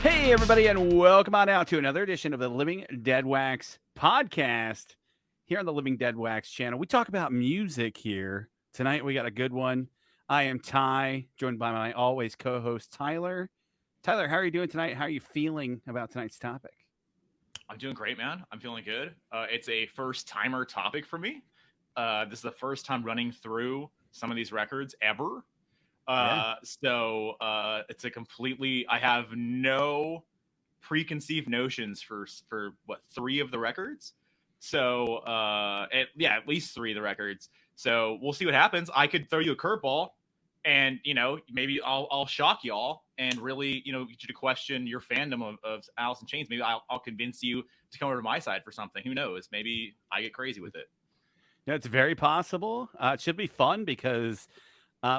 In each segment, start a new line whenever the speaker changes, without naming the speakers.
Hey, everybody, and welcome on out to another edition of the Living Deadwax podcast here on the Living Deadwax channel. We talk about music here. Tonight, we got a good one. I am Ty, joined by my always co-host, Tyler. Tyler, how are you doing tonight? How are you feeling about tonight's topic?
I'm doing great, man. I'm feeling good. It's a first-timer topic for me. This is the first time running through some of these records ever.
Yeah.
It's a completely. I have no preconceived notions for what, three of the records. At least three of the records. So we'll see what happens. I could throw you a curveball, and maybe I'll shock y'all and really get you to question your fandom of Alice in Chains. Maybe I'll convince you to come over to my side for something. Who knows? Maybe I get crazy with it.
Yeah, it's very possible. It should be fun because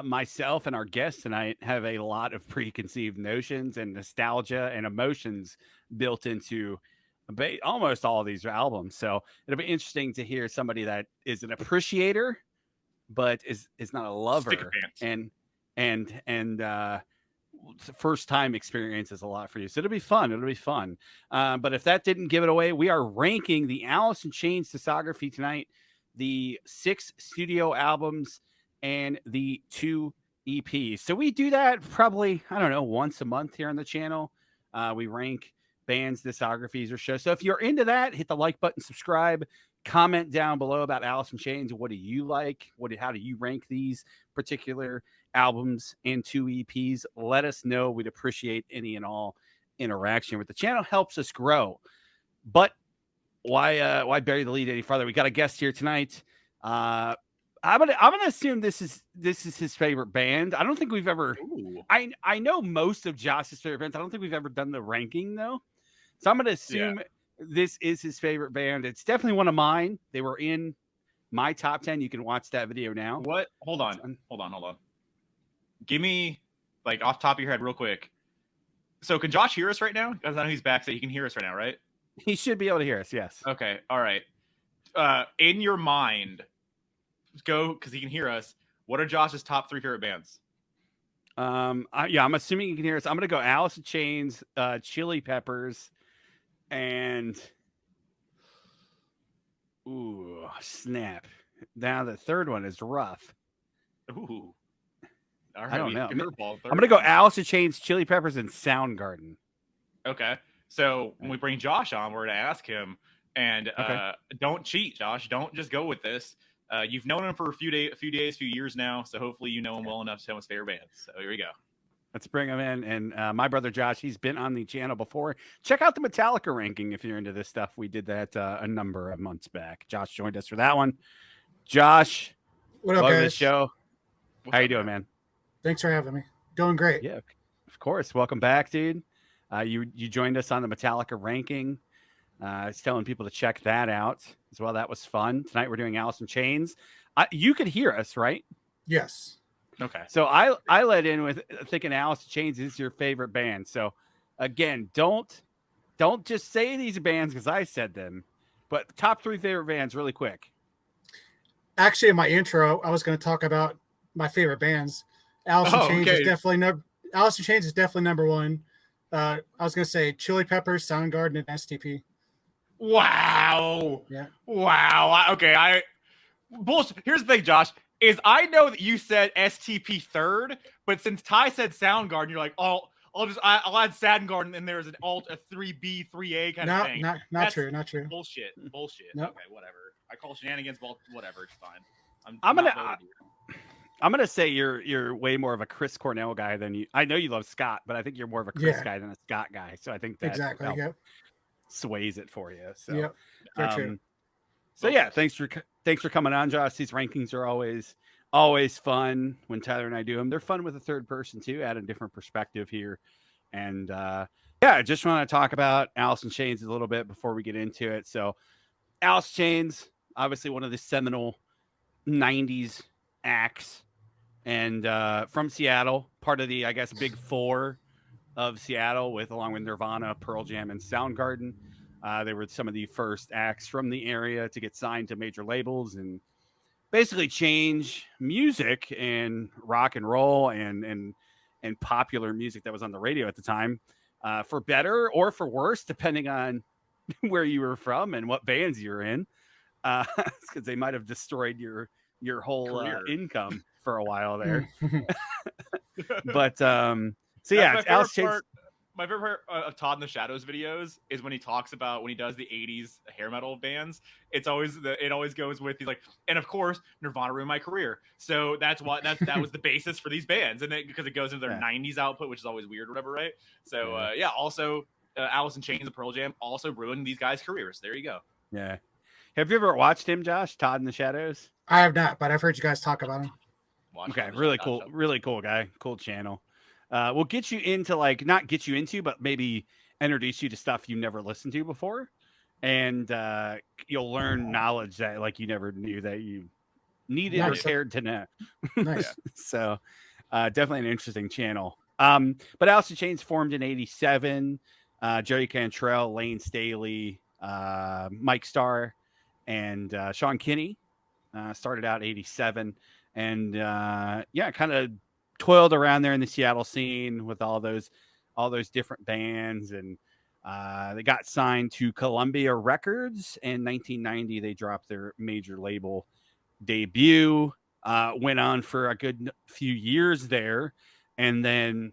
myself and our guests tonight have a lot of preconceived notions and nostalgia and emotions built into almost all of these albums. So it'll be interesting to hear somebody that is an appreciator, but is not a lover, and first time experience is a lot for you. So it'll be fun. It'll be fun. But if that didn't give it away, we are ranking the Alice in Chains discography tonight, the 6 studio albums and the 2 EPs. So we do that probably, I don't know, once a month here on the channel. We rank bands, discographies, or shows. So if you're into that, hit the like button, subscribe, comment down below about Alice in Chains. What do you like? How do you rank these particular albums and 2 EPs? Let us know. We'd appreciate any and all interaction with the channel. Helps us grow. But why bury the lead any further? We got a guest here tonight. I'm gonna assume this is his favorite band. I don't think we've ever.
Ooh.
I know most of Josh's favorite bands. I don't think we've ever done the ranking though. So I'm gonna assume this is his favorite band. It's definitely one of mine. They were in my top 10. You can watch that video now.
What? Hold on. Give me, like, off the top of your head real quick. So can Josh hear us right now? Because I know he's back, so he can hear us right now, right?
He should be able to hear us. Yes.
Okay. All right. In your mind, go, because he can hear us. What are Josh's top 3 favorite bands?
I'm assuming you can hear us. I'm gonna go Alice in Chains, Chili Peppers, and ooh, snap. Now the third one is rough.
Ooh. All right,
I don't know.
I'm
gonna go Alice in Chains, Chili Peppers, and Soundgarden.
Okay. So when we bring Josh on, we're gonna ask him, and don't cheat, Josh. Don't just go with this. You've known him for a few years now, so hopefully you know him well enough to know his favorite bands. So here we go.
Let's bring him in. And my brother Josh, he's been on the channel before. Check out the Metallica ranking if you're into this stuff. We did that a number of months back. Josh joined us for that one. Josh,
what up,
welcome
guys?
to the show. How you doing, man?
Thanks for having me. Doing great.
Yeah, of course. Welcome back, dude. You joined us on the Metallica ranking. It's telling people to check that out as well. That was fun. Tonight we're doing Alice in Chains. You could hear us, right?
Yes.
Okay. So I let in with thinking Alice in Chains is your favorite band. So again, don't just say these bands because I said them, but top 3 favorite bands really quick.
Actually, in my intro, I was going to talk about my favorite bands. Alice in Chains is definitely number 1. I was going to say Chili Peppers, Soundgarden, and STP.
Wow.
Yeah.
Wow. Okay. Bullshit. Here's the thing, Josh, is I know that you said STP third, but since Ty said Soundgarden, you're like, I'll add Soundgarden, and there's an alt, a 3B, 3A kind of thing.
Not true.
Bullshit.
Nope.
Okay, whatever. I call shenanigans, whatever. It's fine.
I'm gonna say you're way more of a Chris Cornell guy than you. I know you love Scott, but I think you're more of a Chris guy than a Scott guy. So I think that
exactly
sways it for you. So
yep. True.
So yeah, thanks for coming on, Josh. These rankings are always fun when Tyler and I do them. They're fun with a third person too, add a different perspective here. And I just want to talk about Alice in Chains a little bit before we get into it. So Alice in Chains, obviously one of the seminal 90s acts, and from Seattle, part of the, I guess, big 4 of Seattle, along with Nirvana, Pearl Jam, and Soundgarden. They were some of the first acts from the area to get signed to major labels and basically change music and rock and roll and popular music that was on the radio at the time. for better or for worse, depending on where you were from and what bands you were in, because they might have destroyed your whole income for a while there. But so yeah,
my
it's
favorite
Alice Chains.
part. My favorite part of Todd in the Shadows videos is when he talks about when he does the '80s hair metal bands. It always goes with, he's like, and of course Nirvana ruined my career. So that was the basis for these bands, and then because it goes into their '90s output, which is always weird, or whatever, right? So also Alice in Chains and Pearl Jam also ruined these guys' careers. There you go.
Yeah. Have you ever watched him, Josh? Todd in the Shadows?
I have not, but I've heard you guys talk about him.
Okay, really cool guy, cool channel. We'll get you into not get you into, but maybe introduce you to stuff you never listened to before, and you'll learn knowledge that you never knew that you needed or cared to know.
Nice.
So definitely an interesting channel. But Alice in Chains formed in '87. Jerry Cantrell, Lane Staley, Mike Starr, and Sean Kinney started out '87. And kind of toiled around there in the Seattle scene with all those different bands, and they got signed to Columbia Records. In 1990, they dropped their major label debut. Went on for a good few years there, and then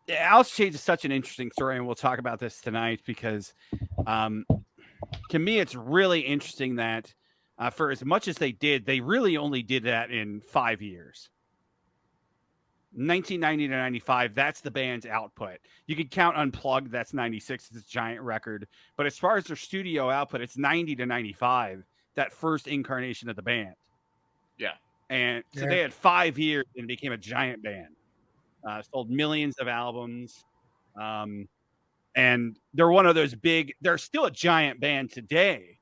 Alice Chains is such an interesting story, and we'll talk about this tonight because to me, it's really interesting that. For as much as they did, they really only did that in 5 years. 1990 to 95, that's the band's output. You could count Unplugged, that's 96, it's a giant record. But as far as their studio output, it's 90 to 95, that first incarnation of the band.
Yeah.
And so they had 5 years and became a giant band. Sold millions of albums. And they're one of those they're still a giant band today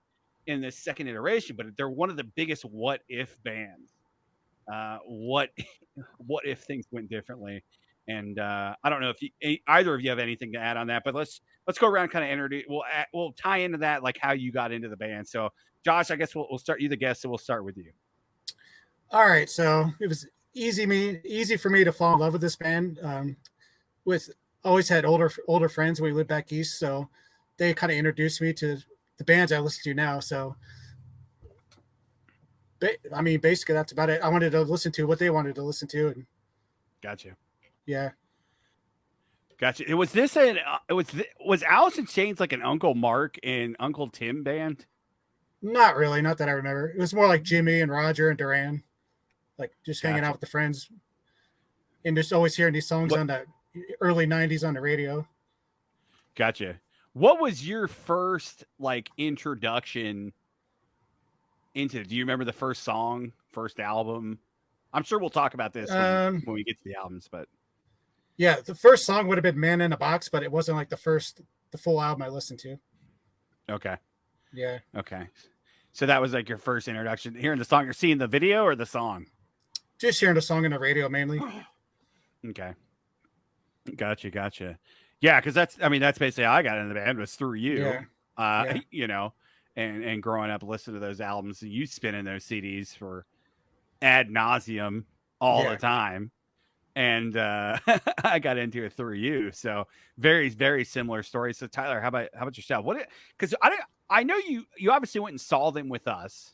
in this second iteration, but they're one of the biggest what if bands. What if things went differently? And I don't know if either of you have anything to add on that, but let's go around, kind of introduce. We'll tie into that, like how you got into the band. So Josh, I guess we'll start, you the guest, so we'll start with you.
All right, so it was easy for me to fall in love with this band. Always had older friends when we lived back east, so they kind of introduced me to the bands I listen to now. So I mean, basically that's about it. I wanted to listen to what they wanted to listen to. And
gotcha.
Yeah.
Gotcha. Was Alice in Chains like an Uncle Mark and Uncle Tim band?
Not really. Not that I remember. It was more like Jimmy and Roger and Duran, like just hanging out with the friends and just always hearing these songs on the early '90s on the radio.
Gotcha. What was your first introduction into? Do you remember the first song, first album? I'm sure we'll talk about this when we get to the albums, but
yeah, the first song would have been "Man in a Box," but it wasn't like the full album I listened to.
Okay.
Yeah.
Okay. So that was your first introduction, hearing the song, or seeing the video, or the song?
Just hearing the song in the radio mainly.
Okay. Gotcha. Yeah, because that's basically how I got into the band, was through you. Yeah. And growing up listening to those albums, you spinning those CDs for ad nauseum all the time. And I got into it through you. So very, very similar story. So Tyler, how about yourself? Because I know you obviously went and saw them with us.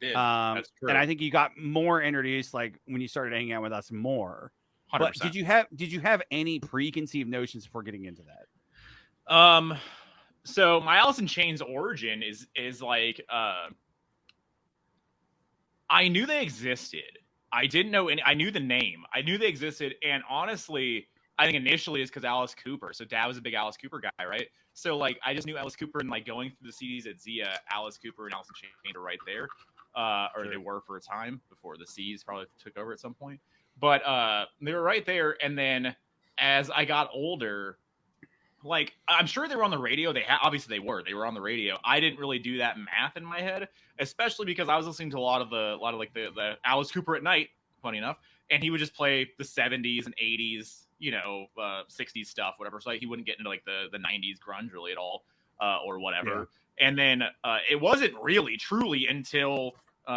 That's true.
And I think you got more introduced when you started hanging out with us more.
100%.
But did you have any preconceived notions before getting into that?
So my Alice in Chains origin is I knew they existed. I didn't know I knew the name. I knew they existed, and honestly, I think initially it's because Alice Cooper. So Dad was a big Alice Cooper guy, right? So I just knew Alice Cooper, and going through the CDs at Zia, Alice Cooper and Alice in Chains are right there. Or they were for a time before the C's probably took over at some point. But they were right there. And then as I got older, I'm sure they were on the radio. Obviously they were on the radio. I didn't really do that math in my head, especially because I was listening to a lot of the Alice Cooper at night, funny enough. And he would just play the 70s and 80s, 60s stuff, whatever. So he wouldn't get into the 90s grunge really at all, or whatever. Yeah. And then it wasn't really truly until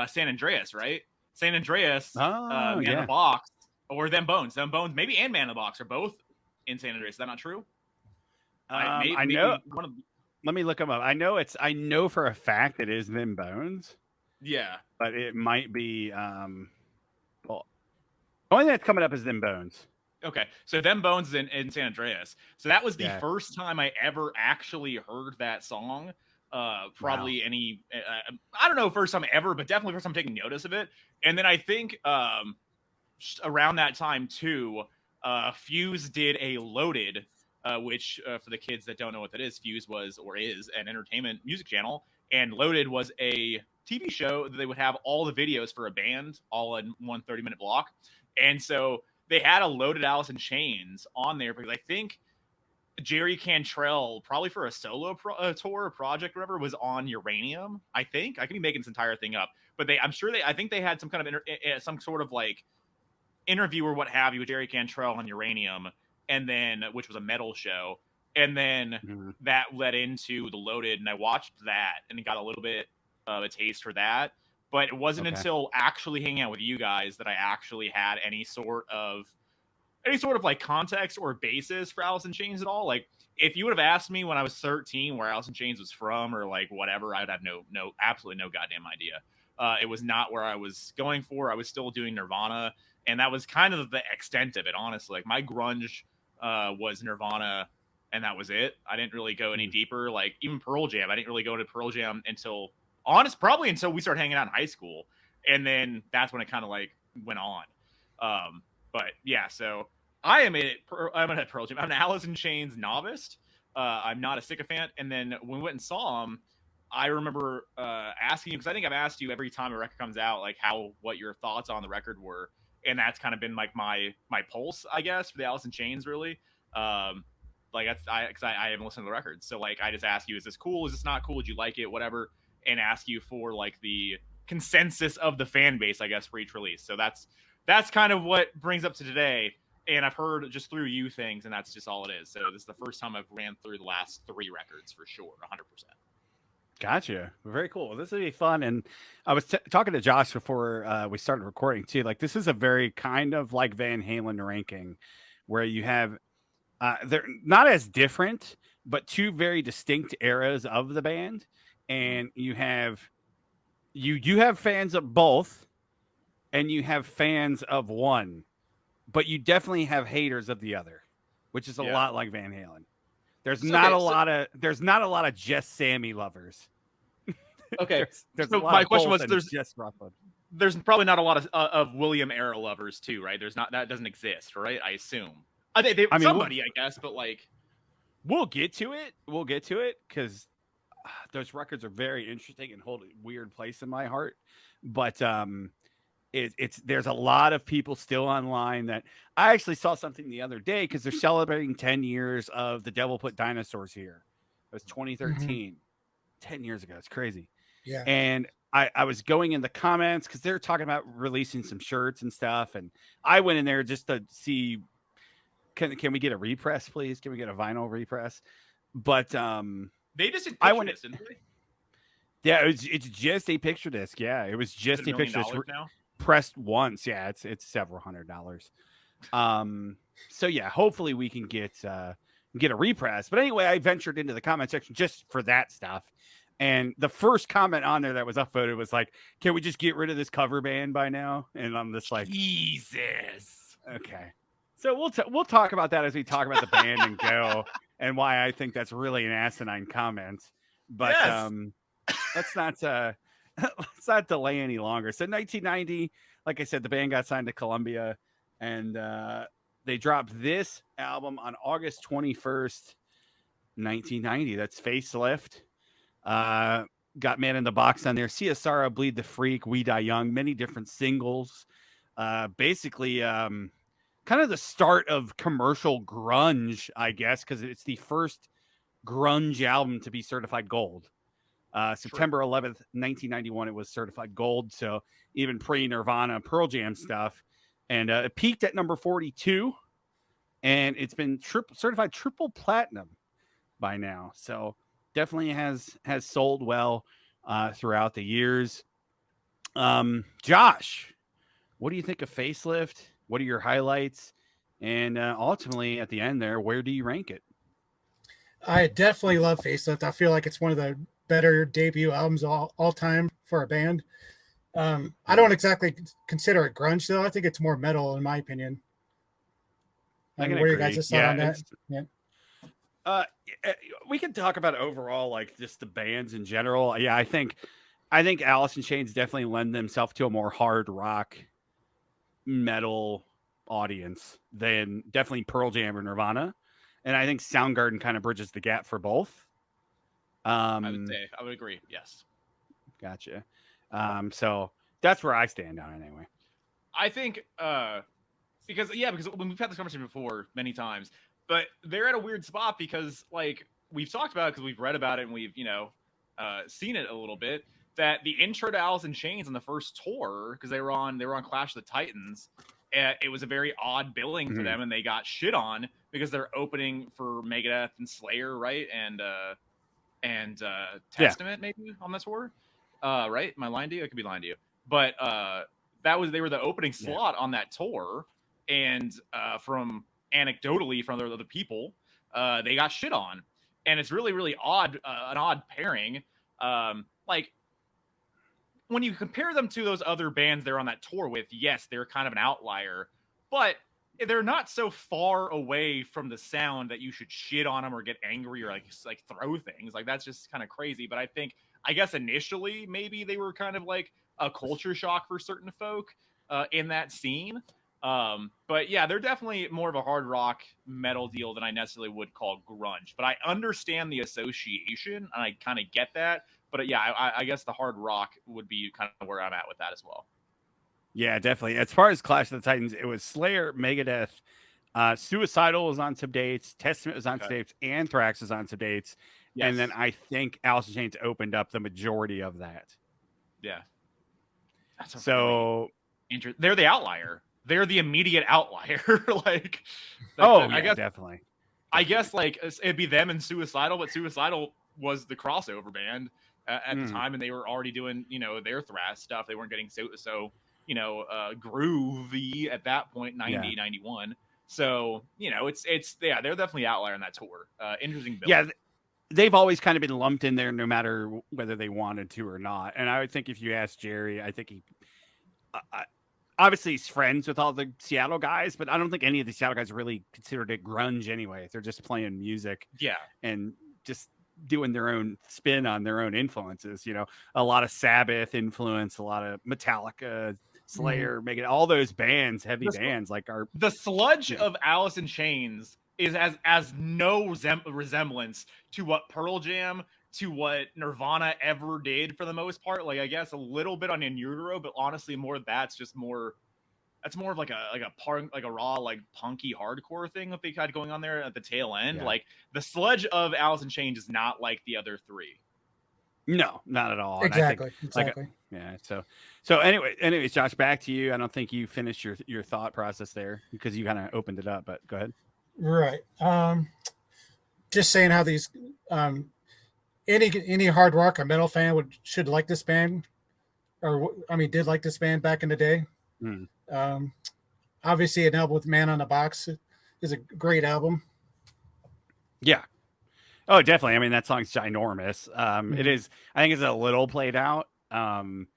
San Andreas, right? San Andreas, Man in the Box, or Them Bones, maybe, and Man in the Box are both in San Andreas. Is that not true?
I know.
One of
Let me look them up. I know for a fact it is Them Bones,
yeah.
but it might be well, the only thing that's coming up is Them Bones.
Okay, so Them Bones in San Andreas. So that was the
Yeah.
first time I ever actually heard that song. Probably any, I don't know, first time ever, but definitely first time taking notice of it. And then I think around that time too, Fuse did a Loaded, which for the kids that don't know what that is, Fuse was or is an entertainment music channel, and Loaded was a TV show that they would have all the videos for a band all in one 30-minute block. And so they had a Loaded Alice in Chains on there because I think Jerry Cantrell, probably for a solo tour or project or whatever, was on Uranium. I think I could be making this entire thing up, but I think they had some kind of some sort of like interview or what have you with Jerry Cantrell on Uranium, and then which was a metal show, and then that led into the Loaded, and I watched that and got a little bit of a taste for that. But it wasn't until actually hanging out with you guys that I actually had any sort of like context or basis for Alice in Chains at all. Like if you would have asked me when I was 13 where Alice in Chains was from or like whatever, I'd have absolutely no goddamn idea. It was not where I was going for. I was still doing Nirvana, and that was kind of the extent of it, honestly. Like my grunge was Nirvana, and that was it. I didn't really go any deeper. Like even Pearl Jam, I didn't really go to Pearl Jam until probably until we started hanging out in high school, and then that's when it kind of like went on. But yeah, so I'm a Pearl Jam. I'm an Alice in Chains novice. I'm not a sycophant. And then when we went and saw him, I remember asking you, because I think I've asked you every time a record comes out, like what your thoughts on the record were, and that's kind of been like my pulse, I guess, for the Alice in Chains, really. Like because I haven't listened to the record, so like I just ask you, is this cool? Is this not cool? Did you like it? Whatever, and ask you for like the consensus of the fan base, I guess, for each release. So that's kind of what brings up to today. And I've heard just through you things, and that's just all it is. So this is the first time I've ran through the last 3 records for sure, 100%.
Gotcha. Very cool. This will be fun. And I was talking to Josh before we started recording too. Like this is a very kind of like Van Halen ranking, where you have they're not as different, but 2 very distinct eras of the band, and you have fans of both, and you have fans of one. But you definitely have haters of the other, which is a lot like Van Halen. There's not a lot of just Sammy lovers.
Okay.
there's
so my question was,
there's
probably not a lot of William era lovers too, right? That doesn't exist, right? I assume. I mean, somebody, I guess, but like,
we'll get to it because those records are very interesting and hold a weird place in my heart. But there's a lot of people still online that I actually saw something the other day because they're celebrating 10 years of The Devil Put Dinosaurs Here. It was 2013, 10 years ago. It's crazy.
Yeah.
And I was going in the comments because they're talking about releasing some shirts and stuff. And I went in there just to see, can we get a repress, please? Can we get a vinyl repress? But
they just did picture disc, didn't they?
Yeah, it's just a picture disc. Yeah, it was just a picture disc.
Now?
Pressed once. Yeah, it's several $100s. So yeah, hopefully we can get a repress. But anyway, I ventured into the comment section just for that stuff. And the first comment on there that was upvoted was like, can we just get rid of this cover band by now? And I'm just like,
Jesus.
Okay. So we'll talk about that as we talk about the band and go and why I think that's really an asinine comment. But let's not delay any longer. So 1990, like I said, the band got signed to Columbia, and they dropped this album on August 21st, 1990. That's Facelift. Got Man in the Box on there. CSR, Bleed the Freak, We Die Young, many different singles. Basically, kind of the start of commercial grunge, I guess, because it's the first grunge album to be certified gold. September 11th, 1991, it was certified gold. So even pre-Nirvana, Pearl Jam stuff. And it peaked at number 42. And it's been certified triple platinum by now. So definitely has sold well throughout the years. Josh, what do you think of Facelift? What are your highlights? And ultimately, at the end there, where do you rank it?
I definitely love Facelift. I feel like it's one of the better debut albums all time for a band. I don't exactly consider it grunge though. I think it's more metal in my opinion.
I can
What are you
agree.
guys' thought
Yeah,
on that? Yeah.
uh, we can talk about overall, like just the bands in general. Yeah, I think Alice in Chains definitely lend themselves to a more hard rock metal audience than definitely Pearl Jam or Nirvana. And I think Soundgarden kind of bridges the gap for both.
I would
Um,
say I would agree. Yes.
Gotcha. So that's where I stand on it anyway.
I think because when we've had this conversation before many times, but they're at a weird spot because like we've talked about it because we've read about it and we've seen it a little bit that the intro to Alice in Chains on the first tour because they were on Clash of the Titans. It was a very odd billing for them, and they got shit on because they're opening for Megadeth and Slayer, right? And Testament maybe on the tour, right? Am I lying to you? I could be lying to you, but they were the opening slot on that tour, and from anecdotally from other people, they got shit on, and it's really really odd, an odd pairing. Like when you compare them to those other bands they're on that tour with, yes, they're kind of an outlier, but they're not so far away from the sound that you should shit on them or get angry or like throw things. Like that's just kind of crazy. But I guess initially maybe they were kind of like a culture shock for certain folk in that scene. But yeah, they're definitely more of a hard rock metal deal than I necessarily would call grunge. But I understand the association and I kind of get that. But yeah, I guess the hard rock would be kind of where I'm at with that as well.
Yeah, definitely. As far as Clash of the Titans, it was Slayer, Megadeth, Suicidal was on some dates, Testament was on some dates, Anthrax was on some dates, and then I think Alice in Chains opened up the majority of that.
Yeah. That's
so
really they're the outlier. They're the immediate outlier.
I guess definitely.
I guess like it'd be them and Suicidal, but Suicidal was the crossover band at the time, and they were already doing their thrash stuff. They weren't getting so groovy at that point, 90, 91. So it's they're definitely outlier on that tour. Interesting build.
Yeah, they've always kind of been lumped in there, no matter whether they wanted to or not. And I would think if you ask Jerry, I think he. Obviously, he's friends with all the Seattle guys, but I don't think any of the Seattle guys really considered it grunge anyway. They're just playing music, and just doing their own spin on their own influences. A lot of Sabbath influence, a lot of Metallica, Slayer, making all those bands, heavy bands like
the sludge of Alice in Chains is as no resemblance to what Pearl Jam, to what Nirvana ever did for the most part. Like I guess a little bit on In Utero, but honestly that's more of like a raw like punky hardcore thing that they had going on there at the tail end. Like the sludge of Alice in Chains is not like the other three.
No, not at all.
Exactly.
So anyways, Josh, back to you. I don't think you finished your thought process there because you kind of opened it up, but go ahead.
Right. Just saying how these any hard rock or metal fan should like this band, did like this band back in the day. Obviously, an album with Man on the Box is a great album.
Yeah. Oh, definitely. I mean, that song's ginormous. It is. I think it's a little played out. I'm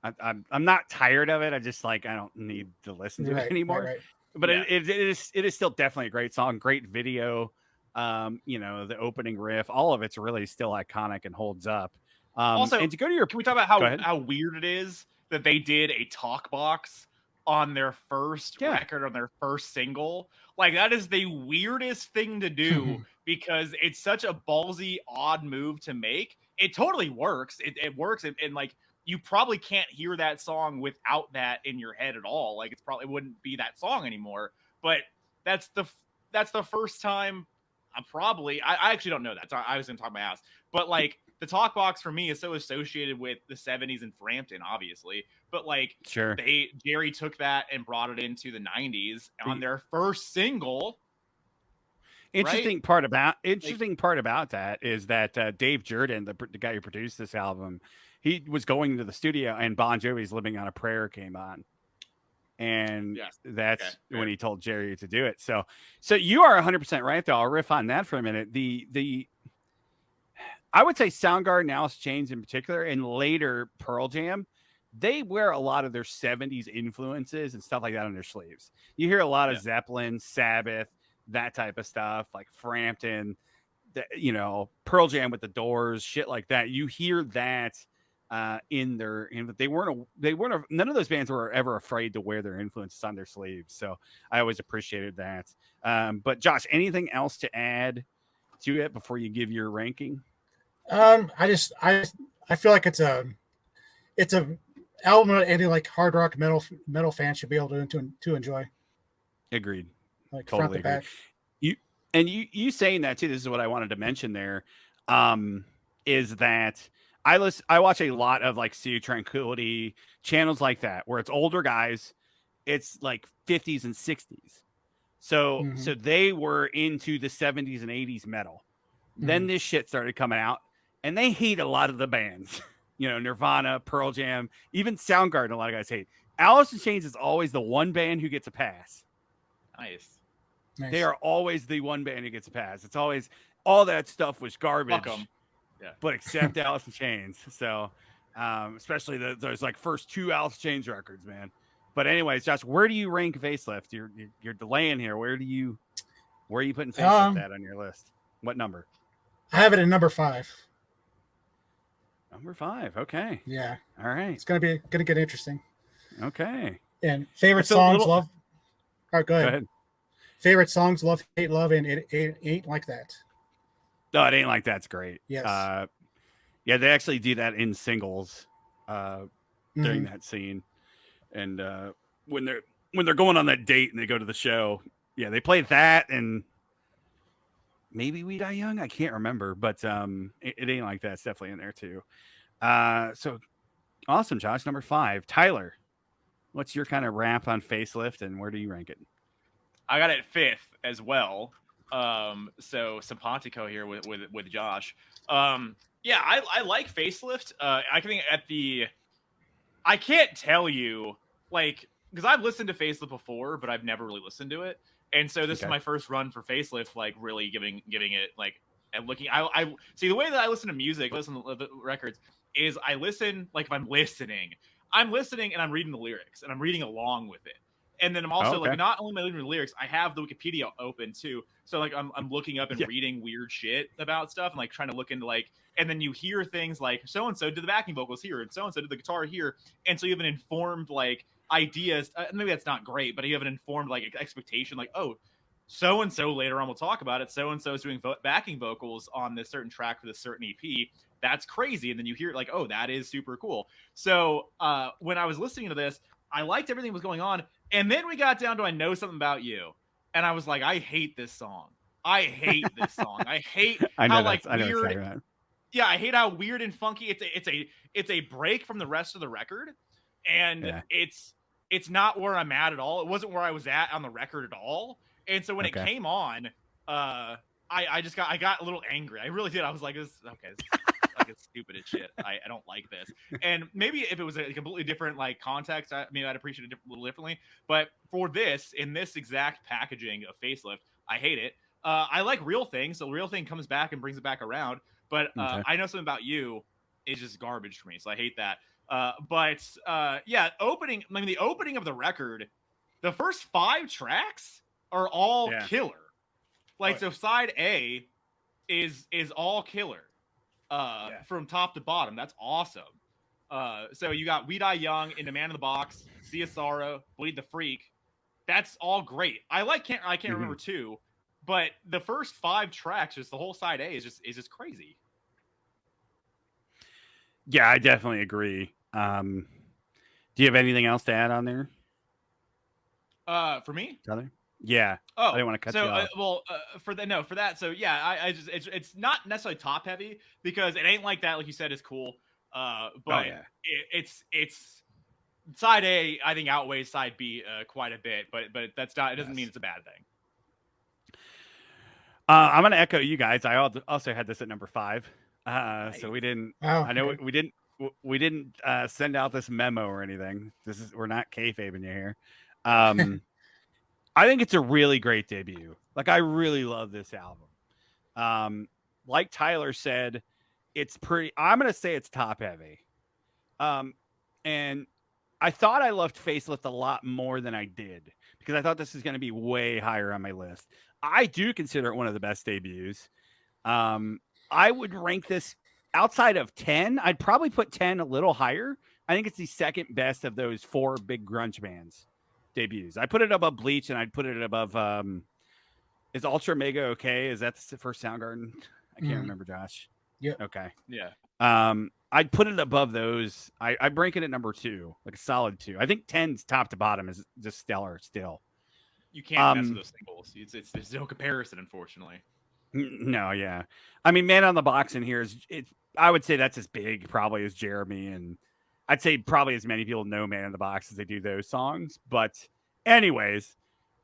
not tired of it. I just I don't need to listen to it anymore. Right. But it is still definitely a great song. Great video. The opening riff, all of it's really still iconic and holds up.
Also,
and to go to your,
can we talk about how weird it is that they did a talk box on their first record, on their first single? Like that is the weirdest thing to do because it's such a ballsy, odd move to make. It totally works. It works, and like you probably can't hear that song without that in your head at all. Like it wouldn't be that song anymore. But that's the first time. I actually don't know that. So I was going to talk my ass. But like the talk box for me is so associated with the 70s and Frampton, obviously. But like Jerry took that and brought it into the 90s on their first single.
Interesting part about that is that Dave Jordan, the guy who produced this album, he was going to the studio and Bon Jovi's Living on a Prayer came on. And
Yes.
that's
Okay,
when he told Jerry to do it. So you are 100% right, though. I'll riff on that for a minute. I would say Soundgarden, Alice in Chains in particular, and later Pearl Jam, they wear a lot of their 70s influences and stuff like that on their sleeves. You hear a lot of Zeppelin, Sabbath, that type of stuff, like Frampton, Pearl Jam with the Doors, shit like that. You hear that in their, none of those bands were ever afraid to wear their influences on their sleeves. So I always appreciated that. But Josh, anything else to add to it before you give your ranking?
I feel like it's a album that any like hard rock metal fan should be able to enjoy.
Agreed.
Like
Totally
front to
agree.
back.
You saying that too. This is what I wanted to mention there. Is that I watch a lot of like Studio Tranquility channels like that where it's older guys. It's like 50s and 60s. So they were into the 70s and 80s metal. Then this shit started coming out, and they hate a lot of the bands. Nirvana, Pearl Jam, even Soundgarden. A lot of guys hate. Alice in Chains is always the one band who gets a pass.
Nice.
They are always the one band who gets a pass. It's always all that stuff was garbage.
Fuck 'em. Yeah.
But except Alice in Chains. So, especially those like first two Alice in Chains records, man. But anyways, Josh, where do you rank Facelift? You're delaying here. Where are you putting Facelift at on your list? What number?
I have it at number 5.
Number 5. Okay.
Yeah.
All right.
It's gonna get interesting.
Okay.
And favorite songs, love. All right, go ahead. Favorite songs, love, hate, love, and it ain't like that.
No, it ain't like that's great.
Yes.
Yeah, they actually do that in singles during that scene, and when they're going on that date and they go to the show, yeah, they play that and maybe We Die Young. I can't remember, but it ain't like that. It's definitely in there too. So awesome, Josh. Number 5, Tyler. What's your kind of wrap on Facelift, and where do you rank it?
I got it 5th as well. So simpatico here with Josh. Yeah, I like Facelift. I think I can't tell you like because I've listened to Facelift before, but I've never really listened to it. And so this is my first run for Facelift, like really giving it like and looking. I see the way that I listen to music, listen to the records is I listen like if I'm listening and I'm reading the lyrics and I'm reading along with it. And then I'm also like not only am I reading the lyrics, I have the Wikipedia open too. So like I'm looking up and reading weird shit about stuff and like trying to look into like and then you hear things like so and so did the backing vocals here and so and so did the guitar here. And so you have an informed like ideas. Maybe that's not great, but you have an informed like expectation like, oh, so and so later on we'll talk about it. So and so is doing backing vocals on this certain track for this certain EP. That's crazy. And then you hear it like, oh, that is super cool. So when I was listening to this, I liked everything that was going on. And then we got down to I Know Something About You. And I was like, I hate this song. I hate this song. I hate how like weird. Yeah, I hate how weird and funky it's a break from the rest of the record. And it's not where I'm at all. It wasn't where I was at on the record at all. And so when it came on, I got a little angry. I really did. I was like, this like it's stupid as shit. I don't like this. And maybe if it was a completely different like context, maybe I'd appreciate it a little differently. But for this, in this exact packaging of Facelift, I hate it. I like Real Thing, so Real Thing comes back and brings it back around. But I Know Something About You is just garbage for me, so I hate that. The opening of the record, the first 5 tracks are all killer. Like so, side A is all killer. From top to bottom. That's awesome. So you got We Die Young, Into Man in the Box, Sea of Sorrow, Bleed the Freak. That's all great. I can't remember 2, but the first 5 tracks, just the whole side A is just crazy.
Yeah, I definitely agree. Do you have anything else to add on there?
For me?
Tyler? Yeah.
Oh,
I didn't want to cut you off.
For that. So yeah, it's not necessarily top heavy because it ain't like that. Like you said, is cool. But it's side A. I think outweighs side B quite a bit. But that's not. It doesn't mean it's a bad thing.
I'm gonna echo you guys. I also had this at number 5. So we didn't. I know we didn't send out this memo or anything. We're not kayfabing you here. I think it's a really great debut. Like, I really love this album. Like Tyler said, it's pretty. I'm gonna say it's top heavy. And I thought I loved Facelift a lot more than I did because I thought this is going to be way higher on my list. I do consider it one of the best debuts. I would rank this outside of 10. I'd probably put 10 a little higher. I think it's the second best of those 4 big grunge bands debuts. I put it above Bleach and I'd put it above is Ultra Mega okay? Is that the first Soundgarden? I can't remember, Josh.
Yeah.
Okay.
Yeah.
I'd put it above those. I'd rank it at number 2, like a solid 2. I think 10's top to bottom is just stellar still.
You can't mess with those singles. It's there's no comparison, unfortunately.
No, yeah. I mean, Man on the Box in here is I would say that's as big probably as Jeremy, and I'd say probably as many people know Man on the Box as they do those songs. But anyways,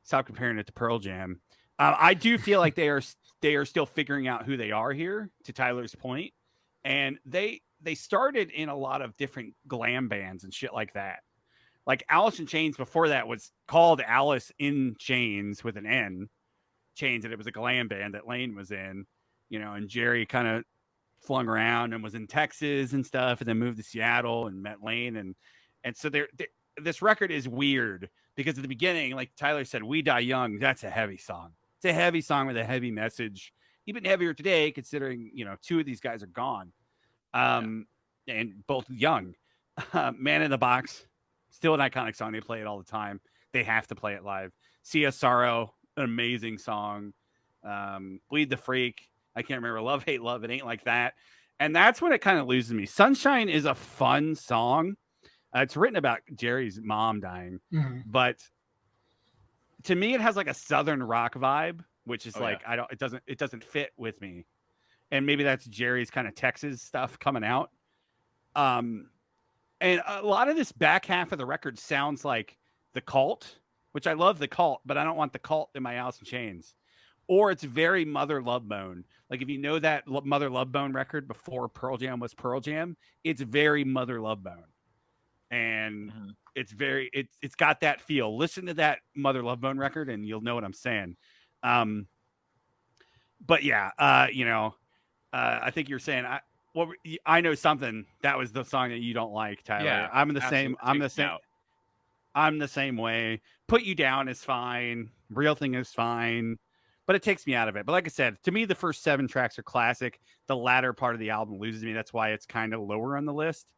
stop comparing it to Pearl Jam. I do feel like they are still figuring out who they are here, to Tyler's point. And they started in a lot of different glam bands and shit like that. Like Alice in Chains before that was called Alice in Chains with an N. Chains, and it was a glam band that Lane was in, and Jerry kind of flung around and was in Texas and stuff, and then moved to Seattle and met Lane. And so this record is weird because at the beginning, like Tyler said, We Die Young, that's a heavy song. It's a heavy song with a heavy message, even heavier today, considering, 2 of these guys are gone. And both young. Man in the Box, still an iconic song. They play it all the time. They have to play it live. Sea of Sorrow, an amazing song. Bleed the Freak, I can't remember. Love, Hate, Love, It Ain't Like That. And that's when it kind of loses me. Sunshine is a fun song. It's written about Jerry's mom dying, but to me, it has like a Southern rock vibe, which is it doesn't fit with me. And maybe that's Jerry's kind of Texas stuff coming out. And a lot of this back half of the record sounds like The Cult, which I love The Cult, but I don't want The Cult in my Alice in Chains. Or it's very Mother Love Bone. Like if you know that Mother Love Bone record before Pearl Jam was Pearl Jam, it's very Mother Love Bone. And it's got that feel. Listen to that Mother Love Bone record and you'll know what I'm saying. But yeah, I think you're saying I know something. That was the song that you don't like, Tyler. Yeah, I'm the same. I'm the same way. Put You Down is fine. Real Thing is fine, but it takes me out of it. But like I said, to me, the first 7 tracks are classic. The latter part of the album loses me. That's why it's kind of lower on the list.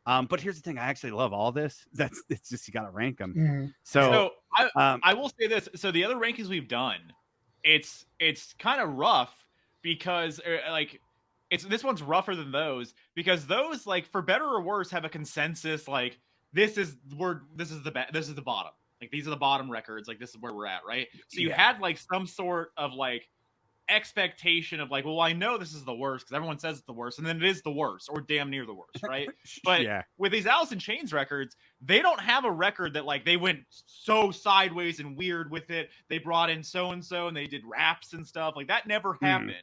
But here's the thing: I actually love all this. It's just you got to rank them. So
I will say this. So the other rankings we've done, it's kind of rough because this one's rougher than those because those, like, for better or worse, have a consensus like this is the bottom. Like these are the bottom records. Like this is where we're at, right? So you had like some sort of like expectation of like, well, I know this is the worst because everyone says it's the worst, and then it is the worst or damn near the worst, right? But with these Alice in Chains records, they don't have a record that like they went so sideways and weird with it. They brought in so and so and they did raps and stuff like that. Never happened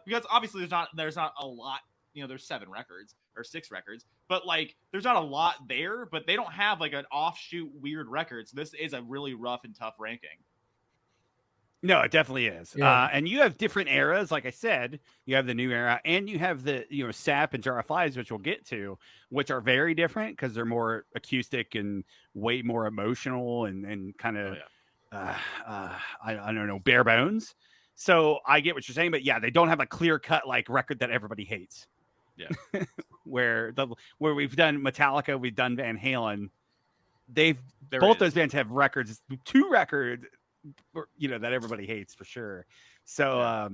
because obviously there's not a lot. There's 7 records or 6 records, but like there's not a lot there. But they don't have like an offshoot weird record. So this is a really rough and tough ranking.
No, it definitely is. Yeah. And you have different eras. Like I said, you have the new era and you have the, Sap and Jar of Flies, which we'll get to, which are very different because they're more acoustic and way more emotional and kind of, I don't know, bare bones. So I get what you're saying, but yeah, they don't have a clear cut like record that everybody hates.
Yeah.
where we've done Metallica, we've done Van Halen. Both those bands have records, 2 records, that everybody hates for sure. So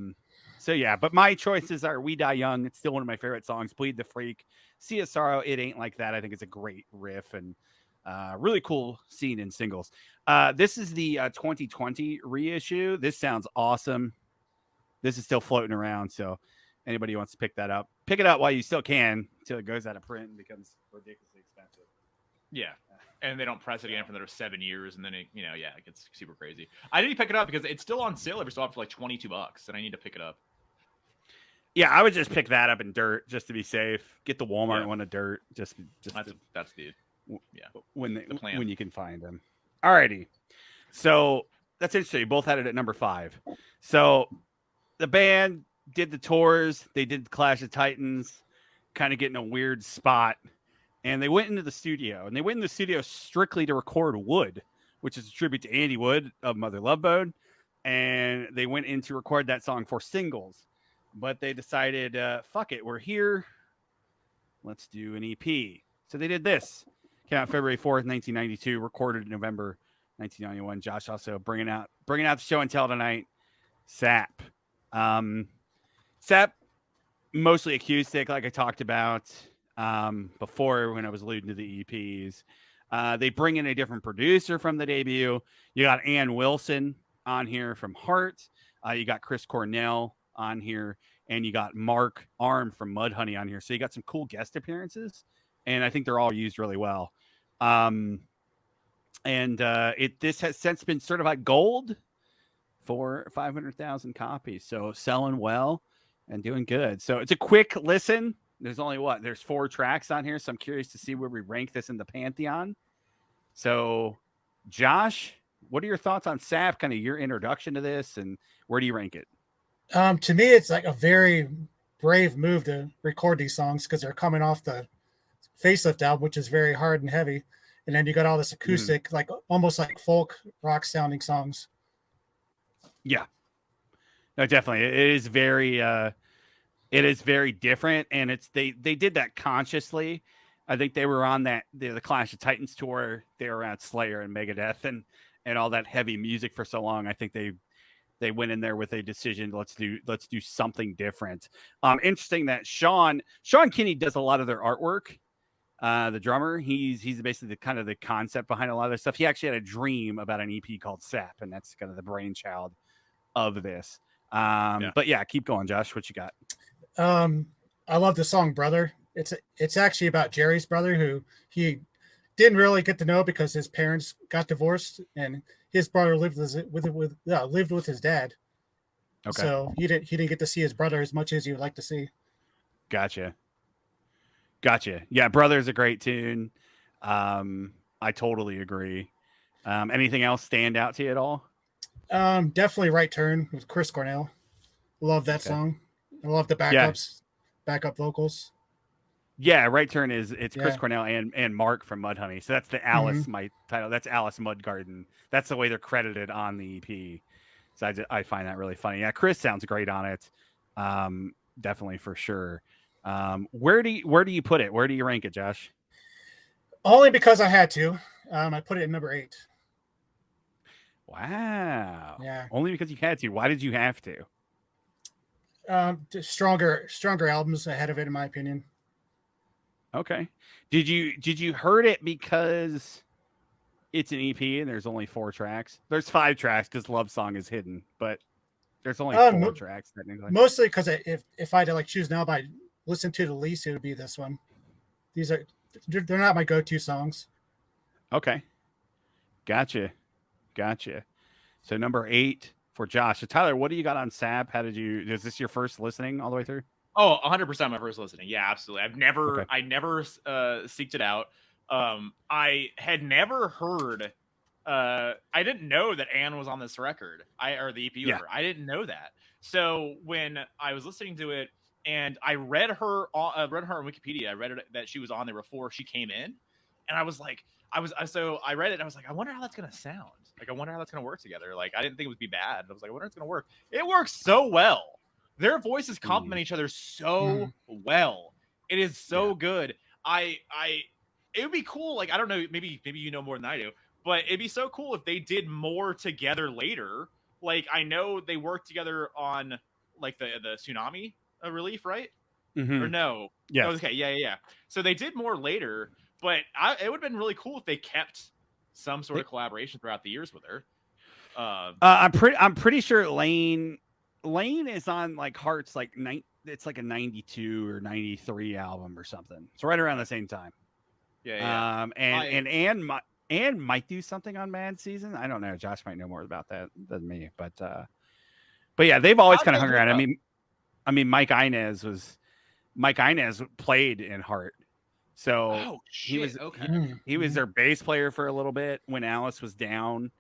yeah, but my choices are We Die Young. It's still one of my favorite songs. Bleed the Freak, Sea of Sorrow, It Ain't Like That. I think it's a great riff and really cool scene in singles. This is the 2020 reissue. This sounds awesome. This is still floating around. So anybody who wants to pick that up, pick it up while you still can until it goes out of print and becomes ridiculously expensive.
Yeah. And they don't press it again for another 7 years, and then it gets super crazy. I need to pick it up because it's still on sale every so often for like $22, and I need to pick it up.
Yeah, I would just pick that up in dirt just to be safe. Get the Walmart one of dirt, just
that's the
when you can find them. Alrighty. So that's interesting. You both had it at number 5. So the band did the tours. They did Clash of Titans, kind of getting a weird spot. And they went into the studio. And they went in the studio strictly to record Wood, which is a tribute to Andy Wood of Mother Love Bone. And they went in to record that song for singles. But they decided, fuck it, we're here. Let's do an EP. So they did this. Came out February 4th, 1992, recorded in November 1991. Josh also bringing out the show and tell tonight. Sap. Sap, mostly acoustic, like I talked about before when I was alluding to the EPs. They bring in a different producer from the debut. You got Ann Wilson on here from Heart. You got Chris Cornell on here, and you got Mark Arm from Mudhoney on here. So you got some cool guest appearances, and I think they're all used really well. This has since been certified gold for 500,000 copies. So selling well and doing good. So it's a quick listen. There's only there's 4 tracks on here. So I'm curious to see where we rank this in the Pantheon. So Josh, what are your thoughts on Sap? Kind of your introduction to this, and where do you rank it?
To me, it's like a very brave move to record these songs because they're coming off the Facelift album, which is very hard and heavy. And then you got all this acoustic, like almost like folk rock sounding songs.
Yeah, no, definitely. It is very different. And they did that consciously. I think they were on the Clash of Titans tour. They were around Slayer and Megadeth and all that heavy music for so long. I think they went in there with a decision. Let's do something different. Interesting that Sean Kinney does a lot of their artwork. The drummer, he's basically the concept behind a lot of this stuff. He actually had a dream about an EP called Sap, and that's kind of the brainchild of this. But yeah, keep going, Josh. What you got?
I love the song "Brother." It's actually about Jerry's brother, who he didn't really get to know because his parents got divorced, and his brother lived with his dad. Okay. So he didn't get to see his brother as much as he would like to see.
Gotcha. Yeah, Brother's a great tune. I totally agree. Anything else stand out to you at all?
Definitely Right Turn with Chris Cornell. Love that song. I love the backup vocals.
Yeah, Right Turn it's Chris Cornell and Mark from Mudhoney. So that's the Alice, my title. That's Alice Mudgarden. That's the way they're credited on the EP. So I find that really funny. Yeah, Chris sounds great on it. Definitely for sure. Where do you put it? Where do you rank it, Josh?
Only because I had to. I put it at number 8.
Wow.
Yeah.
Only because you had to. Why did you have to?
Stronger albums ahead of it, in my opinion.
Okay. Did you hurt it because it's an EP and there's only 4 tracks? There's 5 tracks because Love Song is hidden, but there's only 4 tracks technically.
Mostly because if I had to choose now by listen to the least, it would be this one. They're not my go-to songs.
Okay. Gotcha. So number 8 for Josh. So Tyler, what do you got on Sap? Is this your first listening all the way through?
Oh, 100% my first listening. Yeah, absolutely. I never seeked it out. I had never heard. I didn't know that Anne was on this record. Or the EP. Yeah. I didn't know that. So when I was listening to it, and I read her on Wikipedia, I read it that she was on there before she came in, and I was like, I read it, and I was like, I wonder how that's gonna sound. I wonder how that's gonna work together. I didn't think it would be bad. I was like, I wonder how it's gonna work. It works so well. Their voices complement each other so well. It is so good. It would be cool. I don't know, maybe you know more than I do, but it'd be so cool if they did more together later. I know they worked together on the Tsunami Relief, right? Or no?
Yeah.
Okay. Yeah. So they did more later, but it would have been really cool if they kept some sort of collaboration throughout the years with her.
I'm pretty sure Lane is on Heart's it's a 92 or 93 album or something. So right around the same time.
Yeah.
And Anne might do something on Mad Season. I don't know. Josh might know more about that than me, but yeah, they've always kind of hung around. I mean, Mike Inez played in Heart, So
Oh shit. Okay.
he was their bass player for a little bit when Alice was down.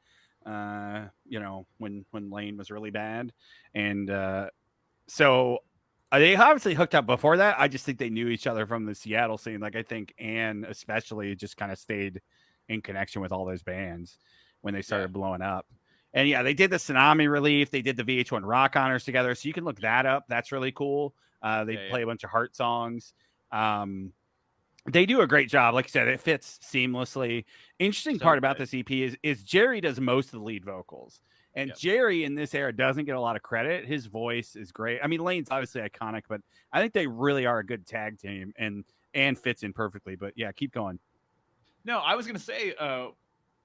When Lane was really bad, and so they obviously hooked up before that. I just think they knew each other from the Seattle scene. Like I think Anne especially just kind of stayed in connection with all those bands when they started blowing up. And yeah, they did the Tsunami Relief. They did the VH1 Rock Honors together. So you can look that up. That's really cool. They play a bunch of Heart songs. They do a great job. Like I said, it fits seamlessly. Interesting part about this EP is Jerry does most of the lead vocals. And Jerry in this era doesn't get a lot of credit. His voice is great. I mean, Lane's obviously iconic, but I think they really are a good tag team and fits in perfectly. But yeah, keep going.
No, I was gonna say,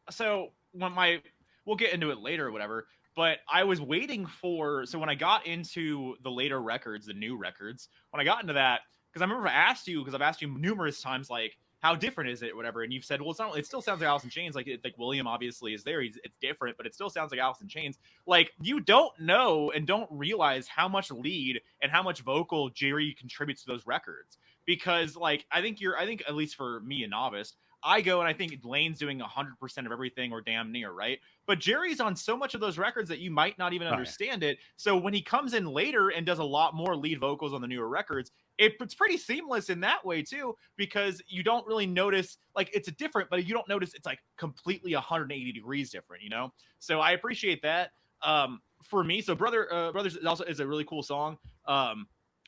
so we'll get into it later or whatever, but I was waiting so when I got into the later records, the new records, when I got into that, because I remember because I've asked you numerous times, like, how different is it, or whatever, and you've said, well, it still sounds like Alice in Chains, like William obviously is there, it's different, but it still sounds like Alice in Chains. Like, you don't know and don't realize how much lead and how much vocal Jerry contributes to those records, because like I think at least for me, a novice, I go and I think Lane's doing 100% of everything or damn near, right? But Jerry's on so much of those records that you might not even understand it. So when he comes in later and does a lot more lead vocals on the newer records, it's pretty seamless in that way too, because you don't really notice, like, it's different, but you don't notice it's like completely 180 degrees different, you know? So I appreciate that. For me, so Brothers also is a really cool song.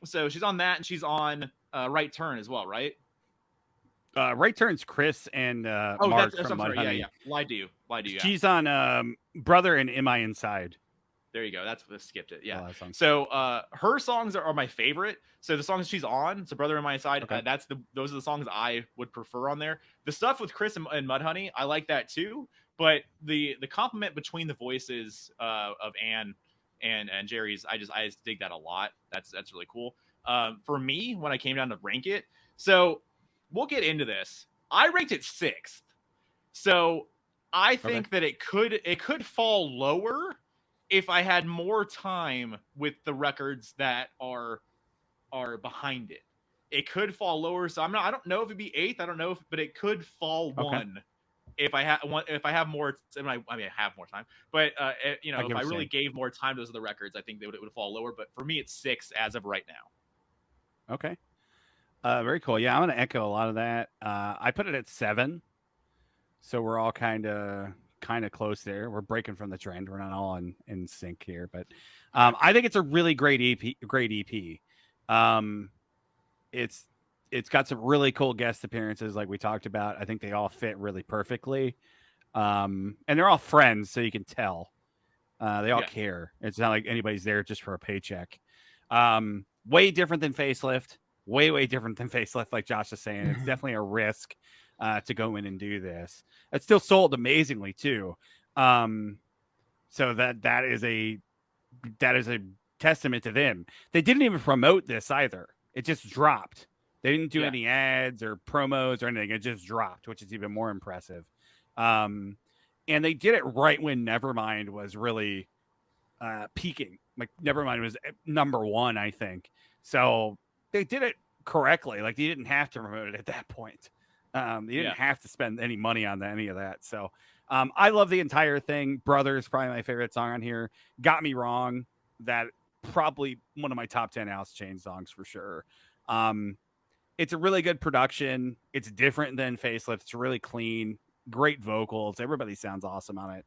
So she's on that, and she's on Right Turn as well, right?
Right Turn's Chris and Mark from Mudhoney.
Yeah. Lied to you.
She's on Brother and Am I Inside?
There you go. That's what skipped it. Yeah. So her songs are my favorite. So the songs she's on, so Brother and My Side, those are the songs I would prefer on there. The stuff with Chris and Mudhoney, I like that too. But the compliment between the voices of Anne and Jerry's, I just dig that a lot. That's really cool. For me, when I came down to rank it, so we'll get into this. I ranked it 6th. So I think that it could fall lower if I had more time with the records that are behind it. It could fall lower. So I don't know if it'd be 8th. I don't know but it could fall 1 if I have more. I have more time, but if I really gave more time to those other records, I think it would fall lower. But for me, it's 6 as of right now.
Okay. Very cool. Yeah, I'm going to echo a lot of that. I put it at 7. So we're all kind of close there. We're breaking from the trend. We're not all in sync here, but I think it's a really great EP. It's got some really cool guest appearances like we talked about. I think they all fit really perfectly. And they're all friends, so you can tell. They all care. It's not like anybody's there just for a paycheck. Way different than Facelift. Way different than Facelift, like Josh is saying. It's definitely a risk to go in and do this. It still sold amazingly too. So that is a testament to them. They didn't even promote this either. It just dropped. They didn't do any ads or promos or anything. It just dropped, which is even more impressive. And they did it right when Nevermind was really peaking. Like Nevermind was number 1, I think. So they did it correctly. Like, they didn't have to promote it at that point. They didn't have to spend any money on any of that. So I love the entire thing. Brothers, probably my favorite song on here. Got Me Wrong. That probably one of my top 10 Alice in Chains songs for sure. It's a really good production. It's different than Facelift. It's really clean. Great vocals. Everybody sounds awesome on it.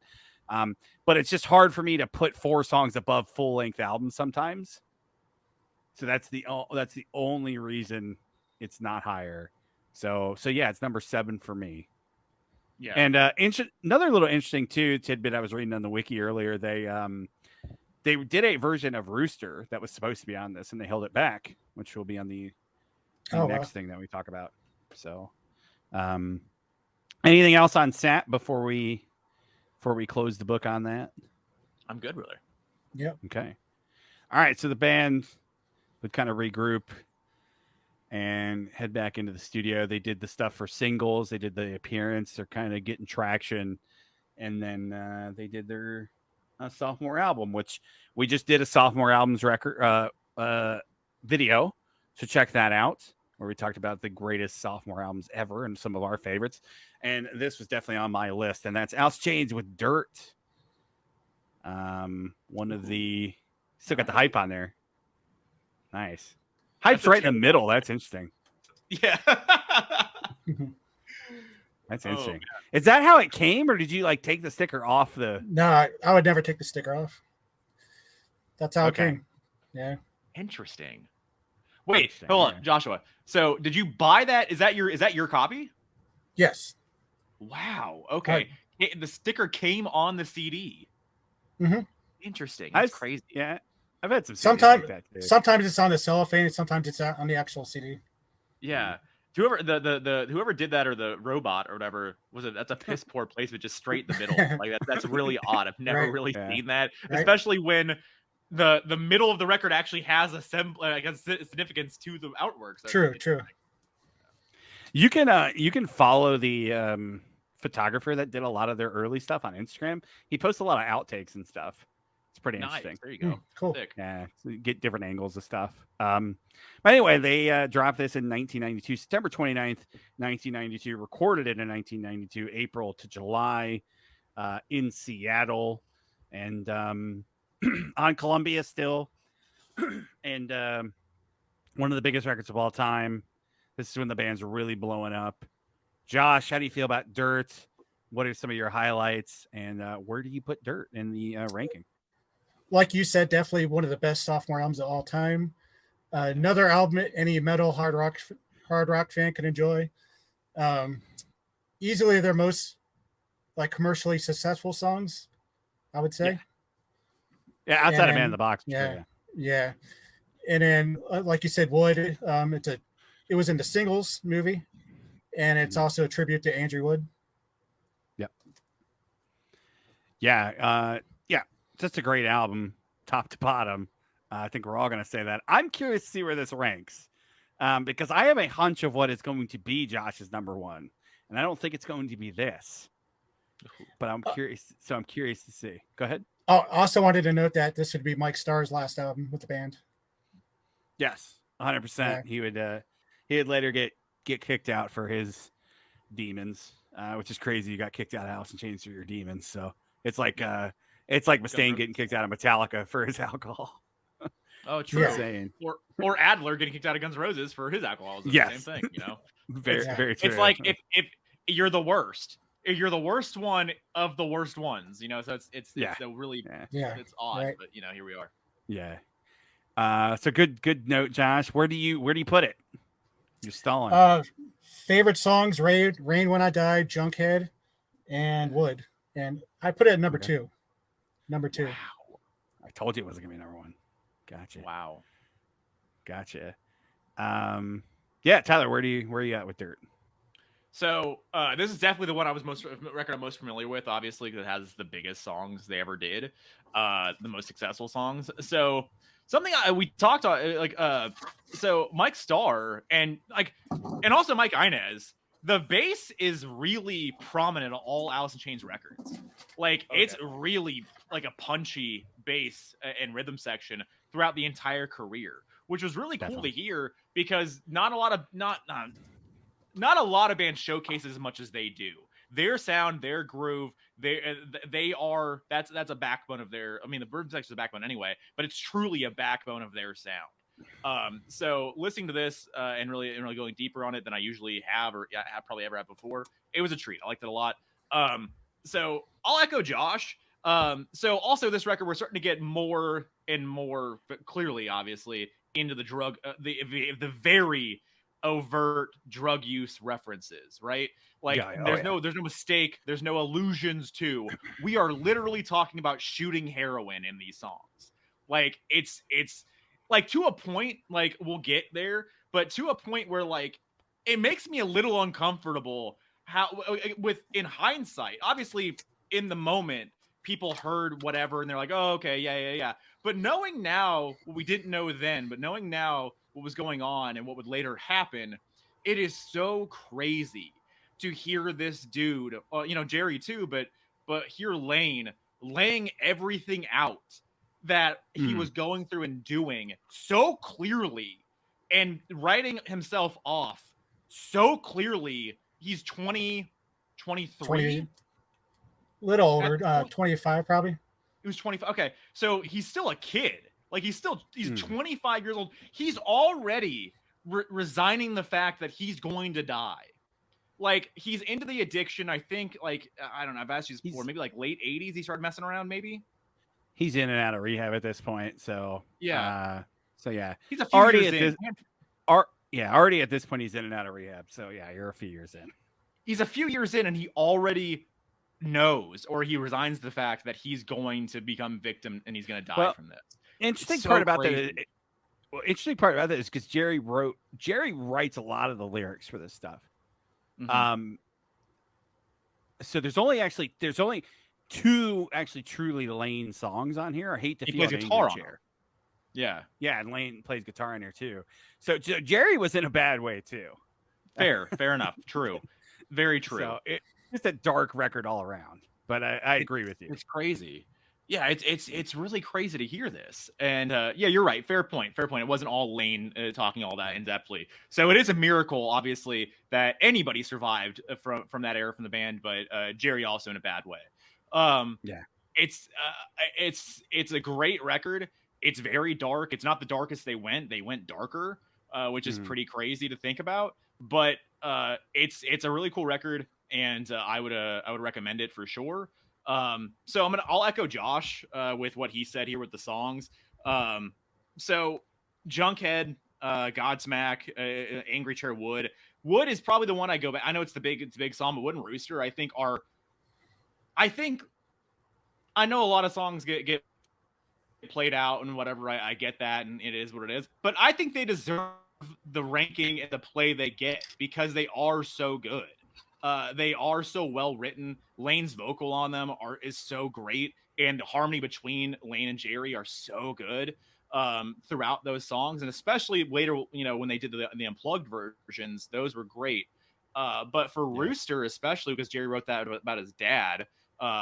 But it's just hard for me to put 4 songs above full-length albums sometimes. So that's the only reason it's not higher. So yeah, it's number 7 for me.
Yeah.
And another little interesting tidbit I was reading on the wiki earlier. They did a version of Rooster that was supposed to be on this, and they held it back, which will be on the next thing that we talk about. So, anything else on Sat before we close the book on that?
I'm good, brother.
Yep.
Okay. All right. So the band would kind of regroup and head back into the studio. They did the stuff for singles. They did the appearance. They're kind of getting traction. And then they did their sophomore album, which we just did a sophomore albums record video. So check that out. where we talked about the greatest sophomore albums ever and some of our favorites. And this was definitely on my list, and that's Alice in Chains with Dirt. One of the still got the hype on there. Nice. Hype's right in the middle. That's interesting.
Yeah.
That's interesting. Is that how it came, or did you like take the sticker off the?
No, I would never take the sticker off. That's how it came. Yeah.
Interesting. Wait, hold on, Joshua. So did you buy that? Is that your copy?
Yes.
Wow. Okay. The sticker came on the CD.
Mm-hmm.
Interesting. That's crazy.
Yeah. I've had some
sometimes
like that too.
Sometimes it's on the cellophane, and sometimes it's on the actual CD.
Yeah. Whoever whoever did that, or the robot or whatever, that's a piss poor placement, just straight in the middle. Like that's really odd. I've never really seen that, especially when the middle of the record actually has a significance to the outworks.
True.
You can follow the photographer that did a lot of their early stuff on Instagram. He posts a lot of outtakes and stuff. It's pretty interesting.
There you go.
Cool.
Sick.
Yeah, so you get different angles of stuff. But anyway, they dropped this in 1992, September 29th, 1992. Recorded it in 1992, April to July, in Seattle, and on Columbia still, and one of the biggest records of all time. This is when the band's really blowing up. Josh, how do you feel about Dirt? What are some of your highlights, and where do you put Dirt in the ranking?
Like you said, definitely one of the best sophomore albums of all time. Another album any metal hard rock fan can enjoy. Easily their most like commercially successful songs, I would say.
Yeah, outside of Man in the Box.
Yeah. And then, like you said, Wood. It was in the Singles movie, and it's also a tribute to Andrew Wood.
Yep. Yeah. Just a great album, top to bottom. I think we're all going to say that. I'm curious to see where this ranks, because I have a hunch of what is going to be Josh's number one, and I don't think it's going to be this. But I'm curious. So I'm curious to see. Go ahead.
I also wanted to note that this would be Mike Starr's last album with the band.
Yes, 100%. He would later get kicked out for his demons, which is crazy. You got kicked out of Alice in Chains for your demons, so it's like Mustaine getting kicked out of Metallica for his alcohol.
Oh, true.
Yeah.
Or Adler getting kicked out of Guns N' Roses for his alcoholism.
Yes.
Same thing,
Very true.
It's like if you're the worst, you're the worst one of the worst ones, so it's a really it's odd, but here we are.
Yeah. So good note, Josh. Where do you put it? You're stalling.
Favorite songs: Rain When I Die, Junkhead, and Wood. And I put it at number two. Number two.
Wow. I told you it wasn't gonna be number one. Gotcha.
Wow.
Gotcha. Yeah, Tyler, where are you at with Dirt?
So this is definitely the one record I'm most familiar with, obviously, because it has the biggest songs they ever did, the most successful songs. So something we talked about, so Mike Starr and also Mike Inez, the bass is really prominent on all Alice in Chains records. It's really like a punchy bass and rhythm section throughout the entire career, which was really cool to hear, because not a lot of bands showcase as much as they do. Their sound, their groove, that's a backbone of their. I mean, the rhythm section is a backbone anyway, but it's truly a backbone of their sound. So listening to this and really going deeper on it than I usually have, or have probably ever had before, it was a treat. I liked it a lot. So I'll echo Josh. So also this record, we're starting to get more and more clearly, obviously, into the drug, the very overt drug use references, right? There's no mistake, there's no allusions to. We are literally talking about shooting heroin in these songs. It's to a point, we'll get there, but to a point where it makes me a little uncomfortable in hindsight. Obviously, in the moment, people heard whatever and they're like, oh, okay, yeah. But knowing now what we didn't know then, but knowing now what was going on and what would later happen, it is so crazy to hear this dude, Jerry too, but hear Lane laying everything out that he was going through and doing so clearly and writing himself off so clearly. He's 20, 23.
20, little older, 25 probably.
He was 25. Okay, so he's still a kid. Like he's 25 years old. He's already resigning the fact that he's going to die. Like he's into the addiction. I think like I don't know. I've asked you this before. Maybe like late 80s he started messing around. Maybe
he's in and out of rehab at this point. So
yeah.
He's
a few
already
years
at
in.
already at this point he's in and out of rehab. So yeah, you're a few years in.
He's a few years in, and he already knows, or he resigns the fact that he's going to become victim and he's going to die from this.
Interesting part about that is because Jerry writes a lot of the lyrics for this stuff. Mm-hmm. So there's only two actually truly Lane songs on here. I hate to feel guitar on here. Yeah, and Lane plays guitar in here too. So Jerry was in a bad way too.
Fair enough. True, very true.
So it's just a dark record all around. But I agree with you.
It's crazy. Yeah, it's really crazy to hear this. And yeah, you're right. Fair point. It wasn't all Lane talking all that in depthly. So it is a miracle, obviously, that anybody survived from that era from the band. But Jerry also in a bad way.
Yeah,
it's a great record. It's very dark. It's not the darkest they went. They went darker, which is pretty crazy to think about. But it's a really cool record, and I would recommend it for sure. So I'll echo Josh with what he said here with the songs. So Junkhead, Godsmack, Angry Chair, Wood is probably the one I go back. I know it's a big song, but Wood and Rooster I know a lot of songs get played out and whatever. I get that, and it is what it is. But I think they deserve the ranking and the play they get because they are so good. They are so well written. Lane's vocal on them is so great, and the harmony between Lane and Jerry are so good throughout those songs, and especially later, when they did the unplugged versions, those were great. But for Rooster, especially because Jerry wrote that about his dad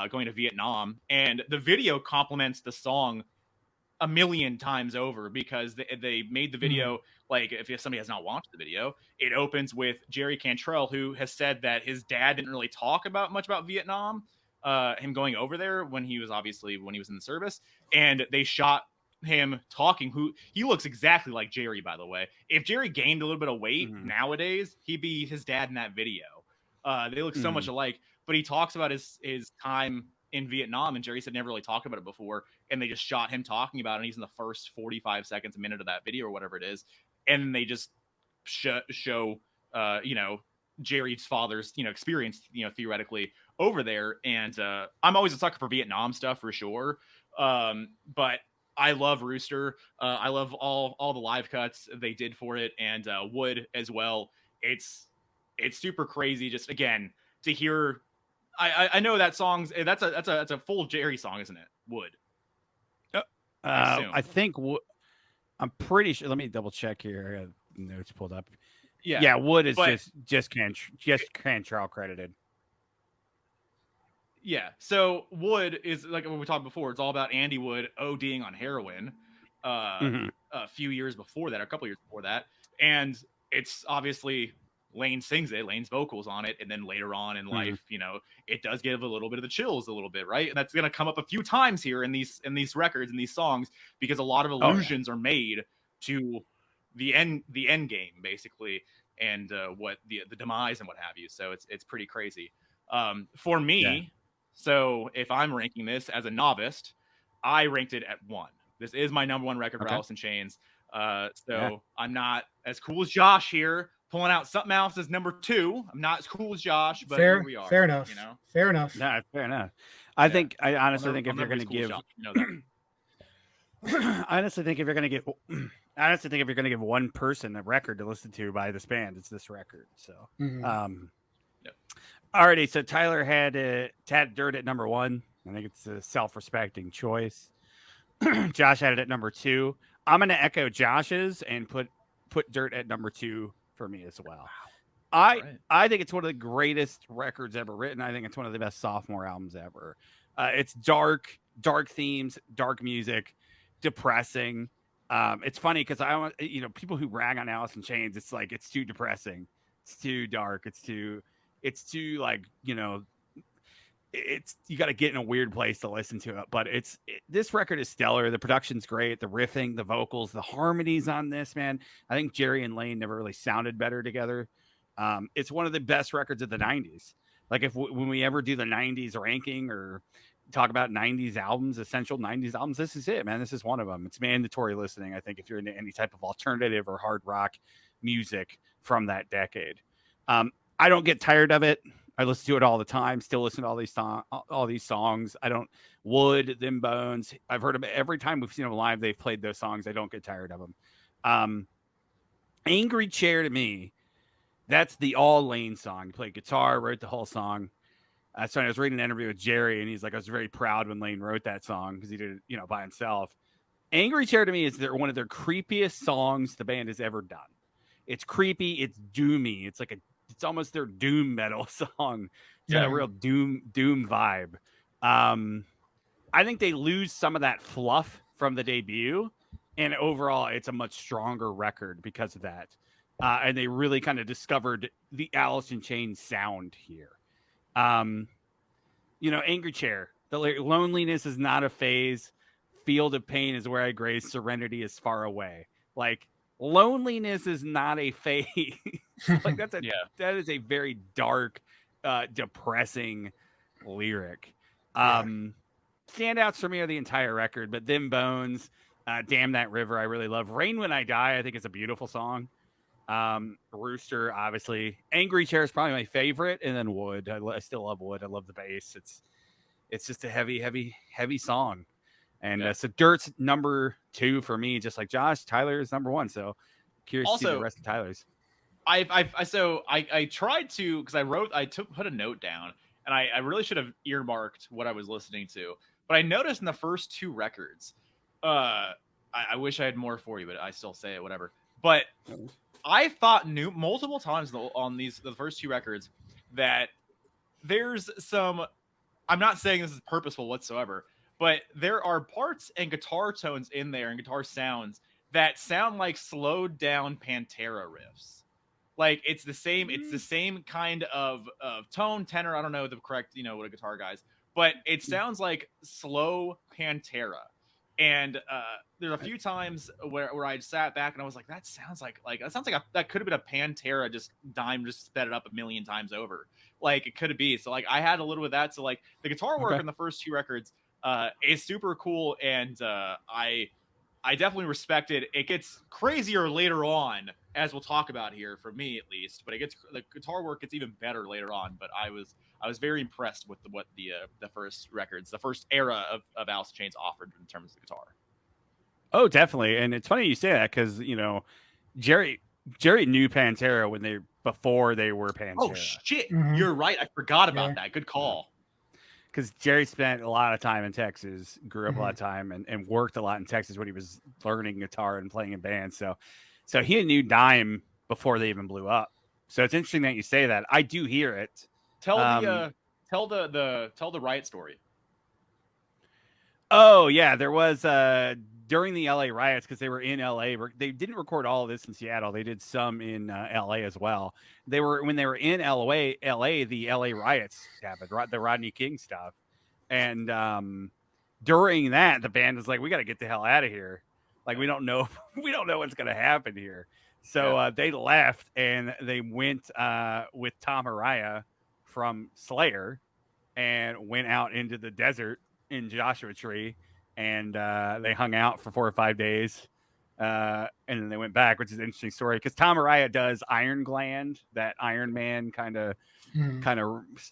going to Vietnam, and the video complements the song a million times over because they made the video like if somebody has not watched the video, it opens with Jerry Cantrell, who has said that his dad didn't really talk much about Vietnam, him going over there when he was in the service, and they shot him talking. Who he looks exactly like Jerry, by the way. If Jerry gained a little bit of weight nowadays, he'd be his dad in that video. They look so much alike, but he talks about his time in Vietnam, and Jerry said never really talked about it before, and they just shot him talking about it, and he's in the first 45 seconds, a minute of that video or whatever it is, and they just show Jerry's father's experience theoretically over there. And I'm always a sucker for Vietnam stuff for sure, but I love Rooster. I love all the live cuts they did for it, and Wood as well. It's super crazy just again to hear. I know that song's that's a full Jerry song, isn't it? Wood.
I think I'm pretty sure. Let me double check here. I got notes pulled up. Yeah. Wood is just Cantrell credited.
Yeah. So Wood is like when we talked before. It's all about Andy Wood ODing on heroin. A few years before that, a couple years before that, and it's obviously. Lane sings it, Lane's vocals on it, and then later on in life, it does give a little bit of the chills a little bit, right? And that's going to come up a few times here in these records and these songs because a lot of allusions are made to the end game basically, and what the demise and what have you. So it's pretty crazy. For me, so if I'm ranking this as a novice, I ranked it at 1. This is my number 1 record for Alice in Chains. I'm not as cool as Josh here. Pulling out something else as number 2. I'm not as cool as Josh, but here we are.
Fair enough. Fair enough.
Nah, fair enough. I honestly think if you're going to give, I honestly think if you're going to give one person a record to listen to by this band, it's this record. So, alrighty. So Tyler had Dirt at number 1. I think it's a self-respecting choice. Josh had it at number 2. I'm going to echo Josh's and put Dirt at number 2. For me as well. I think it's one of the greatest records ever written. I think it's one of the best sophomore albums ever. It's dark themes, dark music, depressing. It's funny because I want, people who rag on Alice in Chains, it's like it's too depressing, it's too dark, it's too like, it's, you got to get in a weird place to listen to it. But this record is stellar. The production's great, the riffing, the vocals, the harmonies on this, man. I think Jerry and Lane never really sounded better together. It's one of the best records of the 90s. Like when we ever do the 90s ranking or talk about 90s albums, essential 90s albums, this is it, man. This is one of them. It's mandatory listening, I think, if you're into any type of alternative or hard rock music from that decade. I don't get tired of it. I listen to it all the time. Still listen to all these songs. I don't. Wood, Them Bones. I've heard them every time we've seen them live. They've played those songs. I don't get tired of them. Angry Chair to me, that's the all Lane song. He played guitar, wrote the whole song. So I was reading an interview with Jerry, and he's like, I was very proud when Lane wrote that song because he did it, by himself. Angry Chair to me is one of their creepiest songs the band has ever done. It's creepy. It's doomy. It's almost their doom metal song. It's got a real doom vibe. I think they lose some of that fluff from the debut, and overall, it's a much stronger record because of that. And they really kind of discovered the Alice in Chains sound here. Angry Chair. The loneliness is not a phase. Field of pain is where I graze. Serenity is far away. Like, loneliness is not a phase. Like that is a very dark, depressing lyric. Standouts for me are the entire record, but Them Bones, Damn That River, I really love. Rain When I Die, I think it's a beautiful song. Rooster, obviously. Angry Chair is probably my favorite, and then Wood. I still love Wood. I love the bass. It's just a heavy song. And so Dirt's number 2 for me, just like Josh. Tyler is number 1. So curious to see the rest of Tyler's.
I tried to, because I put a note down, and I really should have earmarked what I was listening to. But I noticed in the first 2 records, I wish I had more for you, but I still say it, whatever. But I thought multiple times on the first 2 records that there's some. I'm not saying this is purposeful whatsoever, but there are parts and guitar tones in there and guitar sounds that sound like slowed down Pantera riffs. Like it's the same kind of tone, tenor. I don't know the correct, what a guitar guy's, but it sounds like slow Pantera. And there's a few times where I sat back and I was like, that sounds like that could have been a Pantera just sped it up a million times over. Like it could be. So like I had a little bit of that. So like the guitar work in the first 2 records is super cool, and I definitely respect it. It gets crazier later on, as we'll talk about here, for me at least. But the guitar work gets even better later on. But I was very impressed with what the first records, the first era of Alice in Chains offered in terms of the guitar.
Oh, definitely. And it's funny you say that because Jerry knew Pantera before they were Pantera.
Oh shit, You're right. I forgot about that. Good call.
Because Jerry spent a lot of time in Texas, grew up a lot of time, and worked a lot in Texas when he was learning guitar and playing in bands. So he knew Dime before they even blew up. So it's interesting that you say that. I do hear it.
Tell the riot story.
Oh yeah, there was during the LA riots, because they were in LA. They didn't record all of this in Seattle. They did some in LA as well. When they were in LA, the LA riots happened, the Rodney King stuff. And during that, the band was like, we got to get the hell out of here. Like, we don't know what's going to happen here. So they left, and they went with Tom Araya from Slayer and went out into the desert in Joshua Tree, and they hung out for 4 or 5 days, and then they went back, which is an interesting story because Tom Araya does Iron Gland, that Iron Man kind of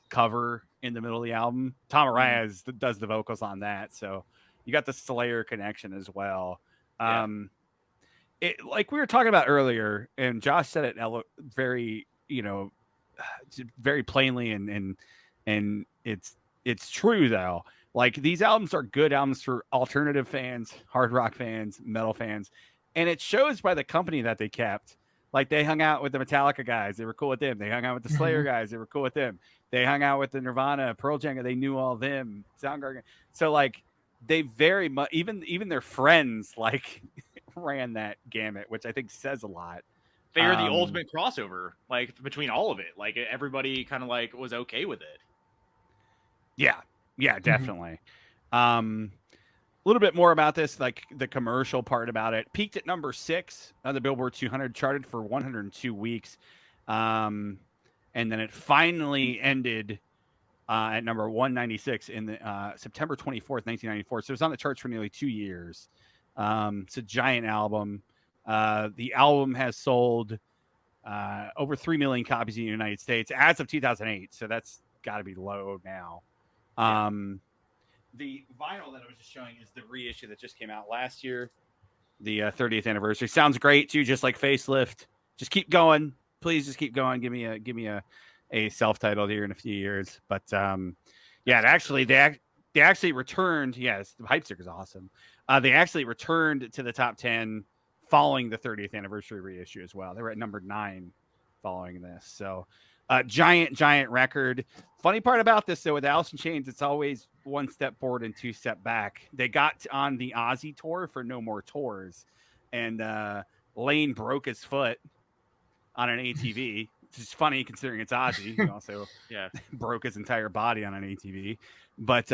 cover in the middle of the album. Tom Araya does the vocals on that, so you got the Slayer connection as well. It, like we were talking about earlier, and Josh said it very, very plainly, and it's true though. Like, these albums are good albums for alternative fans, hard rock fans, metal fans, and it shows by the company that they kept. Like, they hung out with the Metallica guys, they were cool with them. They hung out with the Slayer guys, they were cool with them. They hung out with the Nirvana, Pearl Jam, they knew all them. Soundgarden. So like, they very much, even their friends, like ran that gamut, which I think says a lot.
They are the ultimate crossover, like between all of it. Like everybody kind of like was okay with it.
Yeah, definitely. A little bit more about this, like the commercial part about it. Peaked at number 6 on the Billboard 200, charted for 102 weeks. And then it finally ended at number 196 in the September 24th, 1994. So it was on the charts for nearly 2 years. It's a giant album. The album has sold over 3 million copies in the United States as of 2008. So that's got to be low now. The vinyl that I was just showing is the reissue that just came out last year, the 30th anniversary. Sounds great too, just like Facelift. Just keep going, please. Just keep going. Give me a self-titled here in a few years. But yeah, they actually returned. Yes, the Hype Stick is awesome. They actually returned to the top 10 following the 30th anniversary reissue as well. They were at number 9 following this. So giant record. Funny part about this, though, with Alice in Chains, it's always one step forward and 2 step back. They got on the Ozzy tour for No More Tours, and Lane broke his foot on an ATV. It's funny considering it's Ozzy. He also broke his entire body on an ATV. But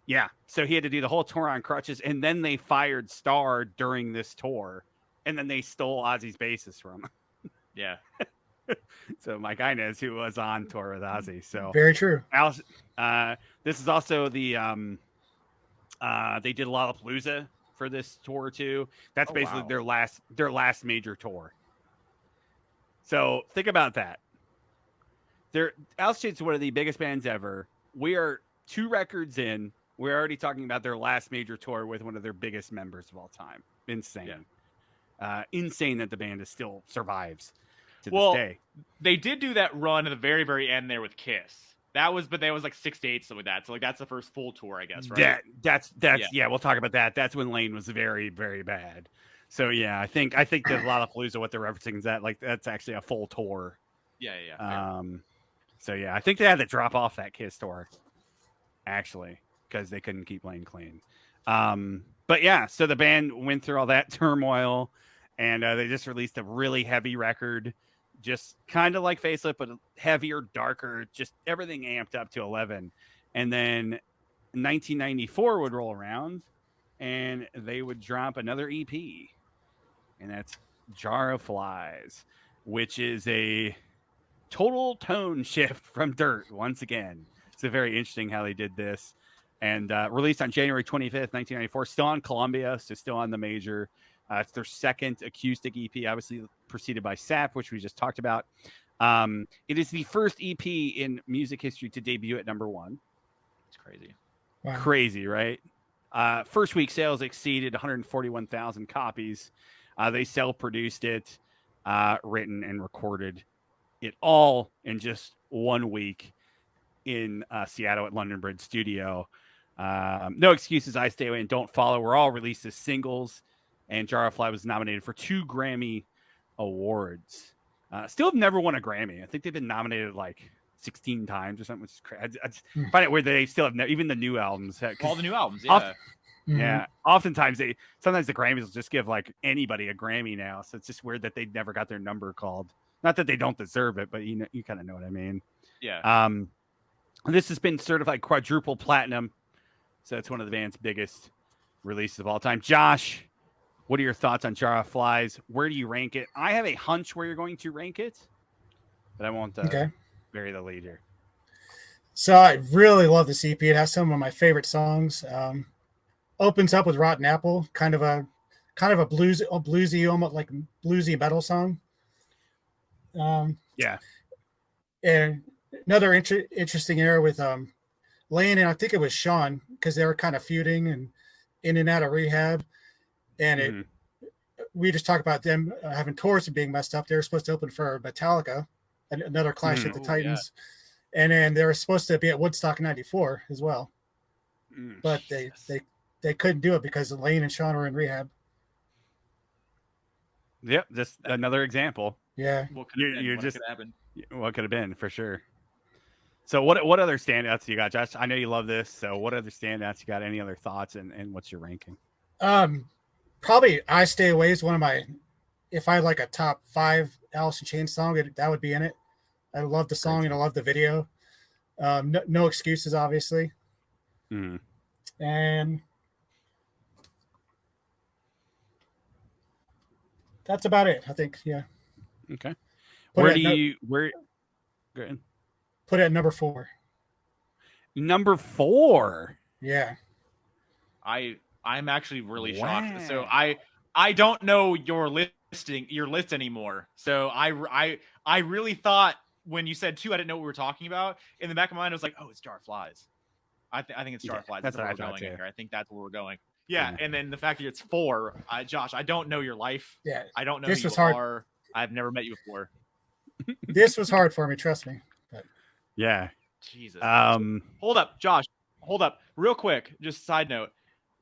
yeah, so he had to do the whole tour on crutches, and then they fired Starr during this tour, and then they stole Ozzy's bassist from him.
Yeah.
So Mike Inez, who was on tour with Ozzy. So
very true.
Alice, this is also the they did Lollapalooza for this tour too. That's basically their last major tour. So think about that. Alice Chains is one of the biggest bands ever. We are 2 records in. We're already talking about their last major tour with one of their biggest members of all time. Insane. Yeah. Insane that the band still survives to this day.
They did do that run at the very, very end there with Kiss. That was like 6 to 8, something like that. So like that's the first full tour, I guess, right?
That's we'll talk about that. That's when Lane was very, very bad. So yeah, I think that Lollapalooza, what they're referencing is that like that's actually a full tour.
Yeah.
So yeah, I think they had to drop off that Kiss tour, actually, because they couldn't keep Lane clean. But yeah, so the band went through all that turmoil, and they just released a really heavy record, just kind of like Facelift, but heavier, darker, just everything amped up to 11. And then 1994 would roll around, and they would drop another EP, and that's Jar of Flies, which is a total tone shift from Dirt once again. It's very interesting how they did this. And released on January 25th, 1994, still on Columbia, so still on the major. It's their second acoustic EP, obviously preceded by Sap, which we just talked about. It is the first EP in music history to debut at number 1.
It's crazy.
Wow.
Crazy, right? First week sales exceeded 141,000 copies. They self-produced it, written and recorded it all in just 1 week in Seattle at London Bridge Studio. No Excuses, I Stay Away, and Don't Follow were all released as singles, and Jar of Fly was nominated for 2 Grammy Awards. Still have never won a Grammy. I think they've been nominated like 16 times or something, which is crazy. I just find it weird that they still have even the new albums.
All the new albums, yeah.
Yeah, oftentimes sometimes the Grammys will just give like anybody a Grammy now, so it's just weird that they never got their number called. Not that they don't deserve it, but you kind of know what I mean.
Yeah.
This has been certified quadruple platinum, so it's one of the band's biggest releases of all time. Josh, what are your thoughts on Jar of Flies? Where do you rank it? I have a hunch where you're going to rank it, but I won't bury the lead here.
So I really love this EP. It has some of my favorite songs. Opens up with Rotten Apple, kind of a bluesy, almost like bluesy metal song.
Yeah.
And another interesting era with Lane, and I think it was Sean, because they were kind of feuding and in and out of rehab. And we just talked about them having tours and being messed up. They were supposed to open for Metallica, another Clash at the Titans. Yeah. And then they were supposed to be at Woodstock in '94 as well. But they couldn't do it because Lane and Sean were in rehab.
Yep, just another example.
Yeah.
What could have
been for sure. So what other standouts you got, Josh? I know you love this. So what other standouts you got? Any other thoughts and what's your ranking?
Probably "I Stay Away" is one of my. If I had like a top 5 Alice in Chains song, that would be in it. I love the song and I love the video. No Excuses, obviously, and that's about it. I think. Yeah.
Okay.
Put
Where
it
do
at
you where? Go ahead.
Put it at number 4.
Number 4.
Yeah.
I'm actually really shocked. So
Wow.
I don't know your list anymore. So I really thought when you said 2, I didn't know what we were talking about. In the back of my mind, I was like, oh, it's Jar Flies. I think it's Jar Flies.
That's what
where
I
we're
thought
going
too.
here. I think that's where we're going. Yeah, and then the fact that it's 4, Josh, I don't know your life.
Yeah.
I don't know
This
who
was
you
hard.
are. I've never met you before.
This was hard for me. Trust me. But
Yeah.
Jesus. Hold up, Josh. Hold up, real quick. Just side note.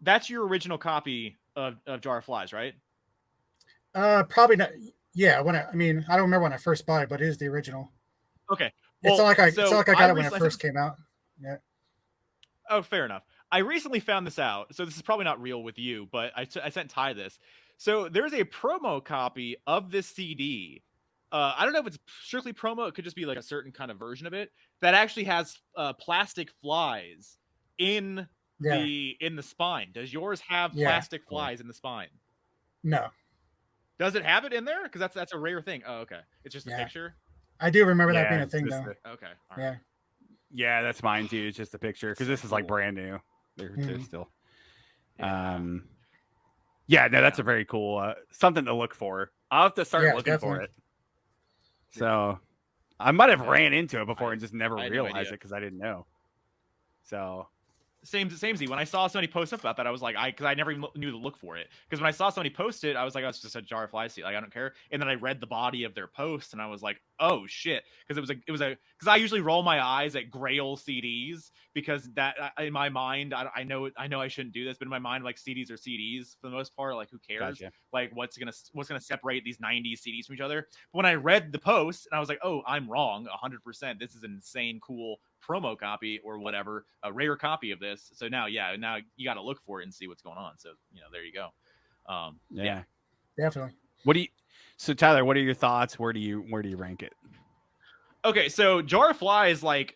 That's your original copy of Jar of Flies, right?
Probably not. Yeah. I mean, I don't remember when I first bought it, but it is the original.
Okay.
It's
Well,
not like it's not like I got it when it first came out. Yeah.
Oh, fair enough. I recently found this out, so this is probably not real with you, but I sent Ty this. So there's a promo copy of this CD. I don't know if it's strictly promo; it could just be like a certain kind of version of it that actually has plastic flies in the spine. Does yours have plastic flies in the spine?
No.
Does it have it in there? Because that's a rare thing. Oh, okay. It's just a picture.
I do remember that being a thing, though.
Okay.
All right.
Yeah, that's mine too. It's just a picture because this is like brand new. They're still. Yeah, no, that's a very cool something to look for. I'll have to start looking for it. So I might have ran into it before and just never realized it because I didn't know. So
same Z. When I saw somebody post up about that, I was like, because I never even knew to look for it. Because when I saw somebody post it, I was like, oh, it's just a Jar of Flies. Like, I don't care. And then I read the body of their post, and I was like, oh shit, because because I usually roll my eyes at Grail CDs because that in my mind, I know I shouldn't do this, but in my mind, like CDs are CDs for the most part. Like, who cares?
Gotcha.
Like, what's gonna separate these 90s CDs from each other? But when I read the post, and I was like, oh, I'm wrong, 100%. This is an insane cool promo copy or whatever, a rare copy of this. So now you got to look for it and see what's going on. So there you go.
Yeah, definitely.
So Tyler, what are your thoughts? Where do you rank it?
Okay, so Jar of Flies, like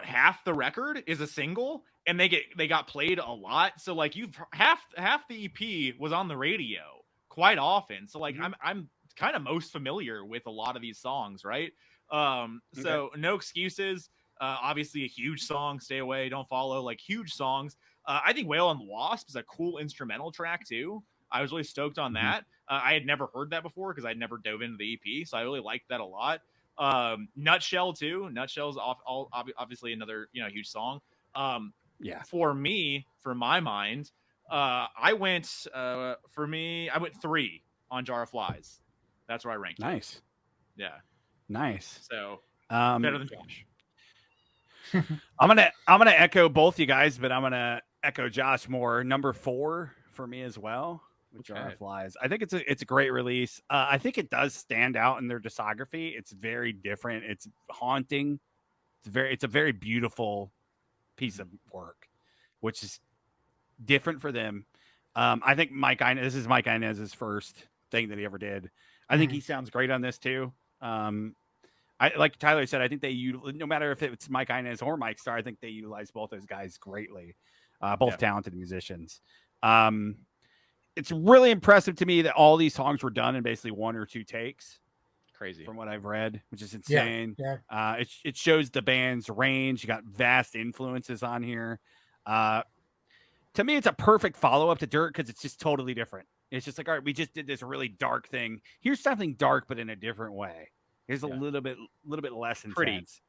half the record is a single, and they got played a lot. So like half the EP was on the radio quite often. So like I'm kind of most familiar with a lot of these songs, right? So No Excuses, obviously a huge song. Stay Away, Don't Follow, like huge songs. I think Whale and the Wasp is a cool instrumental track too. I was really stoked on that. I had never heard that before because I'd never dove into the EP, so I really liked that a lot. Nutshell too. Nutshell's obviously another huge song. For me, for my mind, I went 3 on Jar of Flies. That's where I ranked.
Nice.
It. Yeah.
Nice.
So better than Josh.
I'm gonna echo both you guys, but I'm gonna echo Josh more. Number 4 for me as well. Jar of Flies. I think it's a great release. I think it does stand out in their discography. It's very different. It's haunting. It's a very beautiful piece of work, which is different for them. I think this is Mike Inez's first thing that he ever did. I think he sounds great on this too. I like Tyler said, I think no matter if it's Mike Inez or Mike Starr, I think they utilize both those guys greatly. Both talented musicians. It's really impressive to me that all these songs were done in basically 1 or 2 takes.
Crazy.
From what I've read, which is insane.
Yeah.
It shows the band's range. You got vast influences on here. To me, it's a perfect follow-up to Dirt because it's just totally different. It's just like, all right, we just did this really dark thing. Here's something dark, but in a different way. Here's a little bit less intense.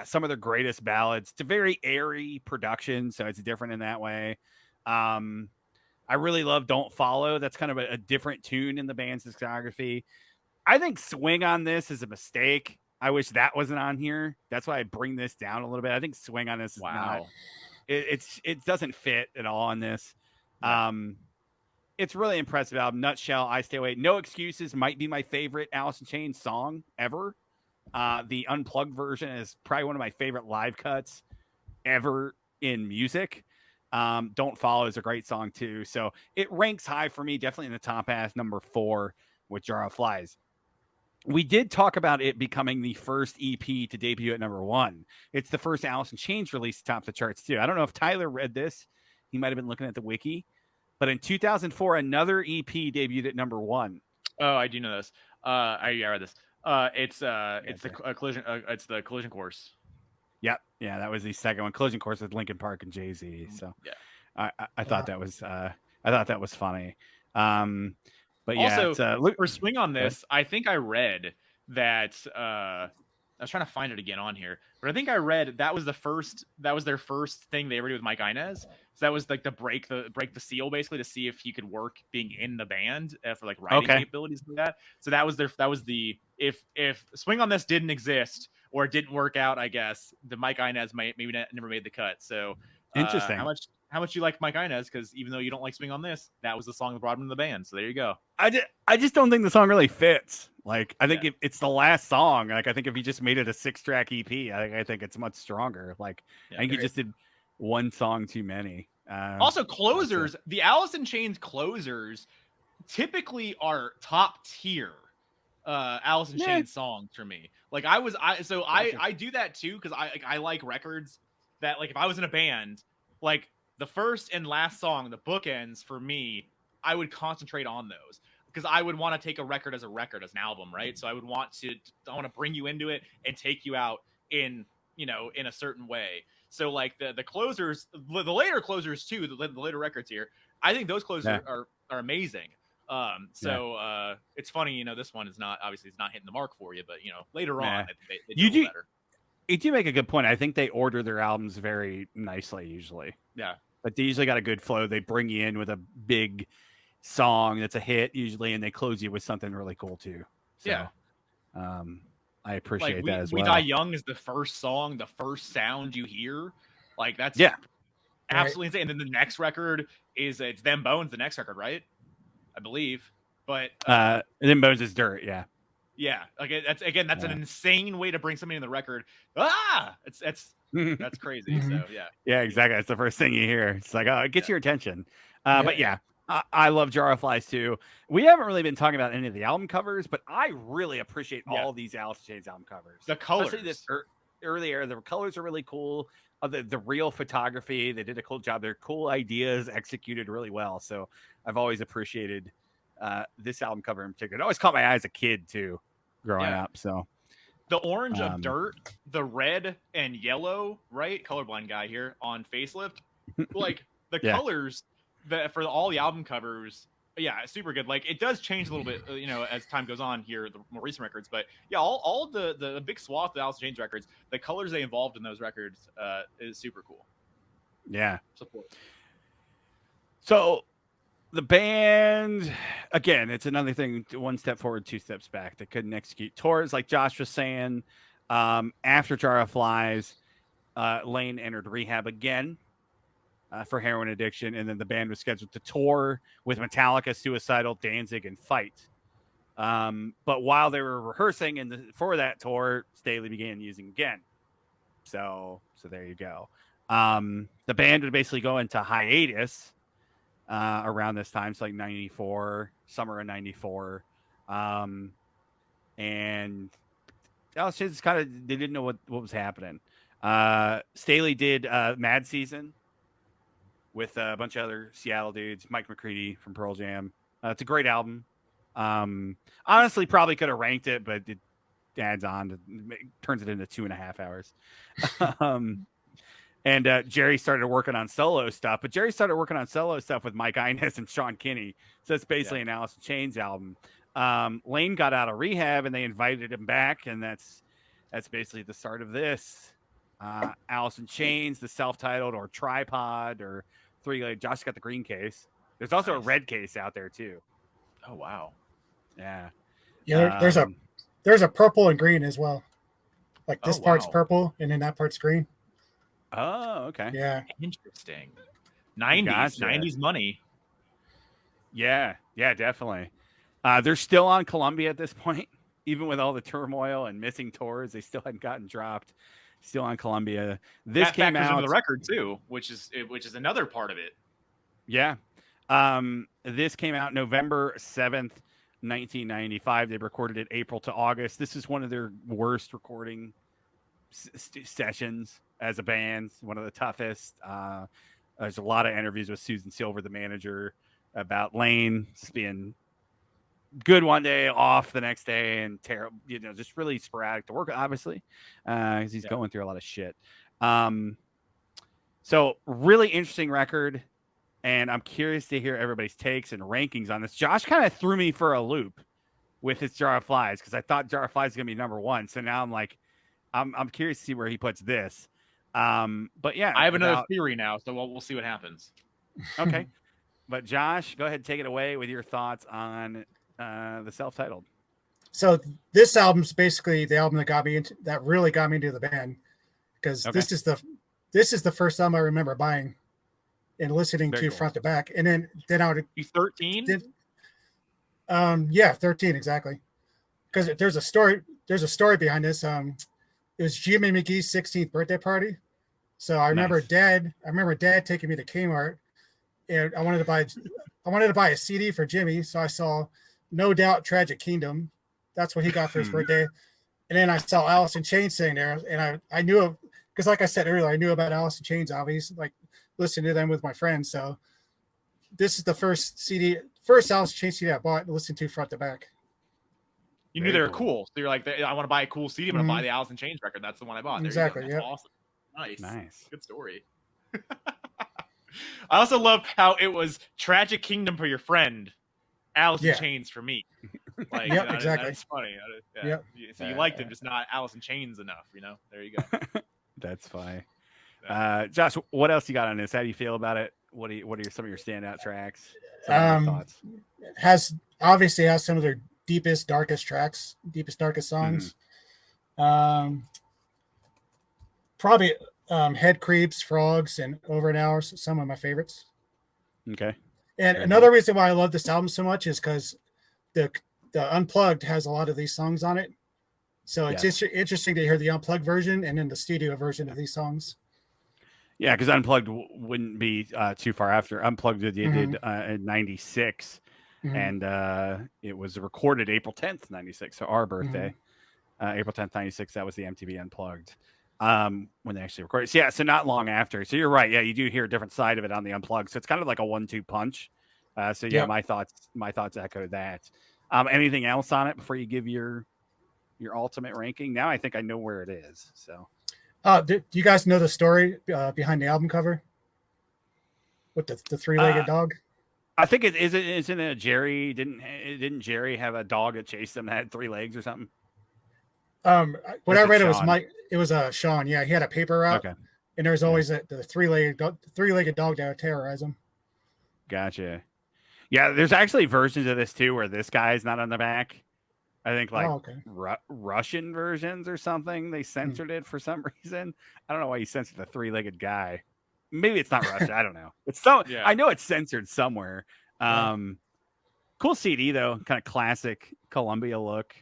Some of their greatest ballads. It's a very airy production, so it's different in that way. I really love Don't Follow. That's kind of a different tune in the band's discography. I think Swing on this is a mistake. I wish that wasn't on here. That's why I bring this down a little bit. I think Swing on this is not. It doesn't fit at all on this. Yeah. It's really impressive album. Nutshell, I Stay Away. No Excuses might be my favorite Alice in Chains song ever. The unplugged version is probably one of my favorite live cuts ever in music. Don't Follow is a great song too. So it ranks high for me, definitely in the top half, number 4 with Jar of Flies. We did talk about it becoming the first EP to debut at number 1. It's the first Alice in Chains release to top the charts too. I don't know if Tyler read this. He might have been looking at the wiki. But in 2004, another EP debuted at number 1.
Oh, I do know this. I read this. It's the collision. It's the Collision Course.
Yep. Yeah, that was the second one. Collision Course with Linkin Park and Jay-Z. So
yeah,
I thought that was funny. But yeah,
also for Swing on This, I think I read that. I was trying to find it again on here, but I think I read that was their first thing they ever did with Mike Inez. So that was like to break the seal, basically, to see if he could work being in the band for like writing capabilities and that. So that was the if Swing on This didn't exist or it didn't work out, I guess the Mike Inez maybe never made the cut. So
interesting.
How much you like Mike Inez? Because even though you don't like Swing on This, that was the song that brought him to the band. So there you go.
I just don't think the song really fits. Like, I think it's the last song. Like, I think if he just made it a 6-track EP, I think it's much stronger. Like, I think he just did one song too many.
Also, closers, the Alice in Chains closers typically are top tier Alice in Chains songs for me. Like, I do that too because I like records that, like, if I was in a band, like the first and last song, the bookends for me, I would concentrate on those because I would want to take a record as an album, right? So I want to bring you into it and take you out in a certain way. So like the closers, the later closers too, the later records here, I think those closers are amazing. It's funny, this one is not hitting the mark for you, but later on they do better.
You do make a good point. I think they order their albums very nicely usually.
Yeah.
But they usually got a good flow. They bring you in with a big song that's a hit usually, and they close you with something really cool too. So, I appreciate that as well.
We Die Young is the first song, the first sound you hear. Like that's absolutely insane. And then the next record it's Them Bones, the next record, right? I believe. But
Them Bones is Dirt, yeah.
Yeah, like that's an insane way to bring somebody in the record. That's crazy. So
yeah, exactly. That's the first thing you hear. It's like, oh, it gets your attention. But yeah, I love Jar of Flies too. We haven't really been talking about any of the album covers, but I really appreciate all these Alice in Chains album covers.
The colors,
especially this earlier, the colors are really cool. The real photography, they did a cool job. They're cool ideas executed really well. So I've always appreciated this album cover in particular. It always caught my eye as a kid too, growing up. So
the orange of Dirt, the red and yellow, right? Colorblind guy here on Facelift. Like the colors for all the album covers, super good. Like it does change a little bit, as time goes on here, the more recent records. But all the big swath of Alice in Chains records, the colors they involved in those records is super cool.
Yeah.
Support.
So the band, again, it's another thing, one step forward, two steps back. They couldn't execute tours, like Josh was saying. After Jar of Flies, Lane entered rehab again for heroin addiction, and then the band was scheduled to tour with Metallica, Suicidal, Danzig, and Fight. But while they were rehearsing for that tour, Staley began using again. So there you go. The band would basically go into hiatus around this time, so like 94, summer of 94. And Alice Chains they didn't know what was happening. Staley did Mad Season with a bunch of other Seattle dudes, Mike McCready from Pearl Jam. It's a great album. Honestly, probably could have ranked it, but it adds on, turns it into 2.5 hours. And Jerry started working on solo stuff, but Jerry started working on solo stuff with Mike Inez and Sean Kinney. So it's basically an Alice in Chains album. Lane got out of rehab and they invited him back, and that's basically the start of this. Alice in Chains, the self-titled or Tripod or Three-Legged. Josh got the green case. There's also a red case out there too.
Oh wow.
Yeah.
Yeah, there's a purple and green as well. Like this part's purple and then that part's green.
Oh, okay.
Yeah.
Interesting. 90s money.
Yeah, definitely. They're still on Columbia at this point, even with all the turmoil and missing tours. They still hadn't gotten dropped. still on Columbia. This
that
came
factors into
out
the record too, which is another part of it.
Yeah. This came out November 7th, 1995. They recorded it April to August. This is one of their worst recording sessions as a band, one of the toughest. There's a lot of interviews with Susan Silver, the manager, about Lane just being good one day, off the next day, and terrible, just really sporadic to work, obviously, because he's going through a lot of shit. So really interesting record. And I'm curious to hear everybody's takes and rankings on this. Josh kind of threw me for a loop with his Jar of Flies because I thought Jar of Flies was going to be number one. So now I'm like, I'm curious to see where he puts this. But yeah,
I have another theory now, so we'll see what happens.
Okay. But Josh, go ahead and take it away with your thoughts on the self-titled.
So this album's basically the album that really got me into the band, because this is the first album I remember buying and listening to front to back. And then I would.
You 13?
13 exactly. Because there's a story behind this. It was Jimmy McGee's 16th birthday party. So I remember Dad taking me to Kmart, and I wanted to buy a CD for Jimmy. So I saw No Doubt Tragic Kingdom. That's what he got for his birthday. And then I saw Alice in Chains sitting there, and I knew, because like I said earlier, I knew about Alice in Chains, obviously, like listening to them with my friends. So this is the first Alice in Chains CD I bought and listened to front to back.
You knew they were cool. So you're like, I want to buy a cool CD. I'm going to buy the Alice in Chains record. That's the one I bought. There
exactly.
That's awesome.
Nice.
Good story. I also love how it was Tragic Kingdom for your friend, Alice in Chains for me. Like,
exactly.
That's funny. So you liked him, just not Alice in Chains enough. There you go.
That's funny. Josh, what else you got on this? How do you feel about it? What are some of your standout tracks? Thoughts?
Obviously has some of their deepest, darkest songs. Probably Head Creeps, Frogs, and Over an Hour, some of my favorites.
Okay.
And another reason why I love this album so much is because the Unplugged has a lot of these songs on it. So it's just interesting to hear the Unplugged version and then the studio version of these songs.
Yeah, because Unplugged wouldn't be too far after. Unplugged did in 96, and it was recorded April 10th, 96, so our birthday. April 10th, 96, that was the MTV Unplugged when they actually recorded. So, so not long after. So you're right. Yeah, you do hear a different side of it on the Unplugged. So it's kind of like a 1-2 punch. My thoughts echo that. Anything else on it before you give your ultimate ranking? Now I think I know where it is. So,
do you guys know the story behind the album cover with the three-legged dog?
I think isn't it Jerry? Didn't Jerry have a dog that chased him that had 3 legs or something?
What I read, it was Sean. Yeah, he had a paper route, and there was always the three-legged dog that would terrorize him.
Gotcha. Yeah, there's actually versions of this too where this guy's not on the back. I think Russian versions or something. They censored it for some reason. I don't know why you censored the 3-legged guy. Maybe it's not Russian. I don't know. It's I know it's censored somewhere. Cool CD though, kind of classic Columbia look.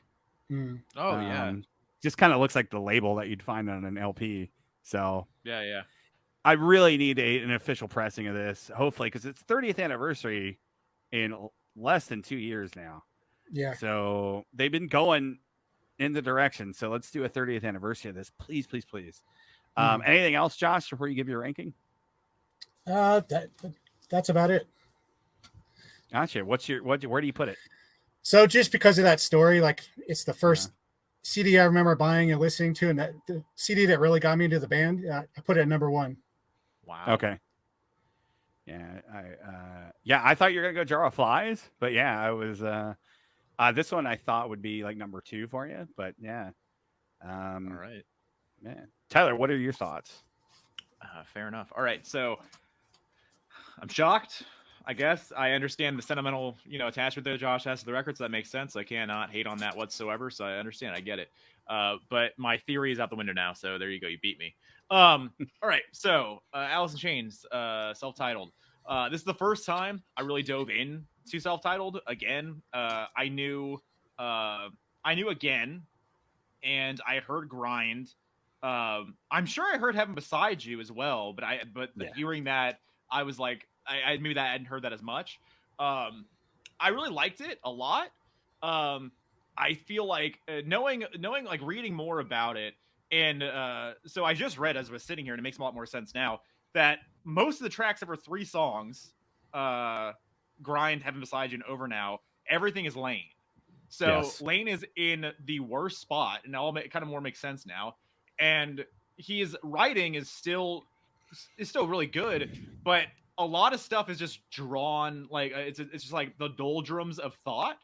Just kind of looks like the label that you'd find on an LP. So I really need an official pressing of this, hopefully, because it's 30th anniversary in less than 2 years now.
Yeah.
So they've been going in the direction. So let's do a 30th anniversary of this, please, please, please. Anything else, Josh, before you give your ranking?
That's about it.
Gotcha. Where do you put it?
So just because of that story, like it's the first CD I remember buying and listening to, and the CD that really got me into the band, I put it at number 1.
Wow.
Okay. Yeah, I thought you were gonna go Jar of Flies, but yeah, I was. This one I thought would be like number 2 for you, but yeah.
All right,
man. Tyler, what are your thoughts?
Fair enough. All right, so I'm shocked. I guess I understand the sentimental, attachment that Josh has to the record, so that makes sense. I cannot hate on that whatsoever, so I understand. I get it. But my theory is out the window now, so there you go. You beat me. All right, so Alice in Chains, self-titled. This is the first time I really dove in to self-titled again. I knew again, and I heard Grind, I'm sure I heard Heaven Beside You as well, but
Yeah.
hearing that, I was like, I maybe that I hadn't heard that as much. I really liked it a lot. I feel like knowing like reading more about it, and so I just read as I was sitting here, and it makes a lot more sense now that most of the tracks over 3 songs, Grind, Heaven Beside You, and Over Now, everything is Lane. So
Yes.
Lane is in the worst spot, and all kind of more makes sense now. And his writing is still really good, but a lot of stuff is just drawn like it's just like the doldrums of thought,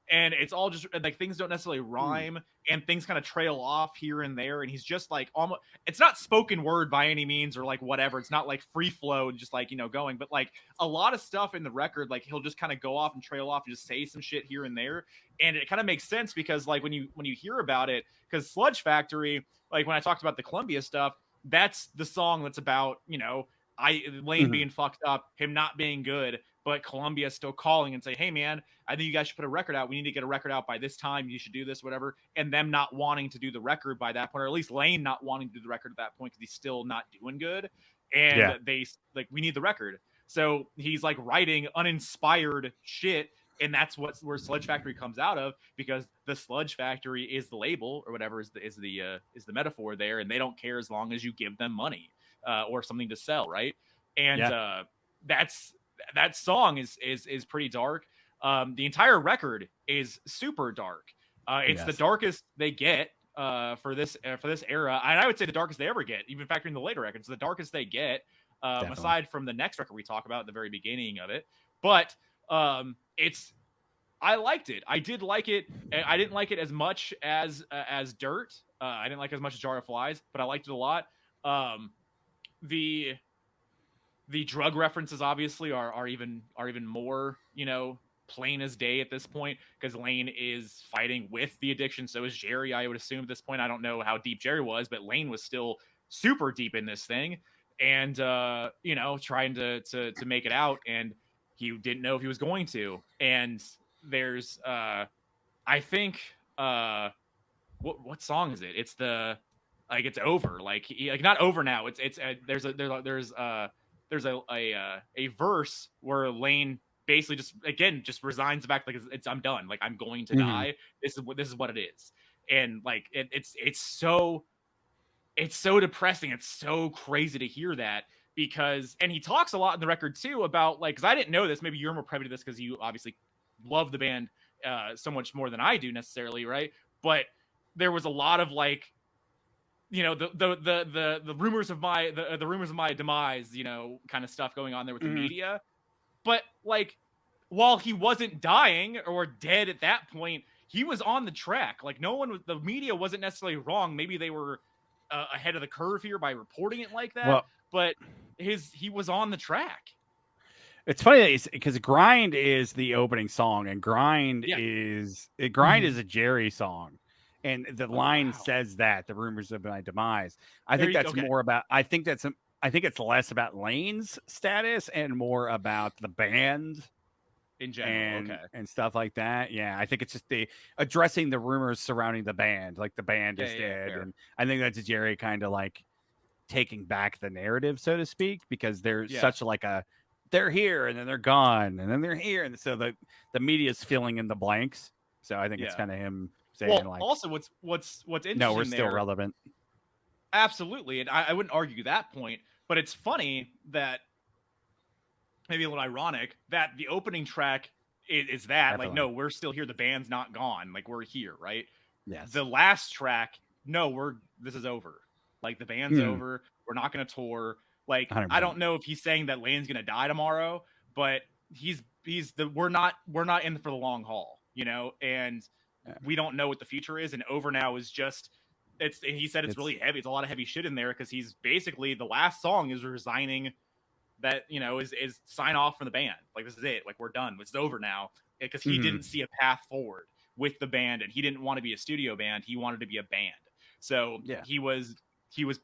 and it's all just like things don't necessarily rhyme, and things kind of trail off here and there, and he's just like almost, it's not spoken word by any means or like whatever, it's not like free flow and just like going, but like a lot of stuff in the record, like he'll just kind of go off and trail off and just say some shit here and there, and it kind of makes sense because like when you hear about it, because Sludge Factory, like when I talked about the Columbia stuff, that's the song that's about Lane being fucked up, him not being good, but Columbia still calling and say, hey man, I think you guys should put a record out. We need to get a record out by this time. You should do this, whatever. And them not wanting to do the record by that point, or at least Lane not wanting to do the record at that point because he's still not doing good. And they like, we need the record. So he's like writing uninspired shit. And that's where Sludge Factory comes out of, because the Sludge Factory is the label or whatever is the metaphor there, and they don't care as long as you give them money or something to sell, right? And that song is pretty dark. The entire record is super dark. It's the darkest they get for this era, and I would say the darkest they ever get, even factoring the later records. The darkest they get, aside from the next record we talk about at the very beginning of it. But I liked it. I did like it. I didn't like it as much as Dirt. I didn't like it as much as Jar of Flies, but I liked it a lot. The drug references obviously are even more, plain as day at this point, because Lane is fighting with the addiction. So is Jerry, I would assume at this point. I don't know how deep Jerry was, but Lane was still super deep in this thing, and trying to make it out, and he didn't know if he was going to. And there's I think what song is it? It's the it's over, like not over now. It's there's a verse where Lane basically just resigns the fact, like it's I'm done, like I'm going to die. This is what it is. And like it's so depressing. It's so crazy to hear that, because, and he talks a lot in the record too about, like, because I didn't know this, maybe you're more privy to this because you obviously love the band so much more than I do necessarily, right? But there was a lot of like, the rumors of my demise, kind of stuff going on there with the media. But like, while he wasn't dying or dead at that point, he was on the track. Like the media wasn't necessarily wrong. Maybe they were ahead of the curve here by reporting it like that. But he was on the track.
It's funny because Grind is the opening song, and Grind is a Jerry song, and the line says that the rumors of my demise. I think that's more about. I think it's less about Lane's status and more about the band
in general,
and stuff like that. Yeah, I think it's just addressing the rumors surrounding the band, like the band is dead, and I think that's Jerry kind of like taking back the narrative, so to speak, because there's such like they're here and then they're gone and then they're here, and so the media's filling in the blanks. So I think it's kind of him saying, like,
also what's interesting,
no, we're still relevant.
Absolutely, and I wouldn't argue that point, but it's funny that, maybe a little ironic, that the opening track is that definitely. Like, no, we're still here. The band's not gone. Like, we're here, right?
Yes.
The last track, no, this is over. Like, the band's over. We're not going to tour. Like, 100%. I don't know if he's saying that Lane's going to die tomorrow, but we're not in for the long haul, and we don't know what the future is. And Over Now is just, he said it's really heavy. It's a lot of heavy shit in there, because he's basically, the last song is resigning that, is sign off from the band. Like, this is it. Like, we're done. It's over now, because he didn't see a path forward with the band, and he didn't want to be a studio band. He wanted to be a band. So he was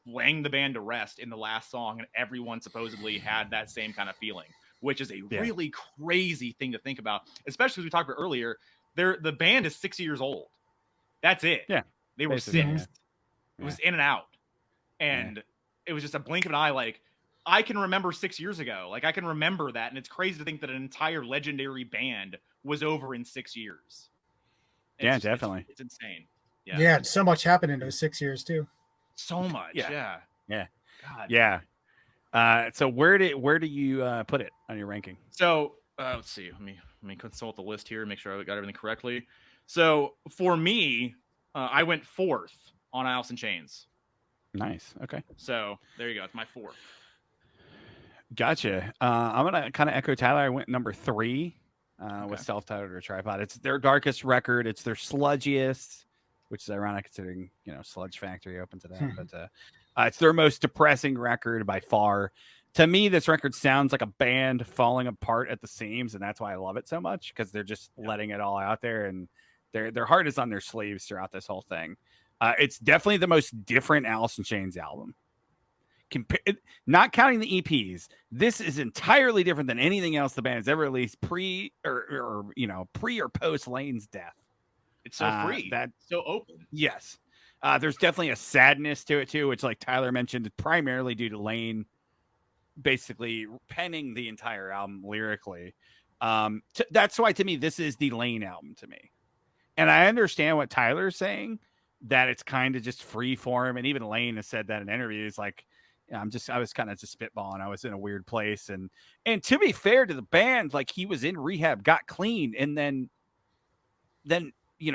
laying the band to rest in the last song, and everyone supposedly had that same kind of feeling, which is a really crazy thing to think about, especially as we talked about earlier. The band is 6 years old. That's it.
Yeah.
They were 6. It was in and out. and it was just a blink of an eye. Like, I can remember 6 years ago. Like, I can remember that, and it's crazy to think that an entire legendary band was over in 6 years.
Yeah, definitely.
It's insane.
Yeah, so much happened in those 6 years too.
So much. Yeah. God.
Yeah. So where do you put it on your ranking?
So let's see. Let me consult the list here, make sure I got everything correctly. So for me, I went 4th on Alice in Chains.
Nice. Okay.
So there you go. It's my 4th.
Gotcha. I'm gonna kind of echo Tyler. I went number 3 with Self-Titled or Tripod. It's their darkest record. It's their sludgiest, which is ironic considering Sludge Factory opened to that. But it's their most depressing record by far. To me, this record sounds like a band falling apart at the seams, and that's why I love it so much, because they're just letting it all out there, and their heart is on their sleeves throughout this whole thing. It's definitely the most different Alice in Chains album. Not counting the EPs, this is entirely different than anything else the band has ever released pre or post Lane's death.
It's so free, so open.
Yes. There's definitely a sadness to it too, which, like Tyler mentioned, is primarily due to Lane basically penning the entire album lyrically. That's why, to me, this is the Lane album to me. And I understand what Tyler's saying, that it's kind of just free form. And even Lane has said that in interviews, like, I was kind of just spitballing. I was in a weird place. And to be fair to the band, like, he was in rehab, got clean, and then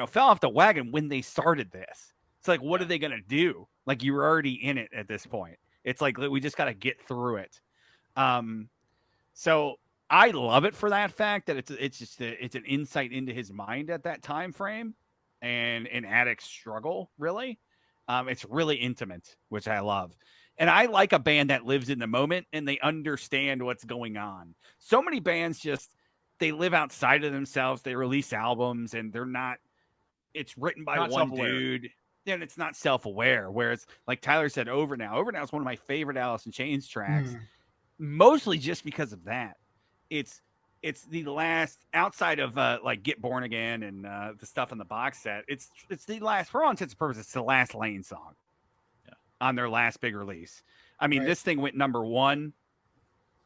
fell off the wagon when they started this. It's like, what are they going to do? Like, you were already in it at this point. It's like, we just got to get through it. So I love it for that fact that it's an insight into his mind at that time frame and an addict's struggle, really. It's really intimate, which I love. And I like a band that lives in the moment and they understand what's going on. So many bands they live outside of themselves. They release albums and it's written by one dude. Then it's not self-aware. Whereas, like Tyler said, Over Now is one of my favorite Alice in Chains tracks, mostly just because of that. It's the last, outside of like Get Born Again and the stuff in the box set. It's the last, for all intents and purposes, it's the last Lane song on their last big release. I mean, This thing went number 1.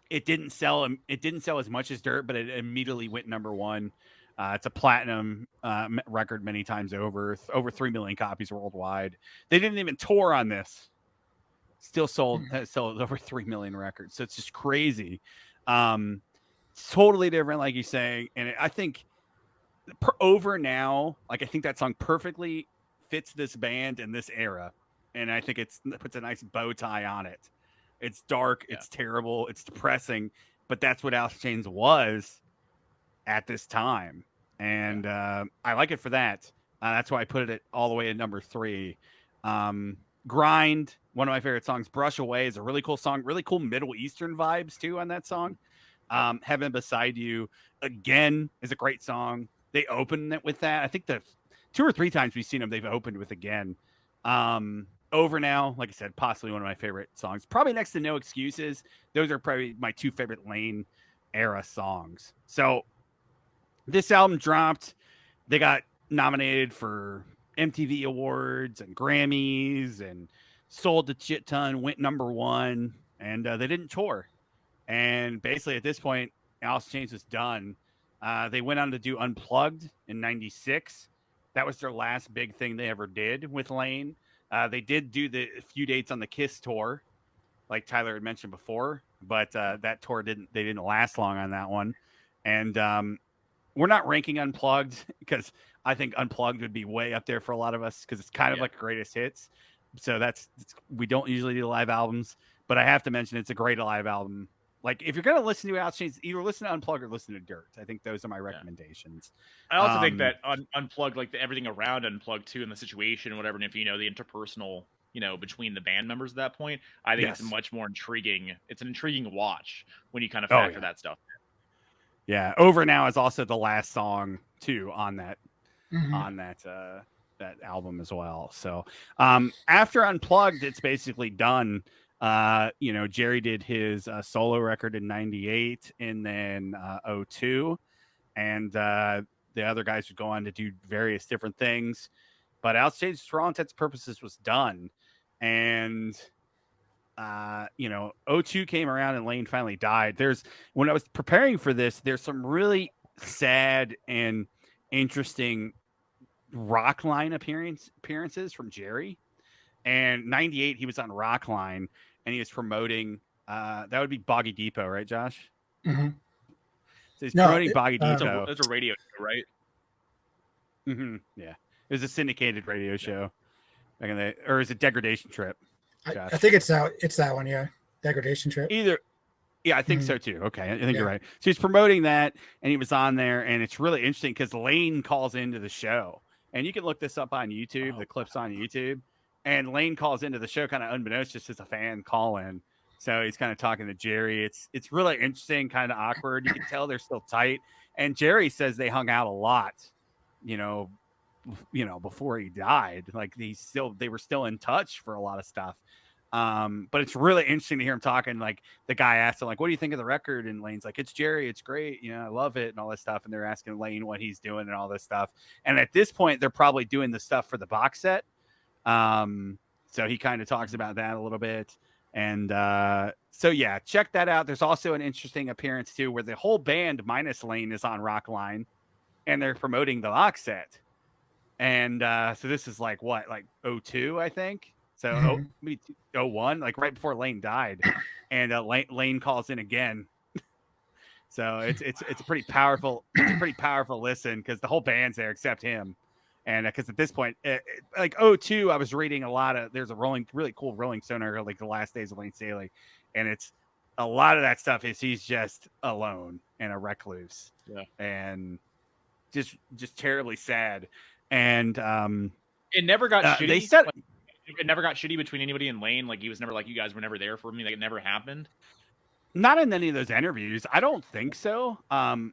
It didn't sell as much as Dirt, but it immediately went number 1. It's a platinum record many times over 3 million copies worldwide. They didn't even tour on this. Still sold over 3 million records. So it's just crazy. It's totally different, like you say. And I think Over Now, like, I think that song perfectly fits this band and this era. And I think it puts a nice bow tie on it. It's dark. It's terrible. It's depressing. But that's what Alice in Chains was at this time. And I like it for that. That's why I put it all the way at number 3. Grind, one of my favorite songs. Brush Away is a really cool song. Really cool Middle Eastern vibes, too, on that song. Heaven Beside You, again, is a great song. They opened it with that. I think the 2 or 3 times we've seen them, they've opened with Again. Over Now, like I said, possibly one of my favorite songs. Probably next to No Excuses. Those are probably my 2 favorite Lane era songs. So this album dropped. They got nominated for MTV Awards and Grammys and sold a shit ton, went number 1, and they didn't tour. And basically at this point, Alice in Chains was done. They went on to do Unplugged in 96. That was their last big thing they ever did with Lane. They did do a few dates on the Kiss tour, like Tyler had mentioned before, but that tour didn't last long on that one. And we're not ranking Unplugged because I think Unplugged would be way up there for a lot of us because it's kind of like greatest hits. So we don't usually do live albums, but I have to mention it's a great live album. Like, if you're going to listen to Alice in Chains, either listen to Unplugged or listen to Dirt. I think those are my recommendations.
I also think that Unplugged, like everything around Unplugged too, and the situation and whatever, and if the interpersonal, between the band members at that point, I think it's much more intriguing. It's an intriguing watch when you kind of factor that stuff in.
Yeah, Over Now is also the last song too on that that album as well. So after Unplugged, it's basically done. Jerry did his solo record in 98 and then 02. And the other guys would go on to do various different things. But Alice in Chains, for all intents and purposes, was done. And O2 came around and Lane finally died. When I was preparing for this, there's some really sad and interesting Rockline appearances from Jerry. And 98, he was on Rockline and he was promoting that would be Boggy Depot, right, Josh?
Mm-hmm.
So he's promoting Boggy Depot.
It's a radio show, right?
Mm-hmm. Yeah. It was a syndicated radio show. Or is it Degradation Trip?
I think it's that one, yeah. Degradation Trip.
Yeah, I think so too. Okay, I think you're right. So he's promoting that, and he was on there, and it's really interesting because Lane calls into the show, and you can look this up on YouTube. The clip's on YouTube, and Lane calls into the show kind of unbeknownst, just as a fan call in. So he's kind of talking to Jerry. It's really interesting, kind of awkward. You can tell they're still tight, and Jerry says they hung out a lot, before he died. Like they were still in touch for a lot of stuff. But it's really interesting to hear him talking. Like the guy asked him, like, what do you think of the record? And Lane's like, it's Jerry, it's great, I love it and all this stuff. And they're asking Lane what he's doing and all this stuff. And at this point, they're probably doing the stuff for the box set. So he kind of talks about that a little bit. And so yeah, check that out. There's also an interesting appearance too, where the whole band minus Lane is on Rockline, and they're promoting the box set. And so this is like 02, I think. So maybe 01, like right before Lane died, and Lane calls in again. So it's a pretty powerful listen because the whole band's there except him, and because at this point, like 02, I was reading a lot of. There's a really cool Rolling Stone article, like the last days of Lane Staley, and it's a lot of that stuff is he's just alone and a recluse, and just terribly sad, and
it never got shitty.
They said.
It never got shitty between anybody and Lane. Like he was never like, you guys were never there for me. Like it never happened.
Not in any of those interviews. I don't think so. And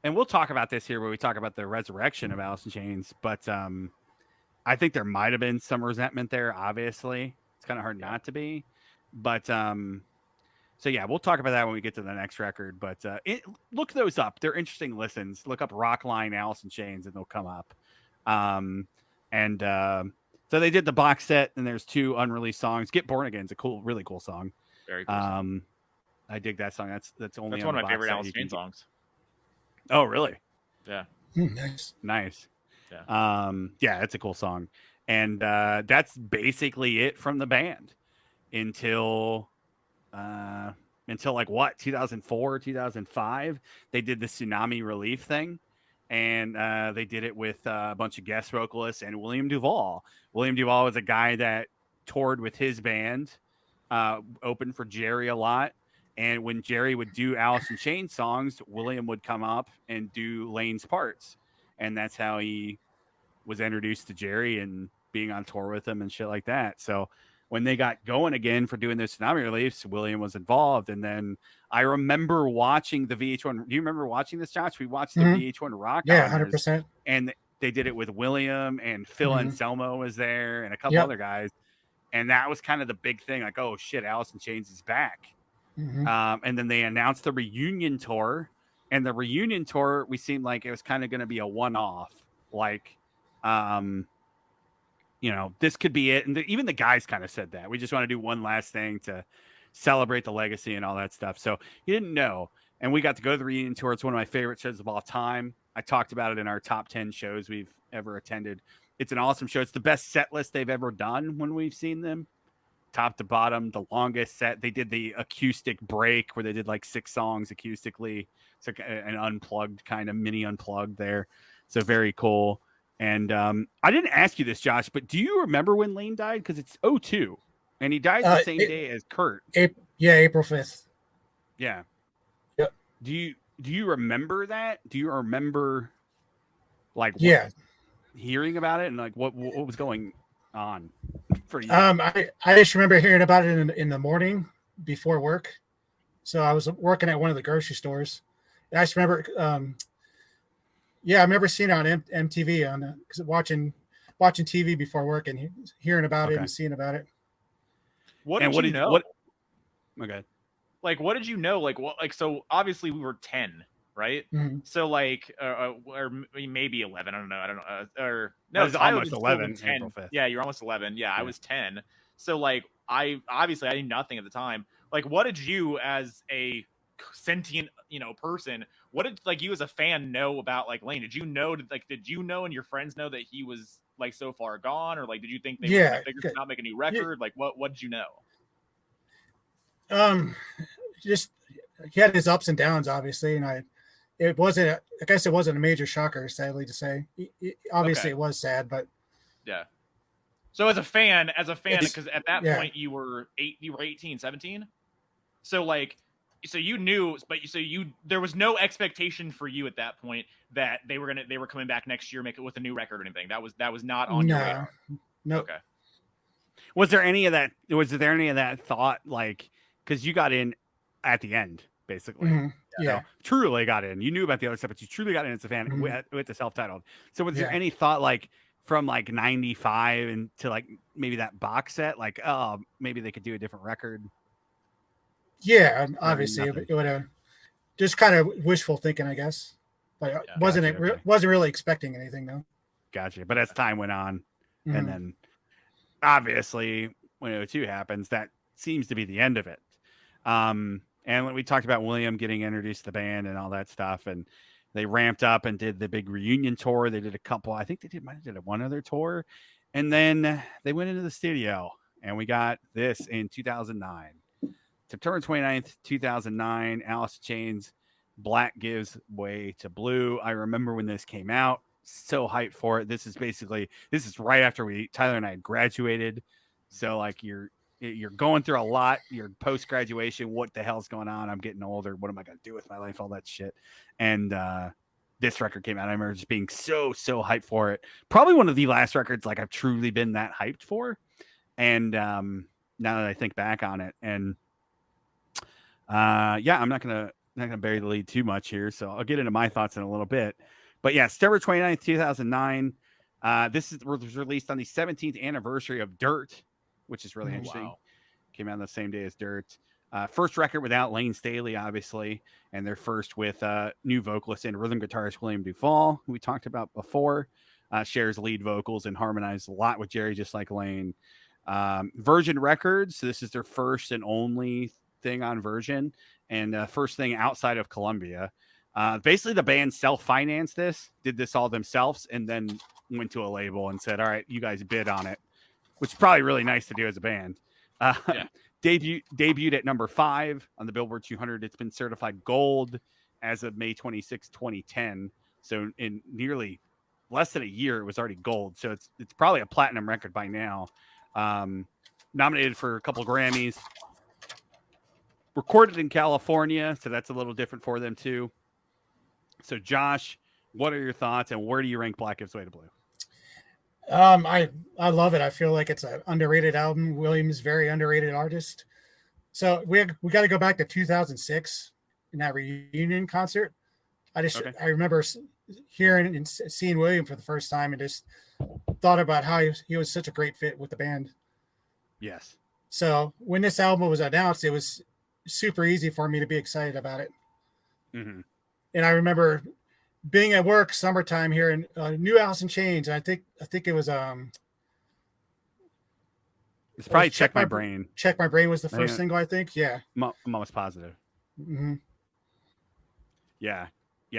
we'll talk about this here where we talk about the resurrection of Alice in Chains. But I think there might have been some resentment there. Obviously, it's kind of hard not to be. But so yeah, we'll talk about that when we get to the next record. But look those up. They're interesting listens. Look up Rockline Alice in Chains and they'll come up. So they did the box set, and there's 2 unreleased songs. Get Born Again is a really cool song.
Very cool. Song.
I dig that song. That's one
of my favorite Alice in Chains songs.
Oh, really?
Yeah.
Nice.
Yeah.
Yeah, it's a cool song, and that's basically it from the band until like 2004, 2005. They did the Tsunami Relief thing. And they did it with a bunch of guest vocalists and William Duvall. William Duvall was a guy that toured with his band, opened for Jerry a lot. And when Jerry would do Alice in Chains songs, William would come up and do Lane's parts. And that's how he was introduced to Jerry and being on tour with him and shit like that. So when they got going again for doing those Tsunami Reliefs, William was involved. And then I remember watching the VH1. Do you remember watching this, Josh? We watched the VH1 Rock.
Yeah, 100%.
And they did it with William, and Phil Anselmo was there and a couple other guys. And that was kind of the big thing. Like, oh, shit, Alice in Chains is back. And then they announced the reunion tour. And the reunion tour, we seemed like it was kind of going to be a one-off. Like, this could be it. And even the guys kind of said that. We just want to do one last thing to celebrate the legacy and all that stuff. So you didn't know. And we got to go to the reunion tour. It's one of my favorite shows of all time. I talked about it in our top 10 shows we've ever attended. It's an awesome show. It's the best set list they've ever done when we've seen them. Top to bottom, the longest set. They did the acoustic break where they did like 6 songs acoustically. It's like an unplugged kind of mini unplugged there. So very cool. And I didn't ask you this, Josh, but do you remember when Lane died? Because it's 02, and he died the same day as Kurt.
April 5th.
Yeah.
Yep.
Do you remember that? Do you remember hearing about it and like what was going on for you?
I just remember hearing about it in the morning before work. So I was working at one of the grocery stores. And I just remember I remember seeing it on MTV because watching TV before work and hearing about it and seeing about it.
What did you know?
Okay.
Like, what did you know? Like, what? Like, so obviously we were 10, right?
Mm-hmm.
So like, or maybe 11. I don't know.
No, it was almost 11.
10. Yeah, you're almost 11. Yeah, I was 10. So like I knew nothing at the time. Like, what did you as a sentient, person, what did like you as a fan know about like Lane? Did you know and your friends know that he was like so far gone, or like did you think they were going to figure something out, make a new record? Like what did you know?
Just he had his ups and downs, obviously, and it wasn't. I guess it wasn't a major shocker, sadly to say. Obviously, It was sad, but
yeah. So as a fan, because at that point you were 18, 17. So like, so you knew, but there was no expectation for you at that point that they were coming back next year, make it with a new record or anything. That was not on your radar.
No.
Okay.
Was there any of that? Was there any of that thought, like, because you got in at the end, basically?
Mm-hmm. Yeah.
Truly got in. You knew about the other stuff, but you truly got in as a fan with the self-titled. So was there any thought, like, from like 95 and to like maybe that box set, like, oh, maybe they could do a different record?
Yeah, obviously it would have just kind of wishful thinking, I guess. But wasn't really expecting anything though.
Gotcha. But as time went on, and then obviously when 02 happens, that seems to be the end of it. And when we talked about William getting introduced to the band and all that stuff, and they ramped up and did the big reunion tour. They did a couple, I think they might have did one other tour. And then they went into the studio and we got this in 2009. September 29th, 2009, Alice in Chains, Black Gives Way to Blue. I remember when this came out, so hyped for it. This is right after Tyler and I had graduated. So like you're going through a lot. You're post-graduation. What the hell's going on? I'm getting older. What am I going to do with my life? All that shit. And this record came out. I remember just being so hyped for it. Probably one of the last records like I've truly been that hyped for. And now that I think back on it, and I'm not gonna bury the lead too much here. So I'll get into my thoughts in a little bit. But yeah, September 29th, 2009. This was released on the 17th anniversary of Dirt, which is really interesting. Wow. Came out on the same day as Dirt. First record without Lane Staley, obviously, and their first with new vocalist and rhythm guitarist William Duvall, who we talked about before. Shares lead vocals and harmonized a lot with Jerry, just like Lane. Virgin Records, this is their first and only thing on Virgin, and first thing outside of Columbia. Basically, the band self-financed this, did this all themselves, and then went to a label and said, all right, you guys bid on it, which is probably really nice to do as a band. Debuted at number 5 on the Billboard 200. It's been certified gold as of May 26, 2010. So in nearly less than a year, it was already gold. So it's probably a platinum record by now. Nominated for a couple of Grammys. Recorded in California, so that's a little different for them too. So Josh, what are your thoughts, and where do you rank Black Gives Way to Blue?
I love it. I feel like it's an underrated album. Williams, very underrated artist. So we got to go back to 2006 in that reunion concert. I remember hearing and seeing William for the first time and just thought about how he was such a great fit with the band.
Yes. So
when this album was announced, it was super easy for me to be excited about it.
Mm-hmm.
And I remember being at work summertime here in new Alice in Chains. And I think it was
it's probably Check My Brain.
Check My Brain was the first single, I think. Yeah.
I'm almost positive.
Mm-hmm.
Yeah.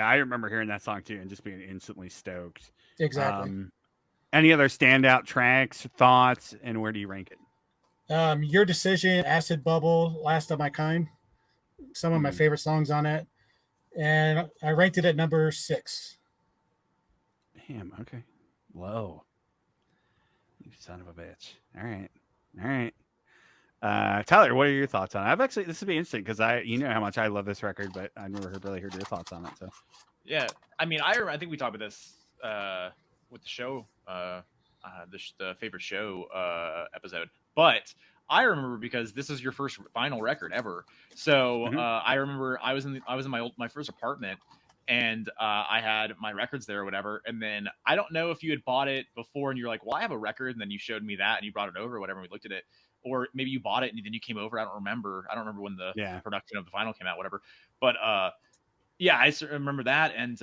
I remember hearing that song too and just being instantly stoked.
Exactly.
Any other standout tracks, thoughts, and where do you rank it?
Your Decision, Acid Bubble, Last of My Kind. Some of my favorite songs on it. And I ranked it at number 6.
Damn, okay. Low. You son of a bitch. All right. Tyler, what are your thoughts on it? This would be interesting because you know how much I love this record, but I never really heard your thoughts on it. So
yeah, I mean, I think we talked about this with the show, the favorite show episode. But I remember because this is your first vinyl record ever. So I remember I was in my first apartment, and I had my records there or whatever. And then I don't know if you had bought it before and you're like, well, I have a record, and then you showed me that and you brought it over or whatever. And we looked at it, or maybe you bought it and then you came over. I don't remember when the production of the vinyl came out, whatever. But I remember that, and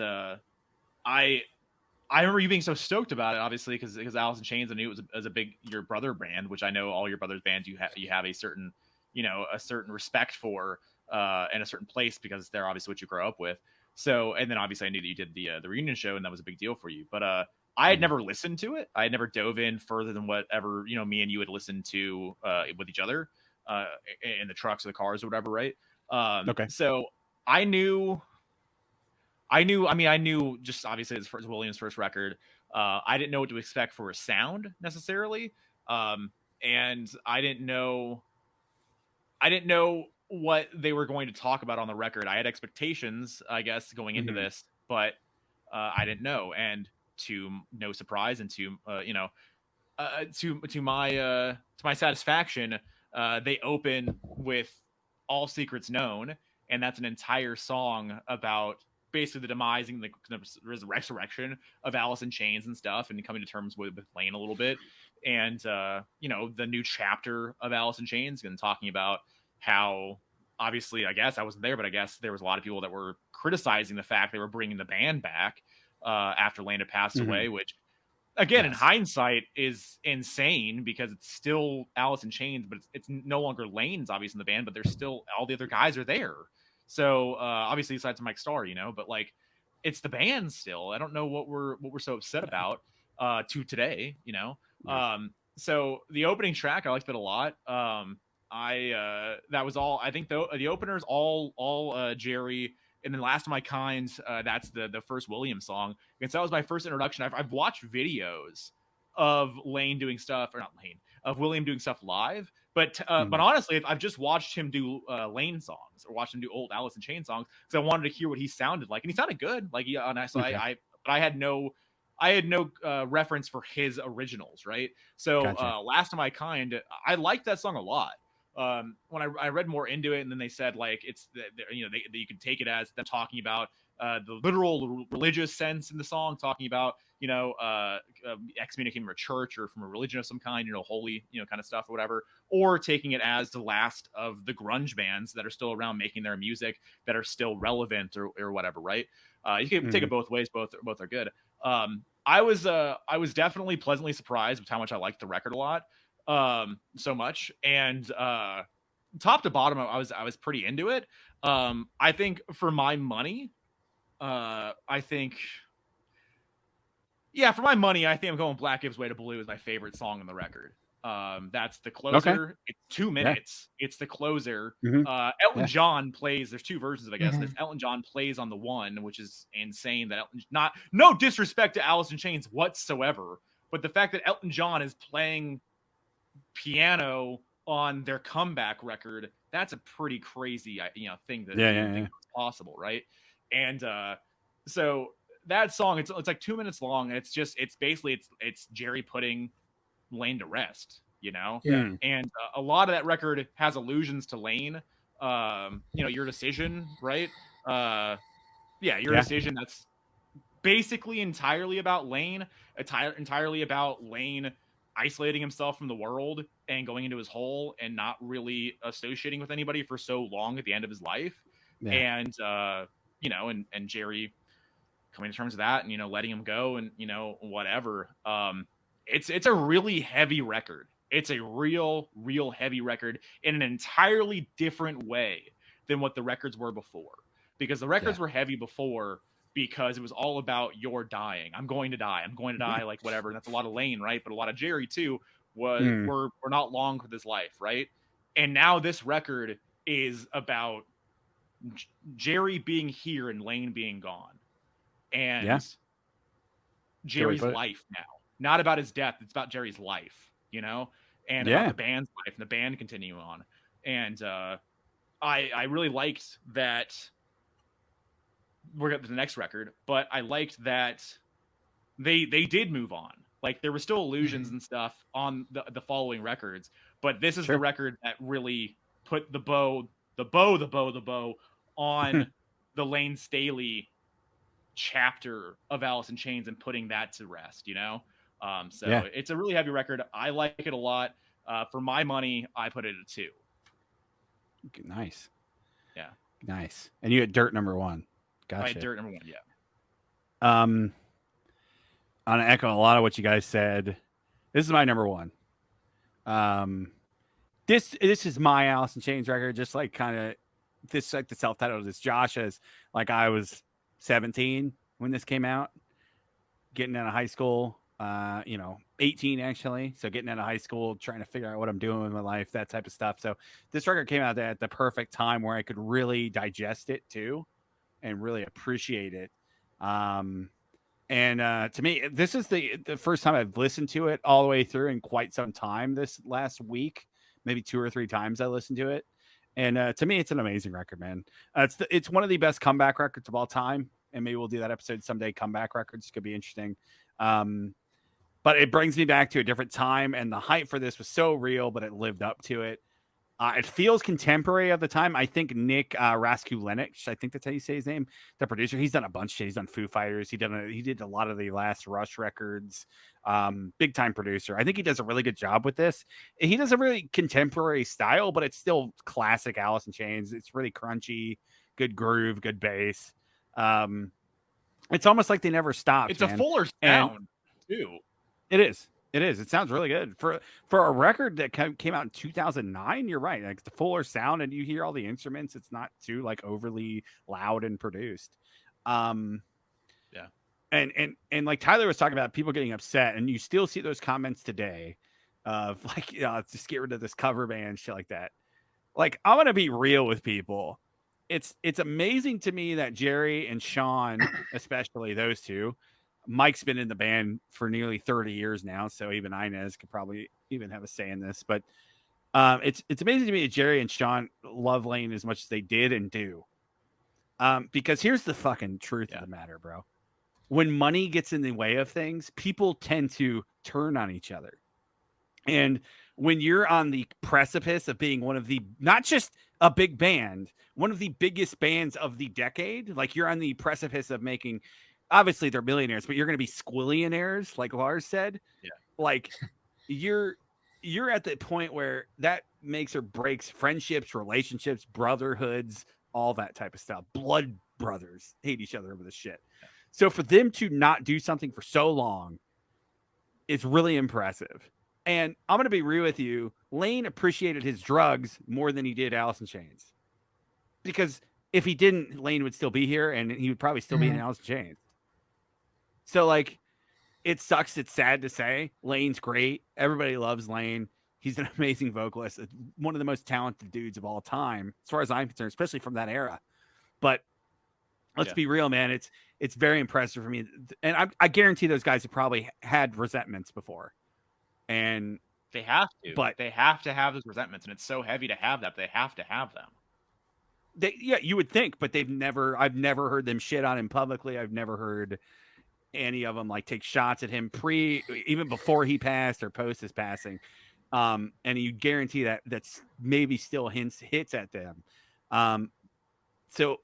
I I remember you being so stoked about it, obviously, because Alice in Chains, I knew it was a big your brother band, which I know all your brother's bands you have a certain a certain respect for and a certain place because they're obviously what you grow up with. So, and then obviously I knew that you did the reunion show and that was a big deal for you. But I had never listened to it. I had never dove in further than whatever me and you had listened to with each other in the trucks or the cars or whatever, right?
Okay.
So I knew. I knew just obviously it's Williams' first record. I didn't know what to expect for a sound necessarily, and I didn't know what they were going to talk about on the record. I had expectations, I guess, going into this, but I didn't know. And to no surprise, and to to my satisfaction, they open with "All Secrets Known," and that's an entire song about basically the demising, the resurrection of Alice in Chains and stuff, and coming to terms with Lane a little bit, and the new chapter of Alice in Chains, and talking about how obviously, I guess I wasn't there, but I guess there was a lot of people that were criticizing the fact they were bringing the band back after Lane had passed away, which again, in hindsight, is insane because it's still Alice in Chains, but it's no longer Lane's obviously in the band, but there's still all the other guys are there. So obviously, besides Mike Starr, but like it's the band still. I don't know what we're so upset about to today, So the opening track, I liked it a lot. That was all. I think the opener's all Jerry. And then Last of My Kind, that's the first Williams song. And so that was my first introduction. I've watched videos of Lane doing stuff, or not Lane, of William doing stuff live. But honestly, I've just watched him do Lane songs or watched him do old Alice in Chains songs because I wanted to hear what he sounded like, and he sounded good. Like I had no reference for his originals, right? So Last of My Kind, I liked that song a lot. When I read more into it, and then they said like it's you can take it as them talking about the literal religious sense in the song, talking about excommunicating from a church or from a religion of some kind, holy kind of stuff or whatever, or taking it as the last of the grunge bands that are still around making their music that are still relevant or whatever, right? You can take it both ways. Both are good. I was definitely pleasantly surprised with how much I liked the record a lot. So much, and top to bottom I was pretty into it. I think for my money, for my money, I think I'm going Black Gives Way to Blue is my favorite song on the record. That's the closer. Okay. It's 2 minutes. Yeah. It's the closer. Elton John plays. There's two versions of it, I guess. There's Elton John plays on the one, which is insane. That no disrespect to Alice in Chains whatsoever, but the fact that Elton John is playing piano on their comeback record, that's a pretty crazy thing that think is possible, right? And so that song, it's like 2 minutes long, and it's basically Jerry putting Lane to rest, and a lot of that record has allusions to Lane. Your Decision, right? Your Decision, that's basically entirely about Lane, entirely about Lane isolating himself from the world and going into his hole and not really associating with anybody for so long at the end of his life. And and Jerry coming to terms with that and letting him go and whatever. It's a really heavy record. It's a real heavy record in an entirely different way than what the records were before, because the records were heavy before because it was all about you're dying. I'm going to die, like whatever. And that's a lot of Lane, right? But a lot of Jerry too was we're not long for this life, right? And now this record is about Jerry being here and Lane being gone. And Jerry's life now. Not about his death, it's about Jerry's life, and about the band's life and the band continuing on. And I really liked that. We're going to the next record, but I liked that they did move on. Like there were still illusions and stuff on the following records, but this is the record that really put the bow on the Lane Staley chapter of Alice in Chains and putting that to rest, it's a really heavy record. I like it a lot. For my money, I put it at 2.
Nice.
Yeah.
Nice. And you had Dirt number 1. Gotcha.
I had Dirt number 1. Yeah.
On echo a lot of what you guys said. This is my number one. This is my Alice in Chains record, just like kind of this like the self-titled is Josh's. Like I was 17 when this came out, getting out of high school. 18 actually. So getting out of high school, trying to figure out what I'm doing with my life, that type of stuff. So this record came out at the perfect time where I could really digest it too, and really appreciate it. To me, this is the first time I've listened to it all the way through in quite some time. This last week, maybe 2 or 3 times I listened to it, and to me, it's an amazing record, man. It's one of the best comeback records of all time, and maybe we'll do that episode someday. Comeback records could be interesting. But it brings me back to a different time, and the hype for this was so real, but it lived up to it. It feels contemporary of the time. I think Nick Raskulinecz, I think that's how you say his name, the producer. He's done a bunch of shit. He's done Foo Fighters. He did a lot of the last Rush records. Big time producer. I think he does a really good job with this. He does a really contemporary style, but it's still classic Alice in Chains. It's really crunchy, good groove, good bass. It's almost like they never stopped.
It's a fuller sound too.
It is. It sounds really good for a record that came out in 2009. You're right. Like the fuller sound, and you hear all the instruments. It's not too like overly loud and produced.
Yeah.
And like Tyler was talking about, people getting upset, and you still see those comments today of like, just get rid of this cover band, shit like that. Like, I'm gonna be real with people. It's amazing to me that Jerry and Sean, especially those two. Mike's been in the band for nearly 30 years now, so even Inez could probably even have a say in this. But it's amazing to me that Jerry and Sean love Lane as much as they did and do. Because here's the fucking truth of the matter, bro. When money gets in the way of things, people tend to turn on each other. And when you're on the precipice of being one of the, not just a big band, one of the biggest bands of the decade, like you're on the precipice of making, obviously they're millionaires, but you're going to be squillionaires, like Lars said.
Yeah.
Like you're at the point where that makes or breaks friendships, relationships, brotherhoods, all that type of stuff. Blood brothers hate each other over this shit. Yeah. So for them to not do something for so long is really impressive. And I'm going to be real with you. Lane appreciated his drugs more than he did Alice in Chains. Because if he didn't, Lane would still be here, and he would probably still be in Alice in Chains. So, like, it sucks. It's sad to say. Lane's great. Everybody loves Lane. He's an amazing vocalist. One of the most talented dudes of all time, as far as I'm concerned, especially from that era. But let's be real, man. It's very impressive for me. And I guarantee those guys have probably had resentments before. And
they have to.
But
they have to have those resentments, and it's so heavy to have that. They have to have them.
You would think, but I've never heard them shit on him publicly. I've never heard any of them like take shots at him even before he passed or post his passing. And you guarantee that's maybe still hits at them. So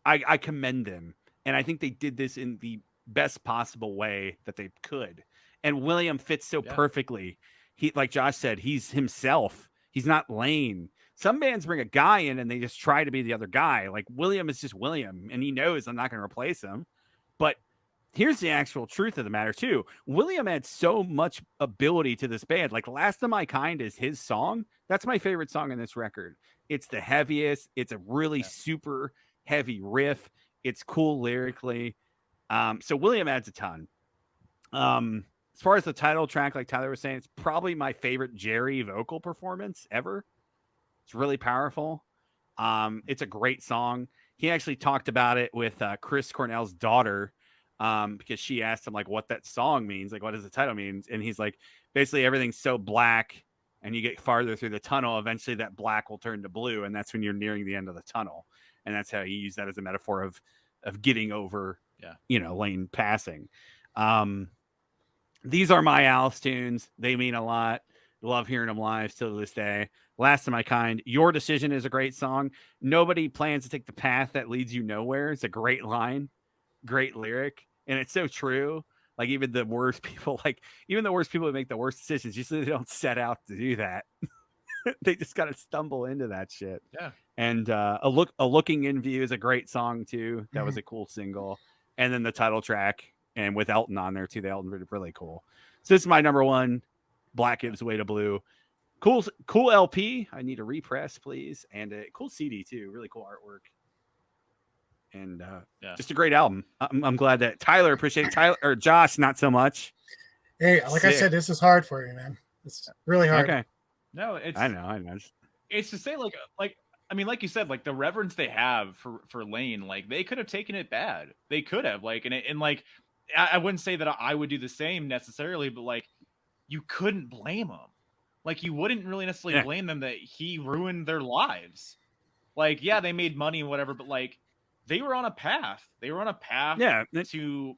I commend them, and I think they did this in the best possible way that they could. And William fits so perfectly. He, like Josh said, he's himself. He's not Lane. Some bands bring a guy in and they just try to be the other guy. Like William is just William, and he knows I'm not going to replace him. But here's the actual truth of the matter too. William had so much ability to this band. Like Last of My Kind is his song. That's my favorite song in this record. It's the heaviest. It's a really super heavy riff. It's cool lyrically. So William adds a ton. As far as the title track, like Tyler was saying, it's probably my favorite Jerry vocal performance ever. It's really powerful. It's a great song. He actually talked about it with Chris Cornell's daughter, because she asked him like what that song means, like what does the title mean, and he's like, basically everything's so black, and you get farther through the tunnel, eventually that black will turn to blue, and that's when you're nearing the end of the tunnel, and that's how he used that as a metaphor of getting over, Lane passing. These are my Alice tunes. They mean a lot. Love hearing them live still to this day. Last of My Kind. Your Decision is a great song. Nobody plans to take the path that leads you nowhere. It's a great line, great lyric, and it's so true. Like even the worst people who make the worst decisions, usually they don't set out to do that. They just gotta stumble into that shit.
Yeah.
And a Looking In View is a great song too. That was a cool single. And then the title track and with Elton on there too. The Elton did really cool. So this is my number one. Black gives way to blue. Cool LP. I need a repress, please, and a cool CD too. Really cool artwork, and just a great album. I'm glad that Tyler appreciated Tyler or Josh not so much.
Hey, like I said, this is hard for you, man. It's really hard.
Okay.
No, it's
I know.
It's to say like I mean, like you said, like the reverence they have for Lane, like they could have taken it bad. They could have and like I wouldn't say that I would do the same necessarily, but like you couldn't blame them. Like you wouldn't really necessarily blame them that he ruined their lives. Like, yeah, they made money and whatever, but like they were on a path. They were on a path to get to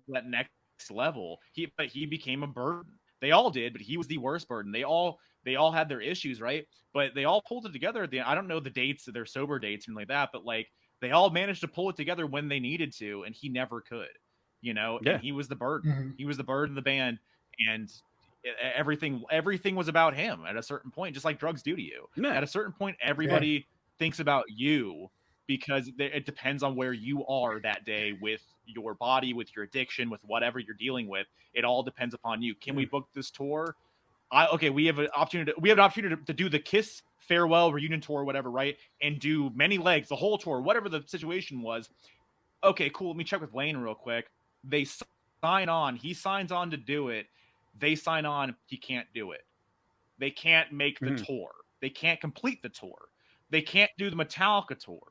that next level. But he became a burden. They all did, but he was the worst burden. They all had their issues, right? But they all pulled it together. I don't know the dates, their sober dates and like that, but like they all managed to pull it together when they needed to, and he never could, and he was the burden.
Mm-hmm.
He was the burden of the band, and everything was about him at a certain point, just like drugs do to you. At a certain point, everybody thinks about you because it depends on where you are that day with your body, with your addiction, with whatever you're dealing with. It all depends upon you. Can we book this tour? We have an opportunity to do the Kiss farewell reunion tour, whatever, right? And do many legs, the whole tour, whatever the situation was. Okay, cool. Let me check with Lane real quick. They sign on. He signs on to do it. They sign on. He can't do it. They can't make the tour. They can't complete the tour. They can't do the Metallica tour.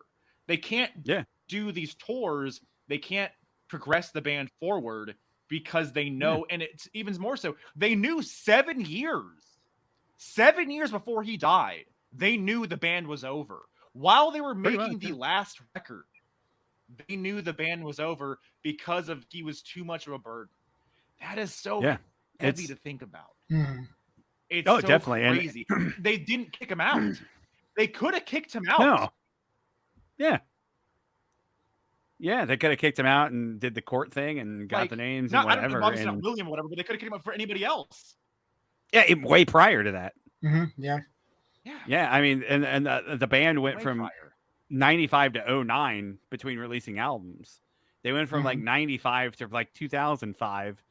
They can't do these tours. They can't progress the band forward because they know, and it's even more so, they knew 7 years before he died, they knew the band was over. While they were making the last record, they knew the band was over because of he was too much of a burden. That is so heavy to think about. It's so
definitely
crazy. They didn't kick him out. They could have kicked him out.
No. Yeah, they could have kicked him out and did the court thing and got the names and whatever.
I don't know, obviously not William or whatever, but they could have kicked him out for anybody else.
Yeah, way prior to that.
Yeah.
I mean, and the band went from 95 to 09 between releasing albums. They went from like 95 to like 2005,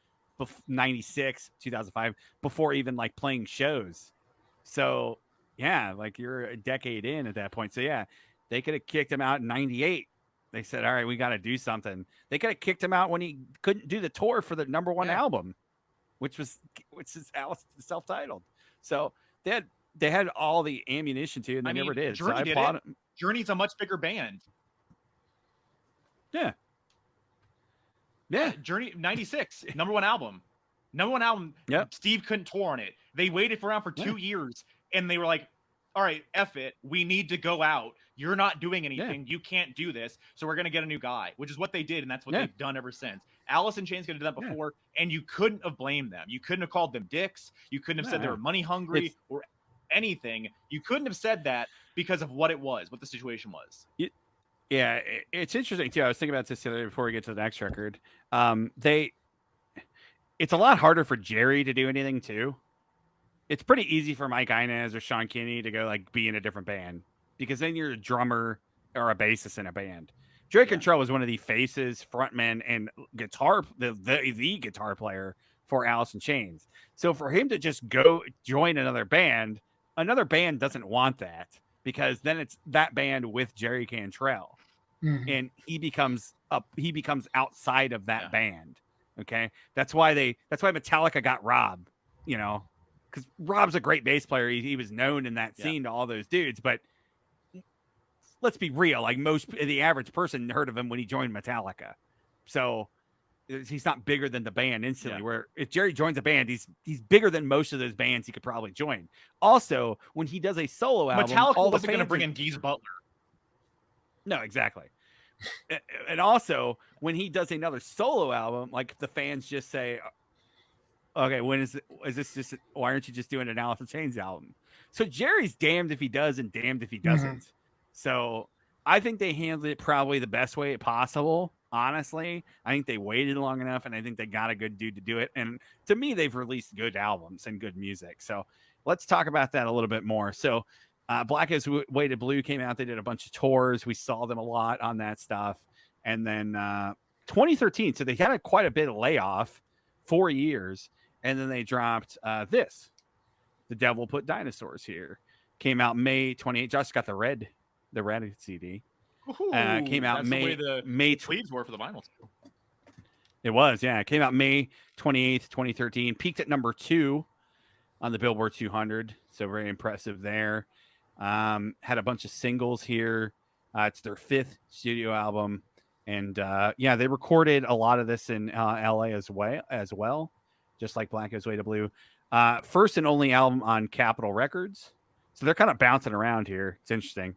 96, 2005 before even like playing shows. So like you're a decade in at that point. So they could have kicked him out in 98. They said, all right, we got to do something. They could have kicked him out when he couldn't do the tour for the number one album, which is Alice self-titled. So they had all the ammunition to, and they never did.
Journey
so I
did
applaud
it. Journey's a much bigger band.
Yeah.
Journey 96, number one album.
Yep.
Steve couldn't tour on it. They waited around for 2 years, and they were like, all right, F it. We need to go out. You're not doing anything. You can't do this. So we're going to get a new guy, which is what they did. And that's what they've done ever since. Alice in Chains could have done that before. And you couldn't have blamed them. You couldn't have called them dicks. You couldn't have said they were money hungry or anything. You couldn't have said that because of what it was, what the situation was.
It's interesting too. I was thinking about this the other day before we get to the next record. It's a lot harder for Jerry to do anything too. It's pretty easy for Mike Inez or Sean Kinney to go like be in a different band because then you're a drummer or a bassist in a band. Jerry Cantrell was one of the faces, frontmen, and the guitar player for Alice in Chains. So for him to just go join another band doesn't want that because then it's that band with Jerry Cantrell, and he becomes outside of that band. Okay, that's why Metallica got Rob. Because Rob's a great bass player. He was known in that scene to all those dudes. But let's be real. Like the average person heard of him when he joined Metallica. So he's not bigger than the band instantly. Where if Jerry joins a band, he's bigger than most of those bands he could probably join. Also, when he does a solo album,
Metallica wasn't going to bring in Geese Butler.
No, exactly. And also, when he does another solo album, like the fans just say, okay, is this just, why aren't you just doing an Alice in Chains album? So Jerry's damned if he does and damned if he doesn't. So I think they handled it probably the best way possible. Honestly, I think they waited long enough, and I think they got a good dude to do it. And to me, they've released good albums and good music. So let's talk about that a little bit more. So Black Is Way to Blue came out. They did a bunch of tours. We saw them a lot on that stuff. And then 2013. So they had quite a bit of layoff, 4 years, and then they dropped this. The Devil Put Dinosaurs Here. Came out May 28th. Josh got the red CD. Came out
that's
May
the way
May
sleeves were for the vinyl too.
It was, yeah. It came out May 28th, 2013. Peaked at number 2 on the Billboard 200. So very impressive there. Had a bunch of singles here. It's their 5th studio album. And yeah, they recorded a lot of this in LA as well, just like Black Goes Way to Blue. First and only album on Capitol Records. So they're kind of bouncing around here. It's interesting.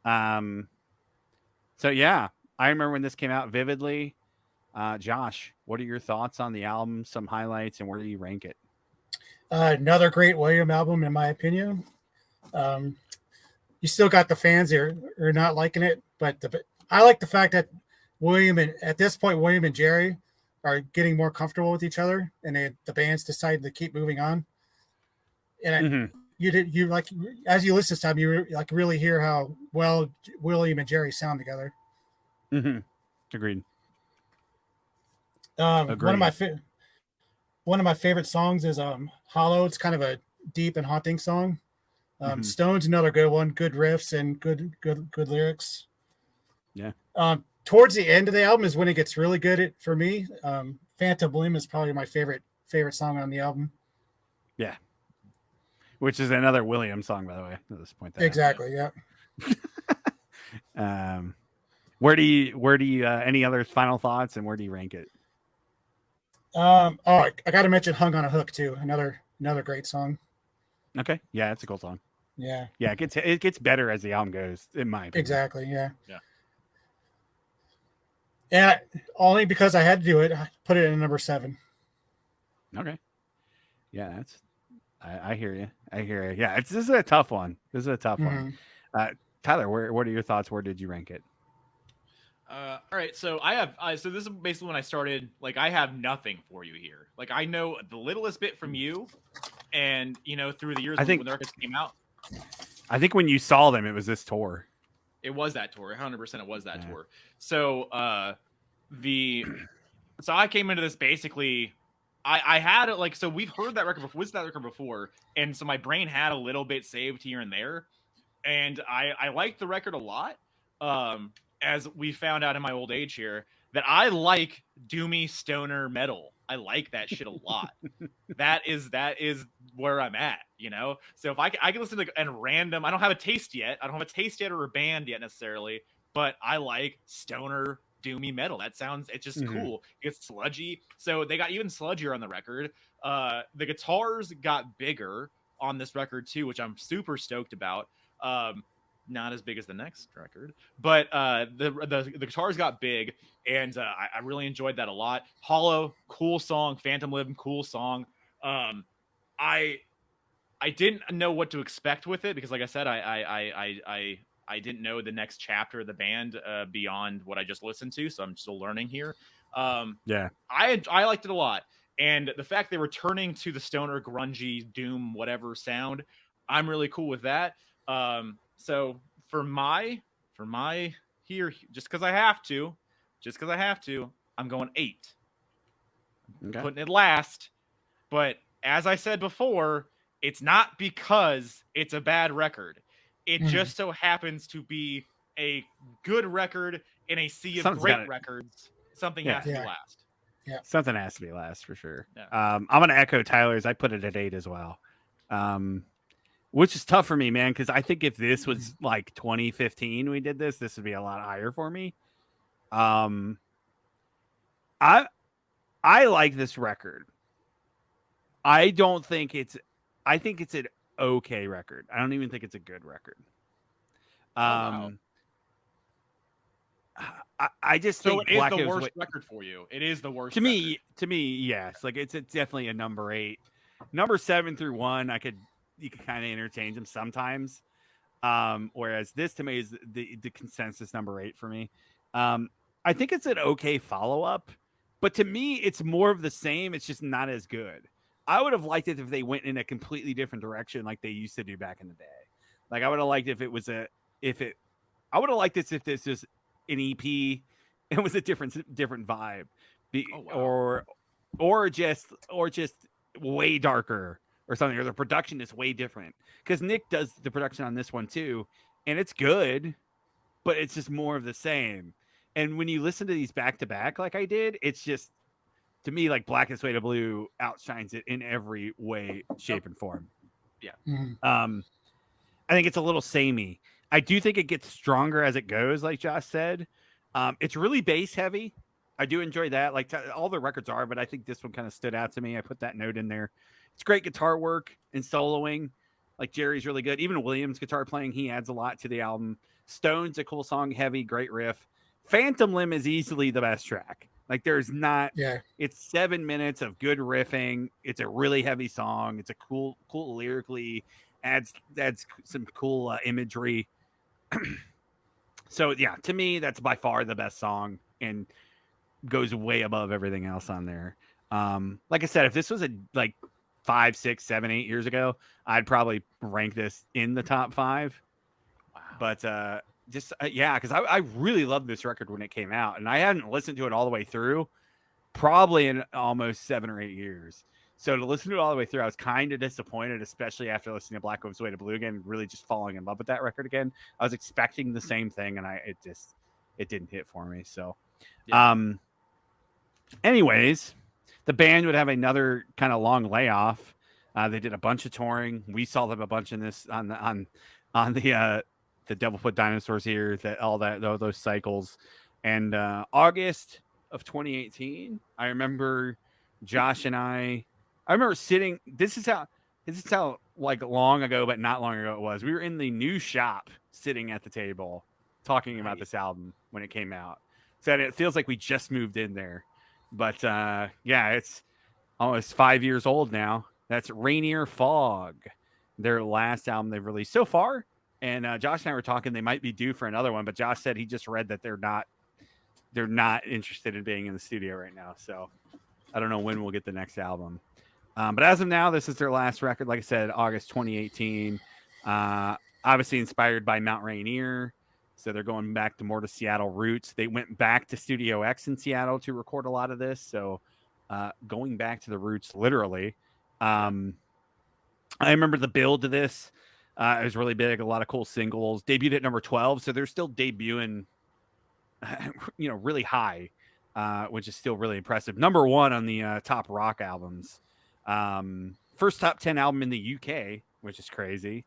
So yeah, I remember when this came out vividly. Josh, what are your thoughts on the album? Some highlights, and where do you rank it?
Another great William album, in my opinion. You still got the fans that are not liking it, but I like the fact that at this point, William and Jerry are getting more comfortable with each other, and the band's decided to keep moving on. And you like, as you listen to time, you like really hear how well William and Jerry sound together.
Agreed.
One of my favorite songs is Hollow. It's kind of a deep and haunting song. Stone's another good one. Good riffs and good lyrics.
Yeah.
Towards the end of the album is when it gets really good for me. Phantom Limb is probably my favorite song on the album.
Yeah. Which is another William song, by the way, at this point.
Exactly. Yeah.
Where do you any other final thoughts, and where do you rank it?
I got to mention Hung on a Hook too. Another great song.
Okay. Yeah, it's a cool song.
Yeah.
Yeah, it gets better as the album goes, in my opinion.
Exactly. Yeah.
Yeah.
And only because I had to do it, I put it in number 7.
Okay. Yeah, I hear you. Yeah, this is a tough one. One. Tyler, what are your thoughts? Where did you rank it?
All right, so so this is basically when I started. Like, I have nothing for you here. Like, I know the littlest bit from you, and through the years when the records came out.
I think when you saw them, it was this tour.
It was that tour. 100%, it was that tour. So so I came into this basically. I had it like, so we've heard that record before. What's that record before? And so my brain had a little bit saved here and there, and I liked the record a lot. As we found out in my old age here, that I like doomy stoner metal. I like that shit a lot. that is where I'm at, So if I can listen to and random, I don't have a taste yet. I don't have a taste yet or a band yet necessarily, but I like stoner doomy metal. It's just cool. It's sludgy. So they got even sludgier on the record. The guitars got bigger on this record too, which I'm super stoked about. Not as big as the next record, but the guitars got big, and I really enjoyed that a lot. Hollow, cool song. Phantom Limb, cool song. I didn't know what to expect with it because, like I said, I didn't know the next chapter of the band beyond what I just listened to, so I'm still learning here. Yeah, I liked it a lot, and the fact they were turning to the stoner, grungy, doom, whatever sound, I'm really cool with that. So for my here, just because I have to, I'm going 8. Okay. Putting it last, but as I said before, it's not because it's a bad record. It just so happens to be a good record in a sea of great records. Something has to be last.
Yeah, something has to be last for sure. Yeah. I'm gonna echo Tyler's. I put it at 8 as well. Which is tough for me, man, because I think if this was like 2015 we did this would be a lot higher for me. I like this record. I think it's an okay record. I don't even think it's a good record.
Wow.
I just think
it is the worst record for you. It is the worst
to me. Yes, like it's definitely a number 8. Number 7 through 1, you can kind of interchange them sometimes. Whereas this to me is the consensus number 8 for me. I think it's an okay follow-up, but to me, it's more of the same. It's just not as good. I would have liked it if they went in a completely different direction like they used to do back in the day. Like I would have liked if this was an EP It was a different vibe.
Oh, wow.
Or just way darker or something, or the production is way different. Because Nick does the production on this one too, and it's good, but it's just more of the same. And when you listen to these back to back like I did, it's just, to me, like Blackest Way to Blue outshines it in every way, shape, and form.
Yeah.
Mhm.
I think it's a little samey. I do think it gets stronger as it goes, like Josh said. It's really bass heavy. I do enjoy that. Like all the records are, but I think this one kind of stood out to me. I put that note in there. It's great guitar work and soloing. Like Jerry's really good. Even Williams' guitar playing, he adds a lot to the album. Stone's a cool song, heavy, great riff. Phantom Limb is easily the best track. Like there's not.
Yeah.
It's 7 minutes of good riffing. It's a really heavy song. It's a cool lyrically. Adds some cool imagery. So yeah, to me, that's by far the best song and goes way above everything else on there. Like I said, if this was like 5, 6, 7, 8 years ago, I'd probably rank this in the top 5.
Wow.
But yeah, because I really loved this record when it came out, and I hadn't listened to it all the way through, probably in almost 7 or 8 years. So to listen to it all the way through, I was kind of disappointed, especially after listening to Black Wolf's Way to Blue again, really just falling in love with that record again. I was expecting the same thing, and it didn't hit for me. So,
Yeah.
anyways, the band would have another kind of long layoff. They did a bunch of touring. We saw them a bunch in this on the Devil Put Dinosaurs Here, all those cycles. And August of 2018, I remember Josh and I remember sitting. This is how like long ago, but not long ago it was. We were in the new shop, sitting at the table, talking about this album when it came out. So it feels like we just moved in there. But yeah, it's almost 5 years old now. That's Rainier Fog, their last album they've released so far. And Josh and I were talking; they might be due for another one. But Josh said he just read that they're not interested in being in the studio right now. So I don't know when we'll get the next album. But as of now, this is their last record. Like I said, August 2018. Obviously inspired by Mount Rainier. So they're going back to more to Seattle roots. They went back to Studio X in Seattle to record a lot of this. So going back to the roots, literally. I remember the build to this. It was really big. A lot of cool singles. Debuted at number 12. So they're still debuting, really high, which is still really impressive. Number 1 on the top rock albums. First top 10 album in the UK, which is crazy.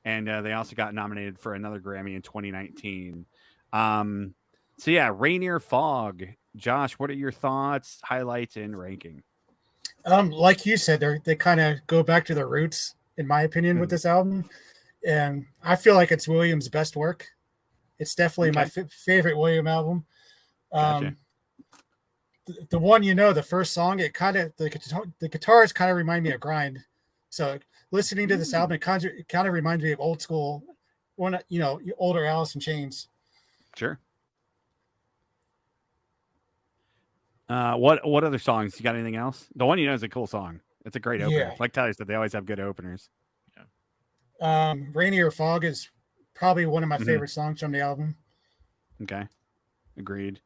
And they also got nominated for another Grammy in 2019. So yeah, Rainier Fog. Josh, what are your thoughts, highlights, and ranking?
Like you said, they kind of go back to their roots, in my opinion, with this album. And I feel like it's Williams' best work. It's definitely my favorite William album.
Gotcha.
The one, the first song, it kind of the guitars kind of remind me of Grind. So listening to this album, it kind of reminds me of old school, older Alice in Chains.
Sure. What other songs? You got anything else? The one is a cool song. It's a great opener.
Yeah.
Like Tyler said, they always have good openers.
Rainier Fog is probably one of my favorite songs from the album.
Okay. Agreed.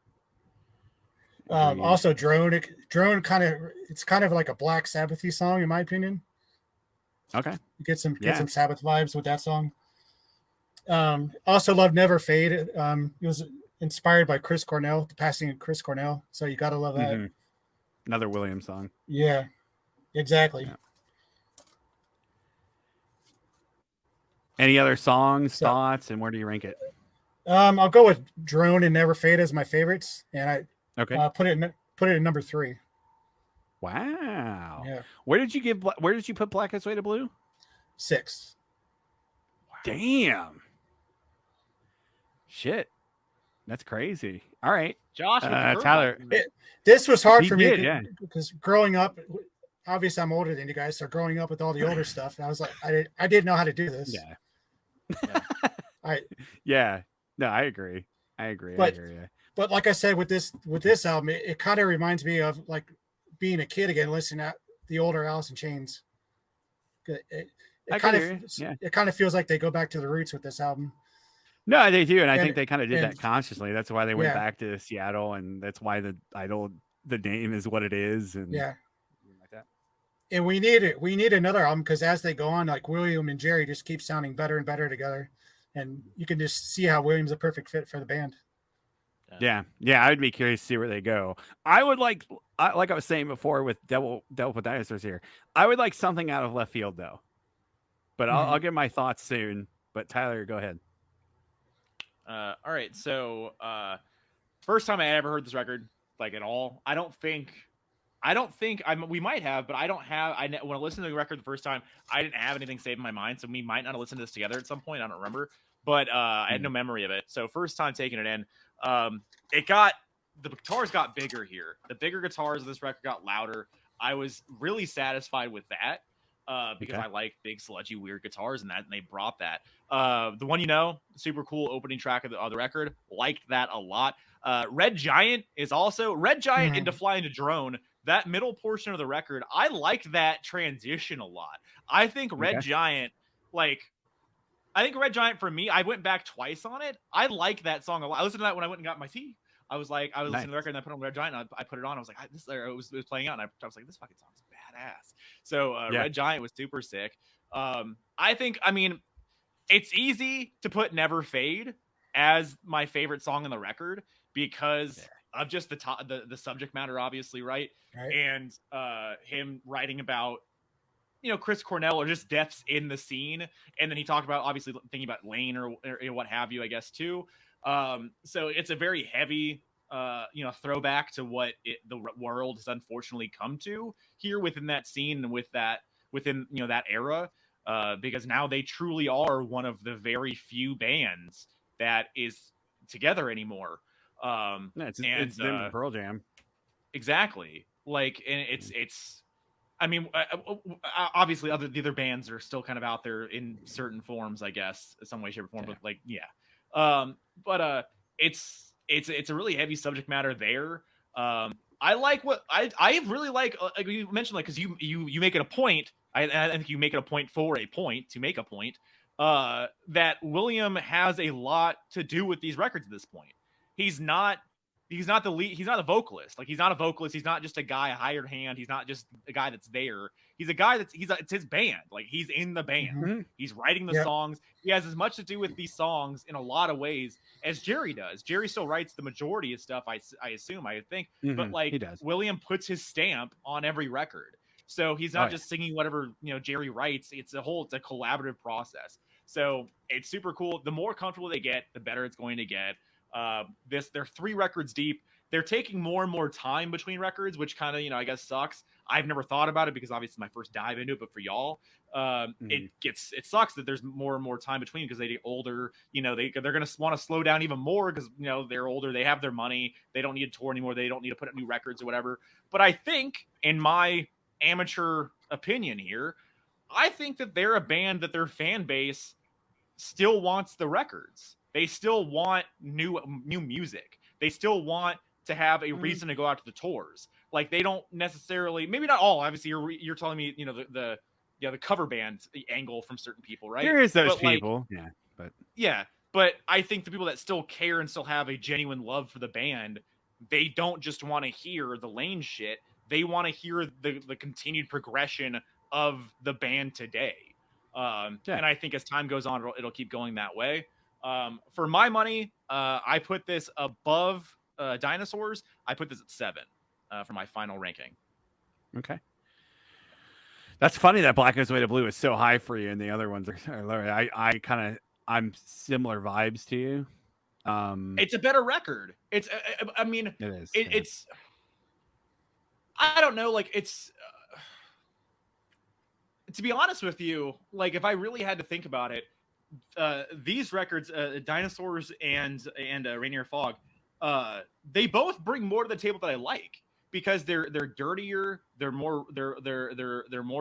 Also Drone it's kind of like a Black Sabbath-y song, in my opinion.
Okay.
Get some Sabbath vibes with that song. Also love Never Fade. It was inspired by Chris Cornell, the passing of Chris Cornell. So you got to love that.
Mm-hmm. Another Williams song.
Yeah, exactly. Yeah.
Any other songs, thoughts, and where do you rank it?
I'll go with Drone and Never Fade as my favorites, and I put it at number 3.
Wow.
Yeah.
Where did you put Blackest Way to Blue?
6.
Wow. Damn. Shit. That's crazy. All right.
Josh,
Tyler.
This was hard for me because growing up, obviously I'm older than you guys, so growing up with all the older stuff, I was like, I didn't know how to do this.
Yeah.
Yeah.
No, I agree.
But like I said, with this album, it kind of reminds me of like being a kid again, listening to the older Alice in Chains. It kind of feels like they go back to the roots with this album.
No, they do, and I
And-
think they kind of did
and-
that consciously. That's why they went
Yeah.
back to Seattle, and that's why the name is what it is, and
Yeah.
like that.
And we need it. We need another album because as they go on, like William and Jerry just keep sounding better and better together, and you can just see how William's a perfect fit for the band.
Yeah, I would be curious to see where they go. I would like I was saying before with Devil with Dinosaurs here. I would like something out of left field though, but I'll give my thoughts soon. But Tyler, go ahead.
All right, so first time I ever heard this record, like at all. I don't think we might have, but I don't have. When I listened to the record the first time, I didn't have anything saved in my mind, so we might not have listened to this together at some point. I don't remember, but I had no memory of it. So first time taking it in, the guitars got bigger here. The bigger guitars of this record got louder. I was really satisfied with that because I like big, sludgy, weird guitars, and they brought that. The one super cool opening track of the record, liked that a lot. Red Giant is also Red Giant into Flying to Drone. That middle portion of the record, I like that transition a lot. I think Red Giant, for me, I went back twice on it. I like that song a lot. I listened to that when I went and got my tea. I was listening to the record and I put on Red Giant and I put it on. I was like, it was playing out and I was like, this fucking song's badass. So Red Giant was super sick. It's easy to put Never Fade as my favorite song on the record because of just the subject matter, obviously, right? And him writing about Chris Cornell or just deaths in the scene, and then he talked about obviously thinking about Lane or what have you, I guess too. So it's a very heavy throwback to what the world has unfortunately come to here within that scene and within that era, because now they truly are one of the very few bands that is together anymore.
It's them and Pearl Jam.
Exactly. It's obviously the other bands are still kind of out there in certain forms, I guess, in some way, shape, or form. But it's a really heavy subject matter there. I like what I really like you mentioned, because you make it a point. I think you make it a point for a point to make a point that William has a lot to do with these records at this point. He's not the lead. He's not a vocalist. He's not a vocalist. He's not just a guy, a hired hand. He's not just a guy that's there. He's a guy it's his band. He's in the band. He's writing the songs. He has as much to do with these songs in a lot of ways as Jerry does. Jerry still writes the majority of stuff, I assume, I would think. But
he does.
William puts his stamp on every record. So he's not just singing whatever Jerry writes. It's a collaborative process. So it's super cool. The more comfortable they get, the better it's going to get. They're 3 records deep. They're taking more and more time between records, which kind of I guess sucks. I've never thought about it because obviously it's my first dive into it, but for y'all, it sucks that there's more and more time between because they get older. They're gonna want to slow down even more because they're older. They have their money. They don't need to tour anymore. They don't need to put up new records or whatever. But I think, in my amateur opinion here, I think that they're a band that their fan base still wants the records. They still want new music. They still want to have a reason to go out to the tours. They don't necessarily, maybe not all. Obviously, you're telling me the cover band angle from certain people, right?
There is those people,
but I think the people that still care and still have a genuine love for the band, they don't just want to hear the Lane shit. They want to hear the continued progression of the band today. And I think as time goes on, it'll keep going that way. For my money, I put this above Dinosaurs. I put this at 7 for my final ranking.
Okay. That's funny that Black Goes Away to Blue is so high for you and the other ones are lower. I'm similar vibes to you.
It's a better record. It is. It's I don't know, it's to be honest with you, if I really had to think about it, these records, Dinosaurs and Rainier Fog, they both bring more to the table that I like because they're dirtier, they're more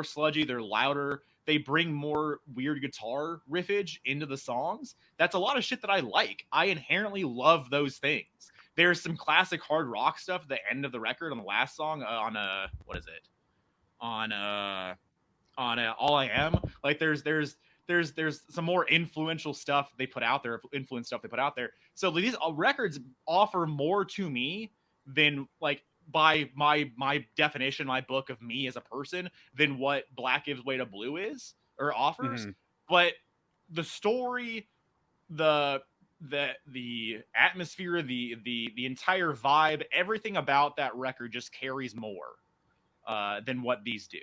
sludgy, they're louder, they bring more weird guitar riffage into the songs. That's a lot of shit that I like. I inherently love those things. There's some classic hard rock stuff at the end of the record on the last song on All I Am. There's there's some more influential stuff they put out there, influence stuff they put out there. So these records offer more to me than like by my definition, my book of me as a person, than what Black Gives Way to Blue is or offers. But the story, the atmosphere, the entire vibe, everything about that record just carries more than what these do.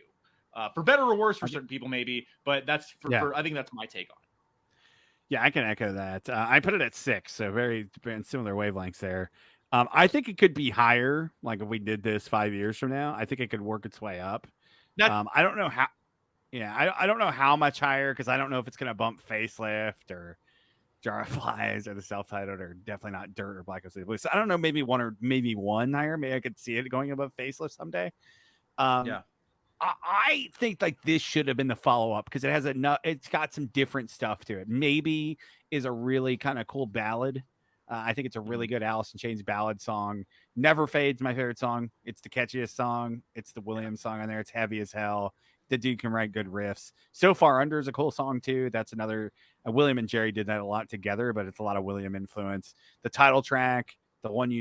For better or worse for certain people, maybe, but that's for I think that's my take on it.
Yeah, I can echo that. I put it at 6, so very similar wavelengths there. I think it could be higher. Like if we did this 5 years from now, I think it could work its way up. I don't know how. Yeah, I don't know how much higher because I don't know if it's going to bump Facelift or Jar of Flies or the self-titled or definitely not Dirt or Black Ops Blue. So I don't know, maybe one higher. Maybe I could see it going above Facelift someday. I think like this should have been the follow-up because it has it's got some different stuff to it. Maybe is a really kind of cool ballad. I think it's a really good Alice in Chains ballad song. Never Fades, my favorite song. It's the catchiest song. It's the Williams song on there. It's heavy as hell. The dude can write good riffs. So Far Under is a cool song too. That's another. William and Jerry did that a lot together, but it's a lot of William influence. The title track, the one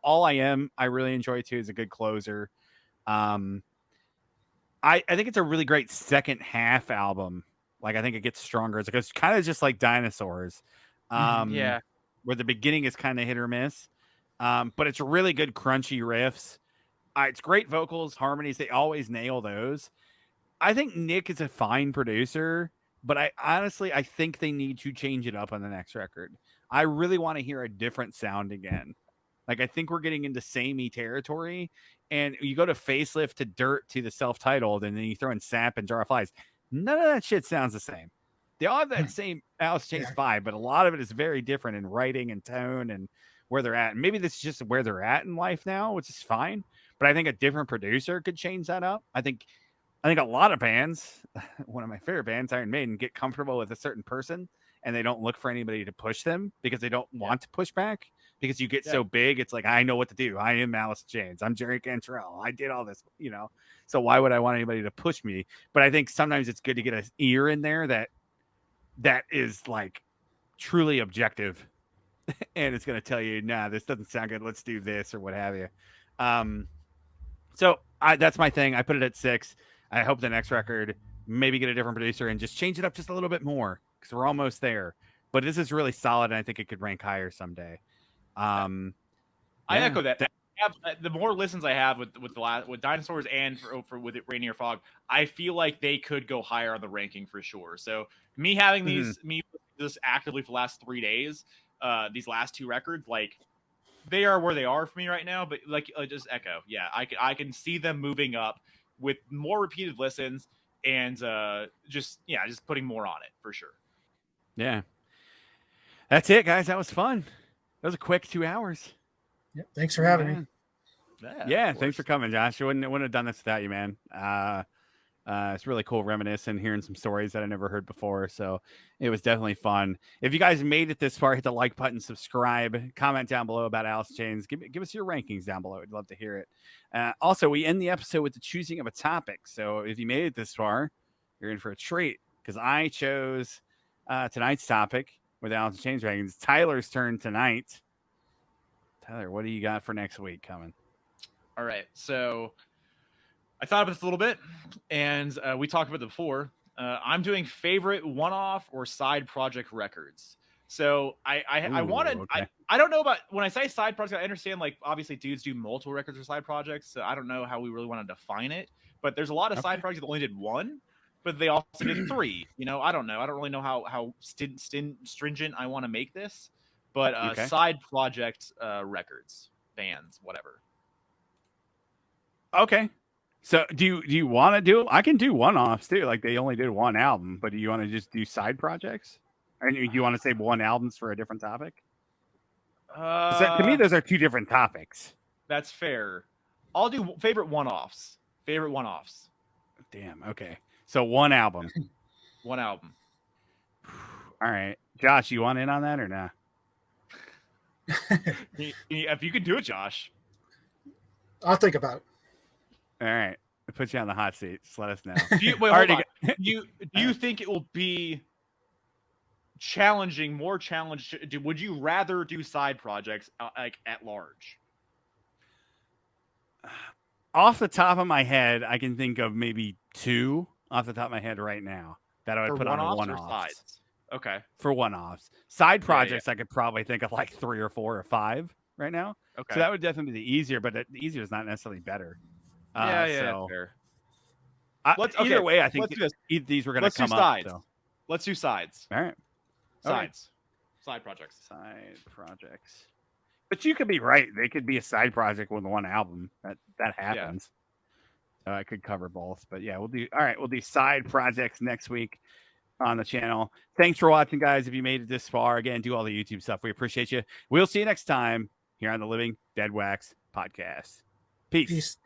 All I Am, I really enjoy too. Is a good closer. I think it's a really great second half album. Like I think it gets stronger. It's kind of just like Dinosaurs. Where the beginning is kind of hit or miss. But it's really good crunchy riffs. It's great vocals, harmonies. They always nail those. I think Nick is a fine producer, but I think they need to change it up on the next record. I really want to hear a different sound again. Like I think we're getting into samey territory, and you go to Facelift to Dirt to the self-titled, and then you throw in Sap and Jar of Flies. None of that shit sounds the same. They all have that same Alice Chains vibe, but a lot of it is very different in writing and tone and where they're at. And maybe this is just where they're at in life now, which is fine. But I think a different producer could change that up. I think a lot of bands, one of my favorite bands, Iron Maiden, get comfortable with a certain person and they don't look for anybody to push them because they don't want to push back. Because you get so big, it's like, I know what to do. I am Alice Chains. I'm Jerry Cantrell. I did all this, So why would I want anybody to push me? But I think sometimes it's good to get an ear in there that is like truly objective, and it's going to tell you, nah, this doesn't sound good. Let's do this or what have you. So that's my thing. I put it at 6. I hope the next record maybe get a different producer and just change it up just a little bit more because we're almost there. But this is really solid, and I think it could rank higher someday.
I echo that. The more listens I have with Dinosaurs and with Rainier Fog, I feel like they could go higher on the ranking for sure. So me having this actively for the last 3 days, these last 2 records, like they are where they are for me right now. But like just echo, I can see them moving up with more repeated listens and just putting more on it for sure.
Yeah, that's it, guys. That was fun. That was a quick 2 hours.
Yep. Thanks for having me.
Yeah, thanks for coming, Josh. I wouldn't have done this without you, man. It's really cool reminiscing, hearing some stories that I never heard before. So it was definitely fun. If you guys made it this far, hit the like button, subscribe, comment down below about Alice Chains. Give us your rankings down below. I'd love to hear it. Also, we end the episode with the choosing of a topic. So if you made it this far, you're in for a treat because I chose tonight's topic with Alice Chains rankings. Tyler's turn tonight. Tyler, what do you got for next week coming?
All right, so I thought about this a little bit, and we talked about it before. I'm doing favorite one-off or side project records. So I wanted, okay. I don't know about, when I say side project, I understand like obviously dudes do multiple records or side projects. So I don't know how we really want to define it, but there's a lot of side projects that only did 1, but they also did 3. I don't know. I don't really know how stringent I want to make this, but side project records, bands, whatever.
Okay. So do you want to do? I can do one-offs too. Like they only did 1 album, but do you want to just do side projects? And do you want to say 1 albums for a different topic? To me, those are 2 different topics.
That's fair. I'll do favorite one-offs.
Damn. Okay. So 1 album.
1 album.
All right, Josh, you want in on that or not?
If you could do it, Josh.
I'll think about it.
All right. I put you on the hot seat. Just let us know.
Do you think it will be more challenge? Would you rather do side projects like at large?
Off the top of my head, I can think of maybe 2 off the top of my head right now that I would put on a
one-offs or
one-offs.
sides? Okay.
For one-offs. Side
Yeah.
projects, I could probably think of like 3 or 4 or 5 right now.
Okay.
So that would definitely be the easier, but the easier is not necessarily better.
Yeah,
So
fair.
either way, I think
let's do this.
these were going to come
do
up.
sides.
So.
Let's do sides.
All right.
Sides. Okay. Side projects.
Side projects. But you could be right. They could be a side project with one album. That happens. So I could cover both. But yeah, we'll do side projects next week on the channel. Thanks for watching, guys. If you made it this far, again, do all the YouTube stuff. We appreciate you. We'll see you next time here on the Living Deadwax podcast. Peace.